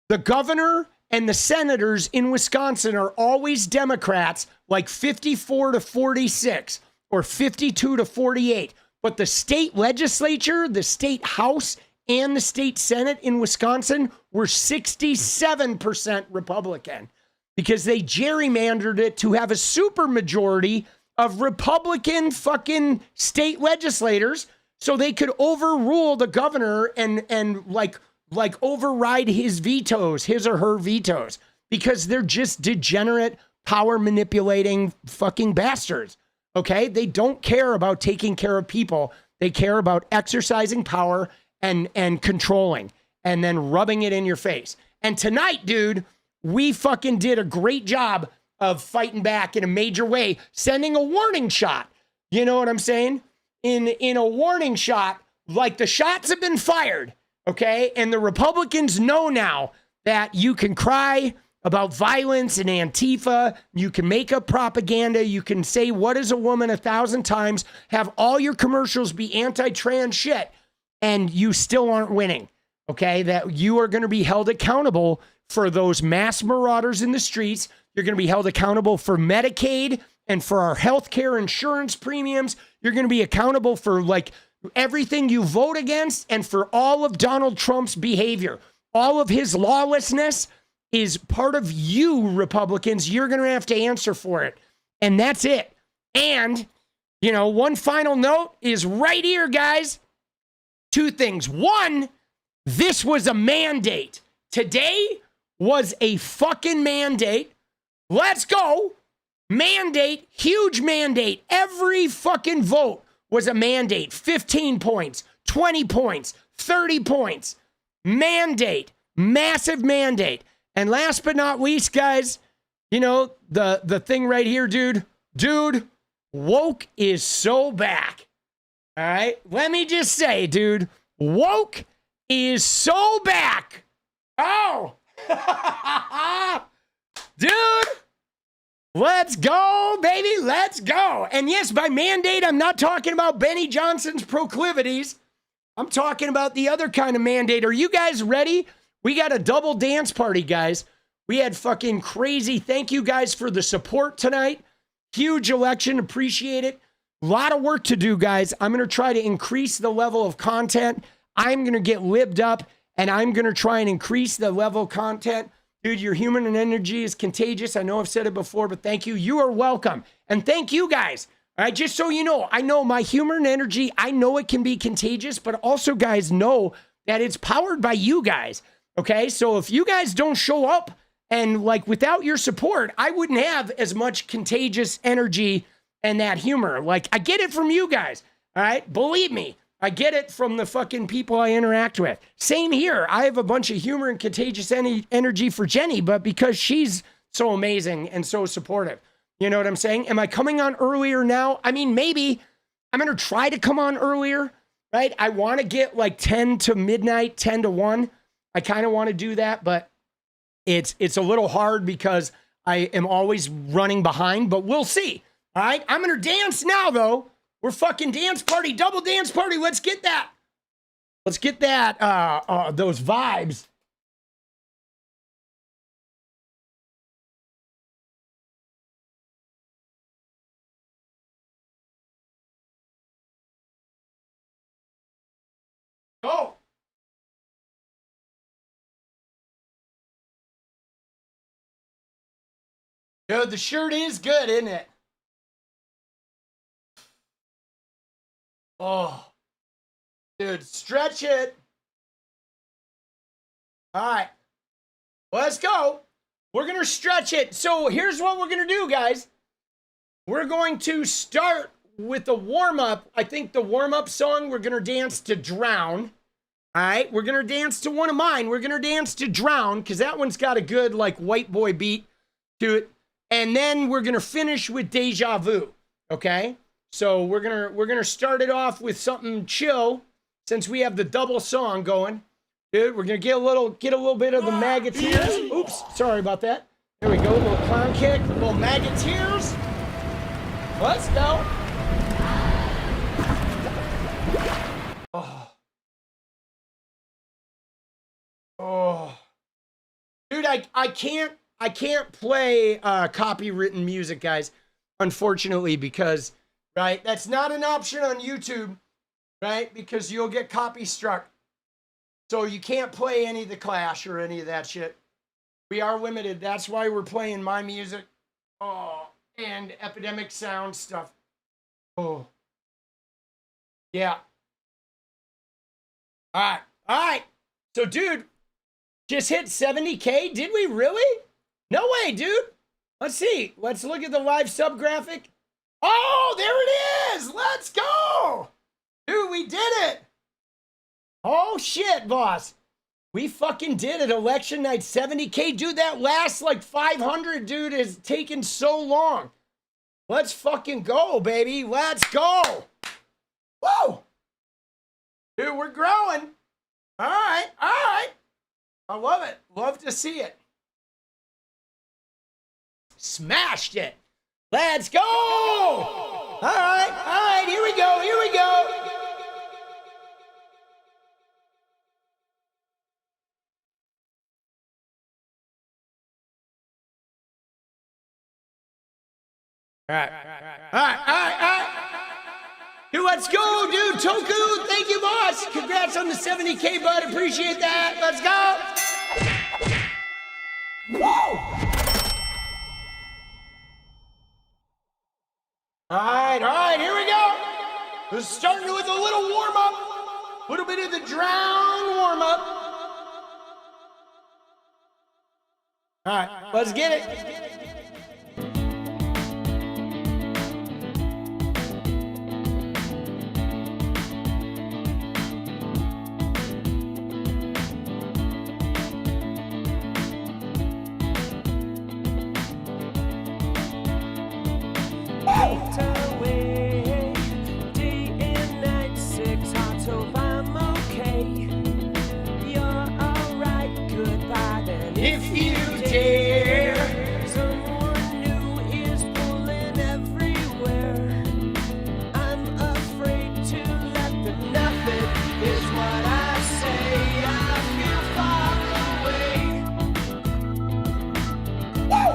the governor and the senators in Wisconsin are always Democrats, like 54 to 46 or 52 to 48. But the state legislature, the state house, and the state senate in Wisconsin were 67% Republican, because they gerrymandered it to have a supermajority of Republican fucking state legislators so they could overrule the governor and like override his vetoes, his or her vetoes, because they're just degenerate, power manipulating fucking bastards. Okay? They don't care about taking care of people. They care about exercising power and controlling and then rubbing it in your face. And tonight, dude, we fucking did a great job of fighting back in a major way, sending a warning shot. You know what I'm saying? In a warning shot, like the shots have been fired, okay? And the Republicans know now that you can cry about violence and Antifa, you can make up propaganda, you can say what is a woman 1,000 times, have all your commercials be anti-trans shit, and you still aren't winning, okay? That you are going to be held accountable for those mass marauders in the streets. You're going to be held accountable for Medicaid and for our healthcare insurance premiums. You're going to be accountable for like everything you vote against and for all of Donald Trump's behavior. All of his lawlessness is part of you, Republicans. You're going to have to answer for it. And that's it. And, you know, one final note is right here, guys. Two things. One, this was a mandate. Today was a fucking mandate. Let's go. Mandate, huge mandate. Every fucking vote was a mandate. 15 points, 20 points, 30 points. Mandate, massive mandate. And last but not least, guys, you know, the thing right here, dude, woke is so back. All right. Let me just say, dude, woke is so back. Oh, dude, let's go, baby. Let's go. And yes, by mandate, I'm not talking about Benny Johnson's proclivities. I'm talking about the other kind of mandate. Are you guys ready? We got a double dance party, guys. We had fucking crazy. Thank you guys for the support tonight. Huge election. Appreciate it. A lot of work to do, guys. I'm going to try to increase the level of content. I'm going to get libbed up, and I'm going to try and increase the level of content. Dude, your human and energy is contagious. I know I've said it before, but thank you. You are welcome. And thank you, guys. All right, just so you know, I know my humor and energy, I know it can be contagious, but also, guys, know that it's powered by you guys. Okay, so if you guys don't show up and like without your support, I wouldn't have as much contagious energy and that humor. Like I get it from you guys. All right, believe me, I get it from the fucking people I interact with. Same here. I have a bunch of humor and contagious energy for Jenny, but because she's so amazing and so supportive. You know what I'm saying? Am I coming on earlier now? I mean, maybe I'm going to try to come on earlier. right? I want to get like 10 to midnight, 10 to 1. I kind of want to do that, but it's a little hard because I am always running behind, but we'll see. All right, I'm going to dance now, though. We're fucking dance party, double dance party. Let's get that. Let's get that, those vibes. Go. Dude, the shirt is good, isn't it? Oh, dude, stretch it. All right, let's go. We're going to stretch it. So here's what we're going to do, guys. We're going to start with the warm-up. I think the warm-up song, we're going to dance to Drown. All right, we're going to dance to one of mine. We're going to dance to Drown because that one's got a good, like, white boy beat to it. And then we're going to finish with Deja Vu, okay? So we're gonna start it off with something chill since we have the double song going. Dude, we're gonna get a little bit of the MAGA tears. Oops, sorry about that. There we go, a little clown kick, a little MAGA tears. Let's go. Oh. Oh. Dude, I can't play copywritten music, guys, unfortunately, because right? That's not an option on YouTube, right? Because you'll get copy struck. So you can't play any of the Clash or any of that shit. We are limited. That's why we're playing my music. Oh, and Epidemic Sound stuff. Oh. Yeah. All right. So, dude, just hit 70K. Did we really? No way, dude. Let's see. Let's look at the live sub graphic. Oh, there it is. Let's go. Dude, we did it. Oh, shit, boss. We fucking did it. Election night, 70K. Dude, that last like 500, dude, is taking so long. Let's fucking go, baby. Let's go. Whoa. Dude, we're growing. All right. I love it. Love to see it. Smashed it. Let's go! All right, here we go. All right. Dude, let's go, dude. Toku, thank you, boss. Congrats on the 70K, bud. Appreciate that. Let's go. Whoa! All right, here we go. We're starting with a little warm-up. A little bit of the Drown warm-up. All right, let's get it. If you dare, someone new is pulling everywhere. I'm afraid to let the nothing is what I say. I feel far away. Woo!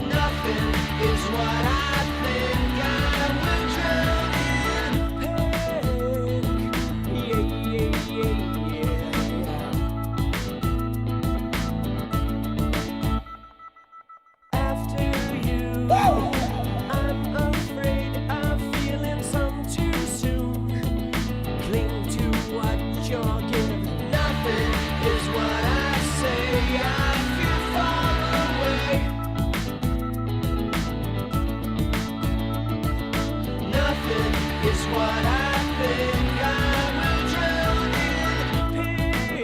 Nothing is what I think. I will drown in panic.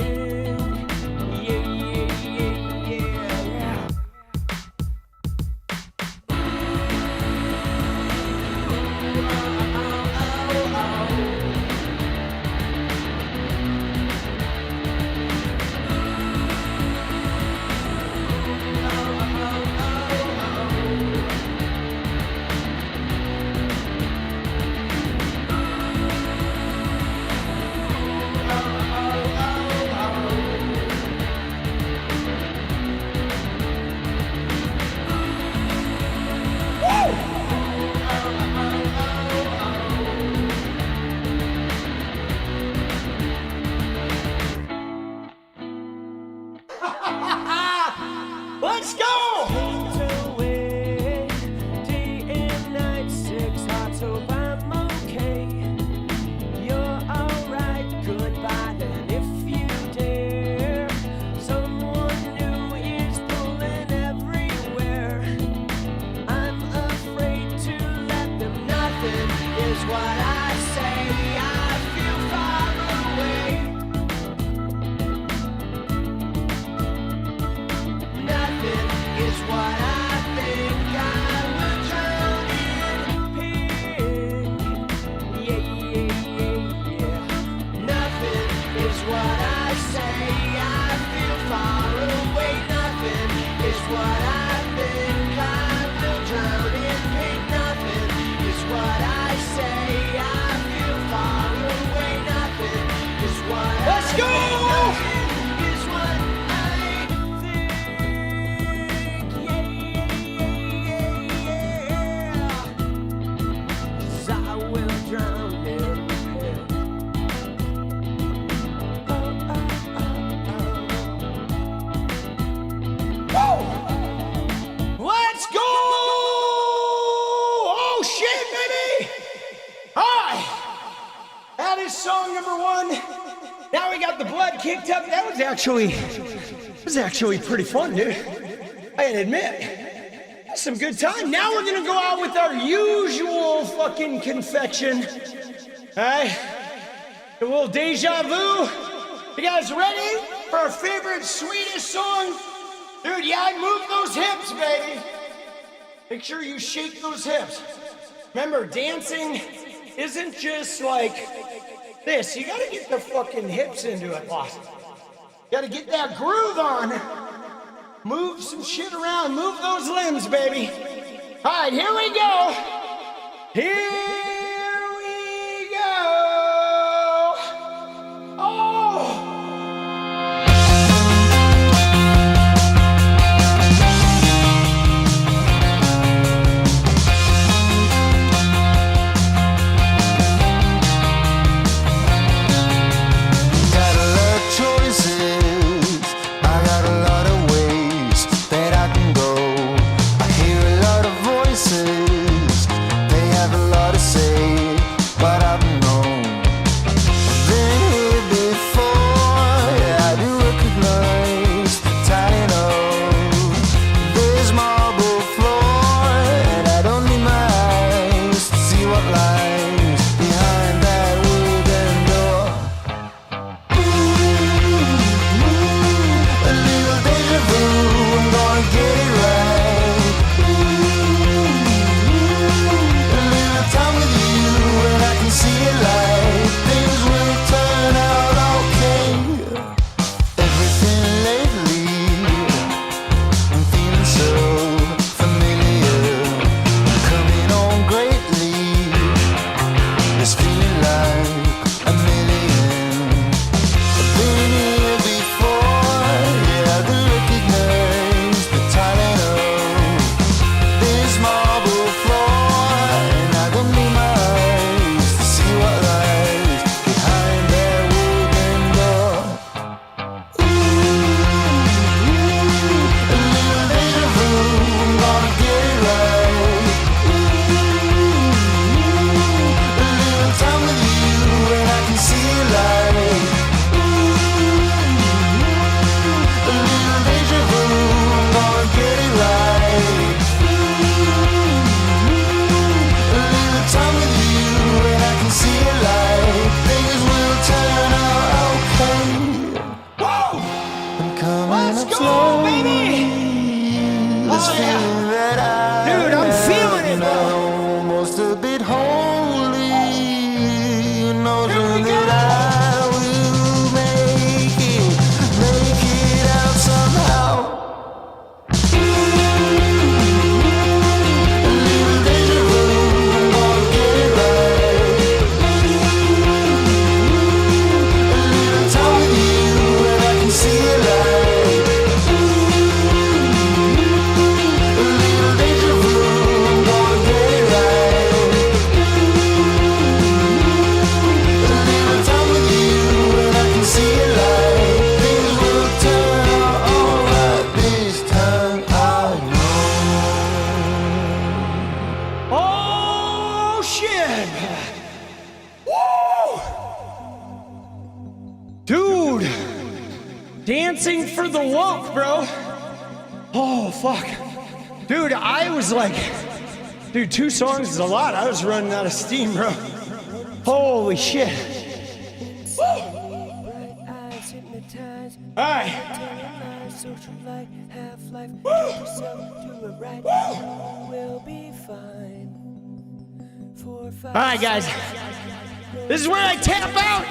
Yeah. Let's go! Paint away, day and night, 6 hearts, hope I'm okay. You're alright, goodbye then if you dare. Someone new is pulling everywhere. I'm afraid to let them. Nothing is what I say. I feel far away. Nothing is what I think. I will drown in pain. Yeah. Nothing is what I say. I feel far away. Nothing is what I think. I will drown in pain. Nothing is what I say. I feel far away. Nothing is what Let's I go! think. Is what I think. Yeah. 'Cause I will drown in pain. Let's go! Oh shit, baby! Hi! That is song number 1. Now we got the blood kicked up. That was actually pretty fun, dude. I gotta admit. That's some good time. Now we're gonna go out with our usual fucking confection. Alright? A little deja vu. You guys ready for our favorite Swedish song? Dude, yeah, move those hips, baby. Make sure you shake those hips. Remember, dancing isn't just like this. You gotta get the fucking hips into it, boss. You gotta get that groove on. Move some shit around. Move those limbs, baby. All right, here we go. Here we go. Oh! Got a lot of choices. I got a lot of ways that I can go. I hear a lot of voices. They have a lot to say, but I don't know. I've been here before. Yeah, I do recognize the tiny nose. There's marble floor, and I don't need my eyes to see what lies behind that wooden door. A little deja vu, I'm gonna get it right. A little time with you, and I can see it light. Things will turn out okay. Everything lately, I'm feeling so familiar. Coming on greatly, this feeling like a million. I've been here before, yeah, I do recognize the talent of this marble floor, and I don't need my eyes to see what lies behind that wooden door. A little deja vu, I'm gonna get it right. A little time with you, and I can see it light. A little deja vu, I'm gonna get it right. A little time with you, and I can see it light. Things will turn out okay. Whoa! I'm coming Let's up go, slowly. baby! This Oh, yeah. feeling that I Dude, I'm have feeling it, now, man. almost a bit holy. You know Here we that go. I will make it out somehow. A little deja vu, I'm gonna get it right. A little time with you, and I can see it light. A for the woke, bro. Oh, fuck. Dude, I was like, dude, 2 songs is a lot. I was running out of steam, bro. Holy shit. Woo. All right. All right, guys. This is where I tap out.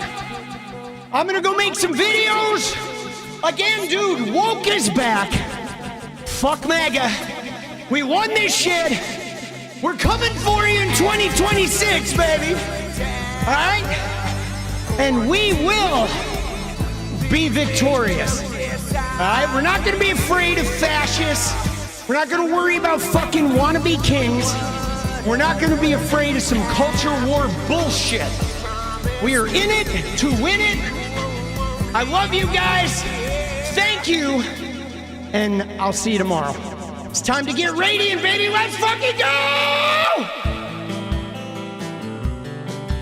I'm gonna go make some videos. Again, dude, woke is back. Fuck MAGA. We won this shit. We're coming for you in 2026, baby. All right? And we will be victorious. All right? We're not gonna be afraid of fascists. We're not gonna worry about fucking wannabe kings. We're not gonna be afraid of some culture war bullshit. We are in it to win it. I love you guys. Thank you. And I'll see you tomorrow. It's time to get radiant, baby. Let's fucking go!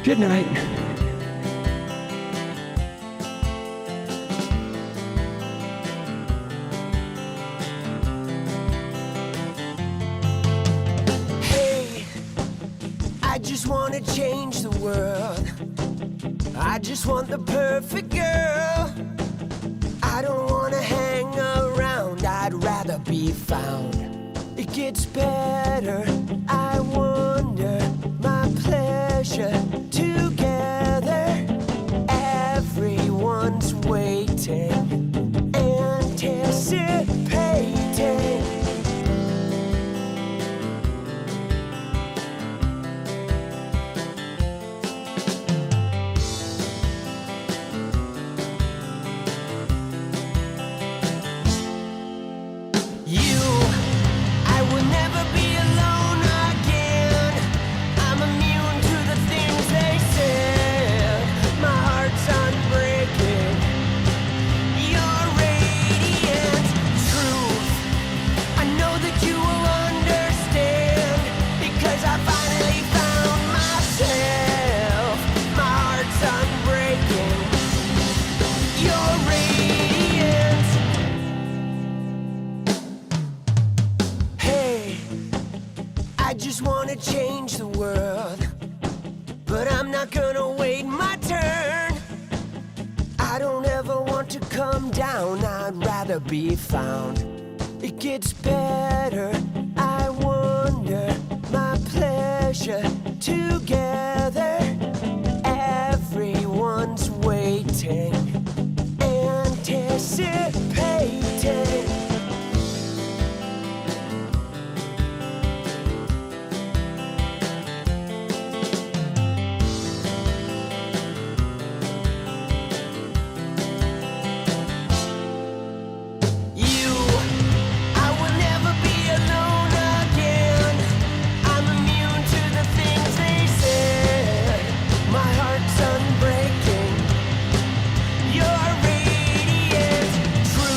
Good night. Hey, I just want to change the world. I just want the perfect girl. I don't want to hang around, I'd rather be found. It gets better, I wonder, my pleasure together. Everyone's waiting, anticipating. Change the world, but I'm not gonna wait my turn. I don't ever want to come down, I'd rather be found. It gets better, I wonder, my pleasure together. Everyone's waiting, anticipating. You're radiant, true.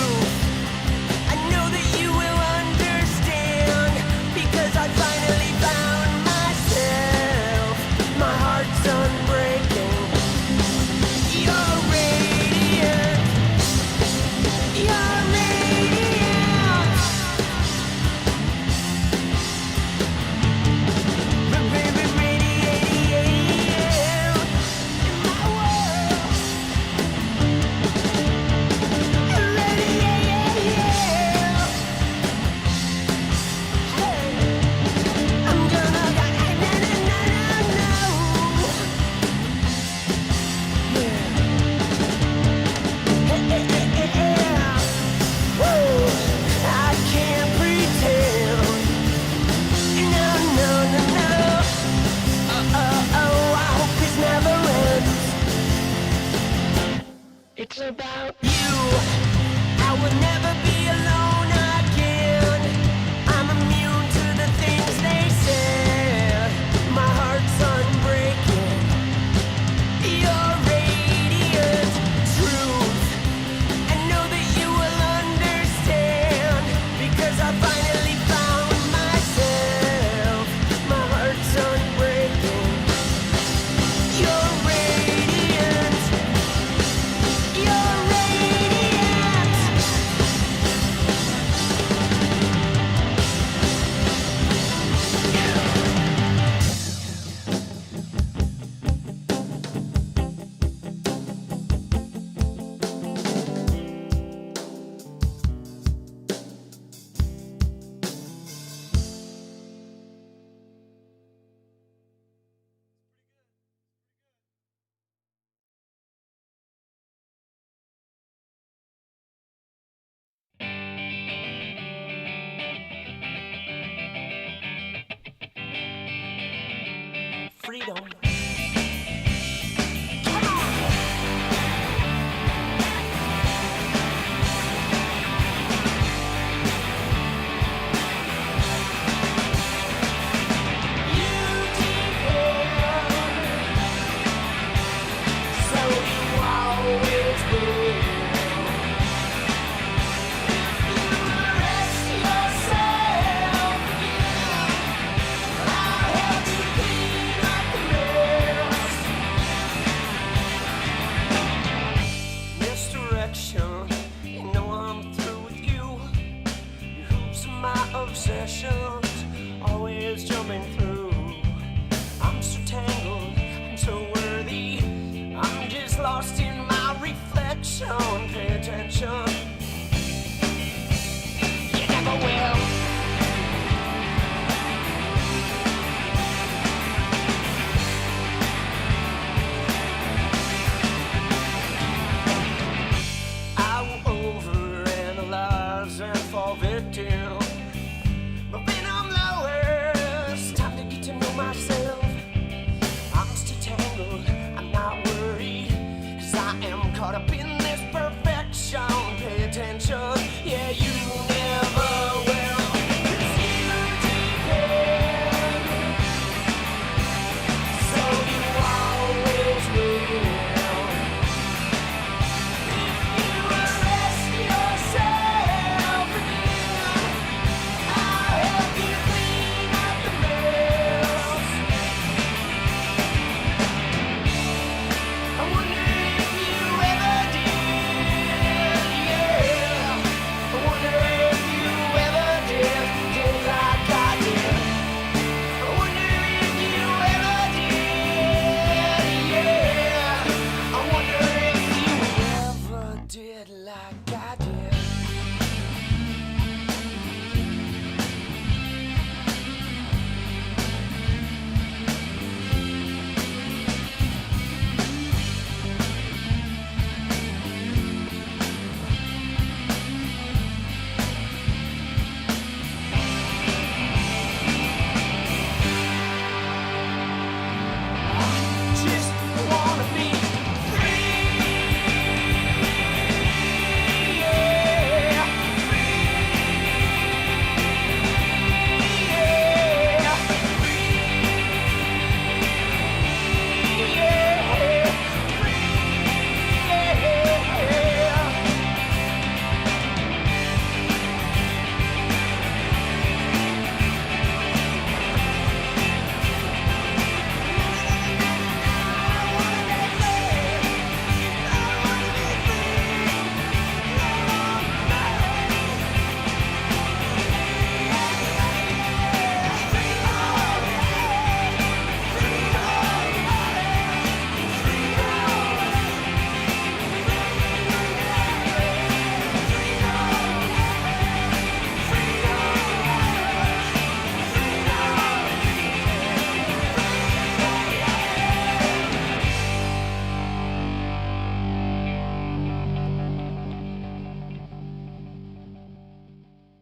obsessions, always jumping through. I'm so tangled, I'm so worthy. I'm just lost in my reflection. Pay attention. You never will. I will overanalyze and fall victim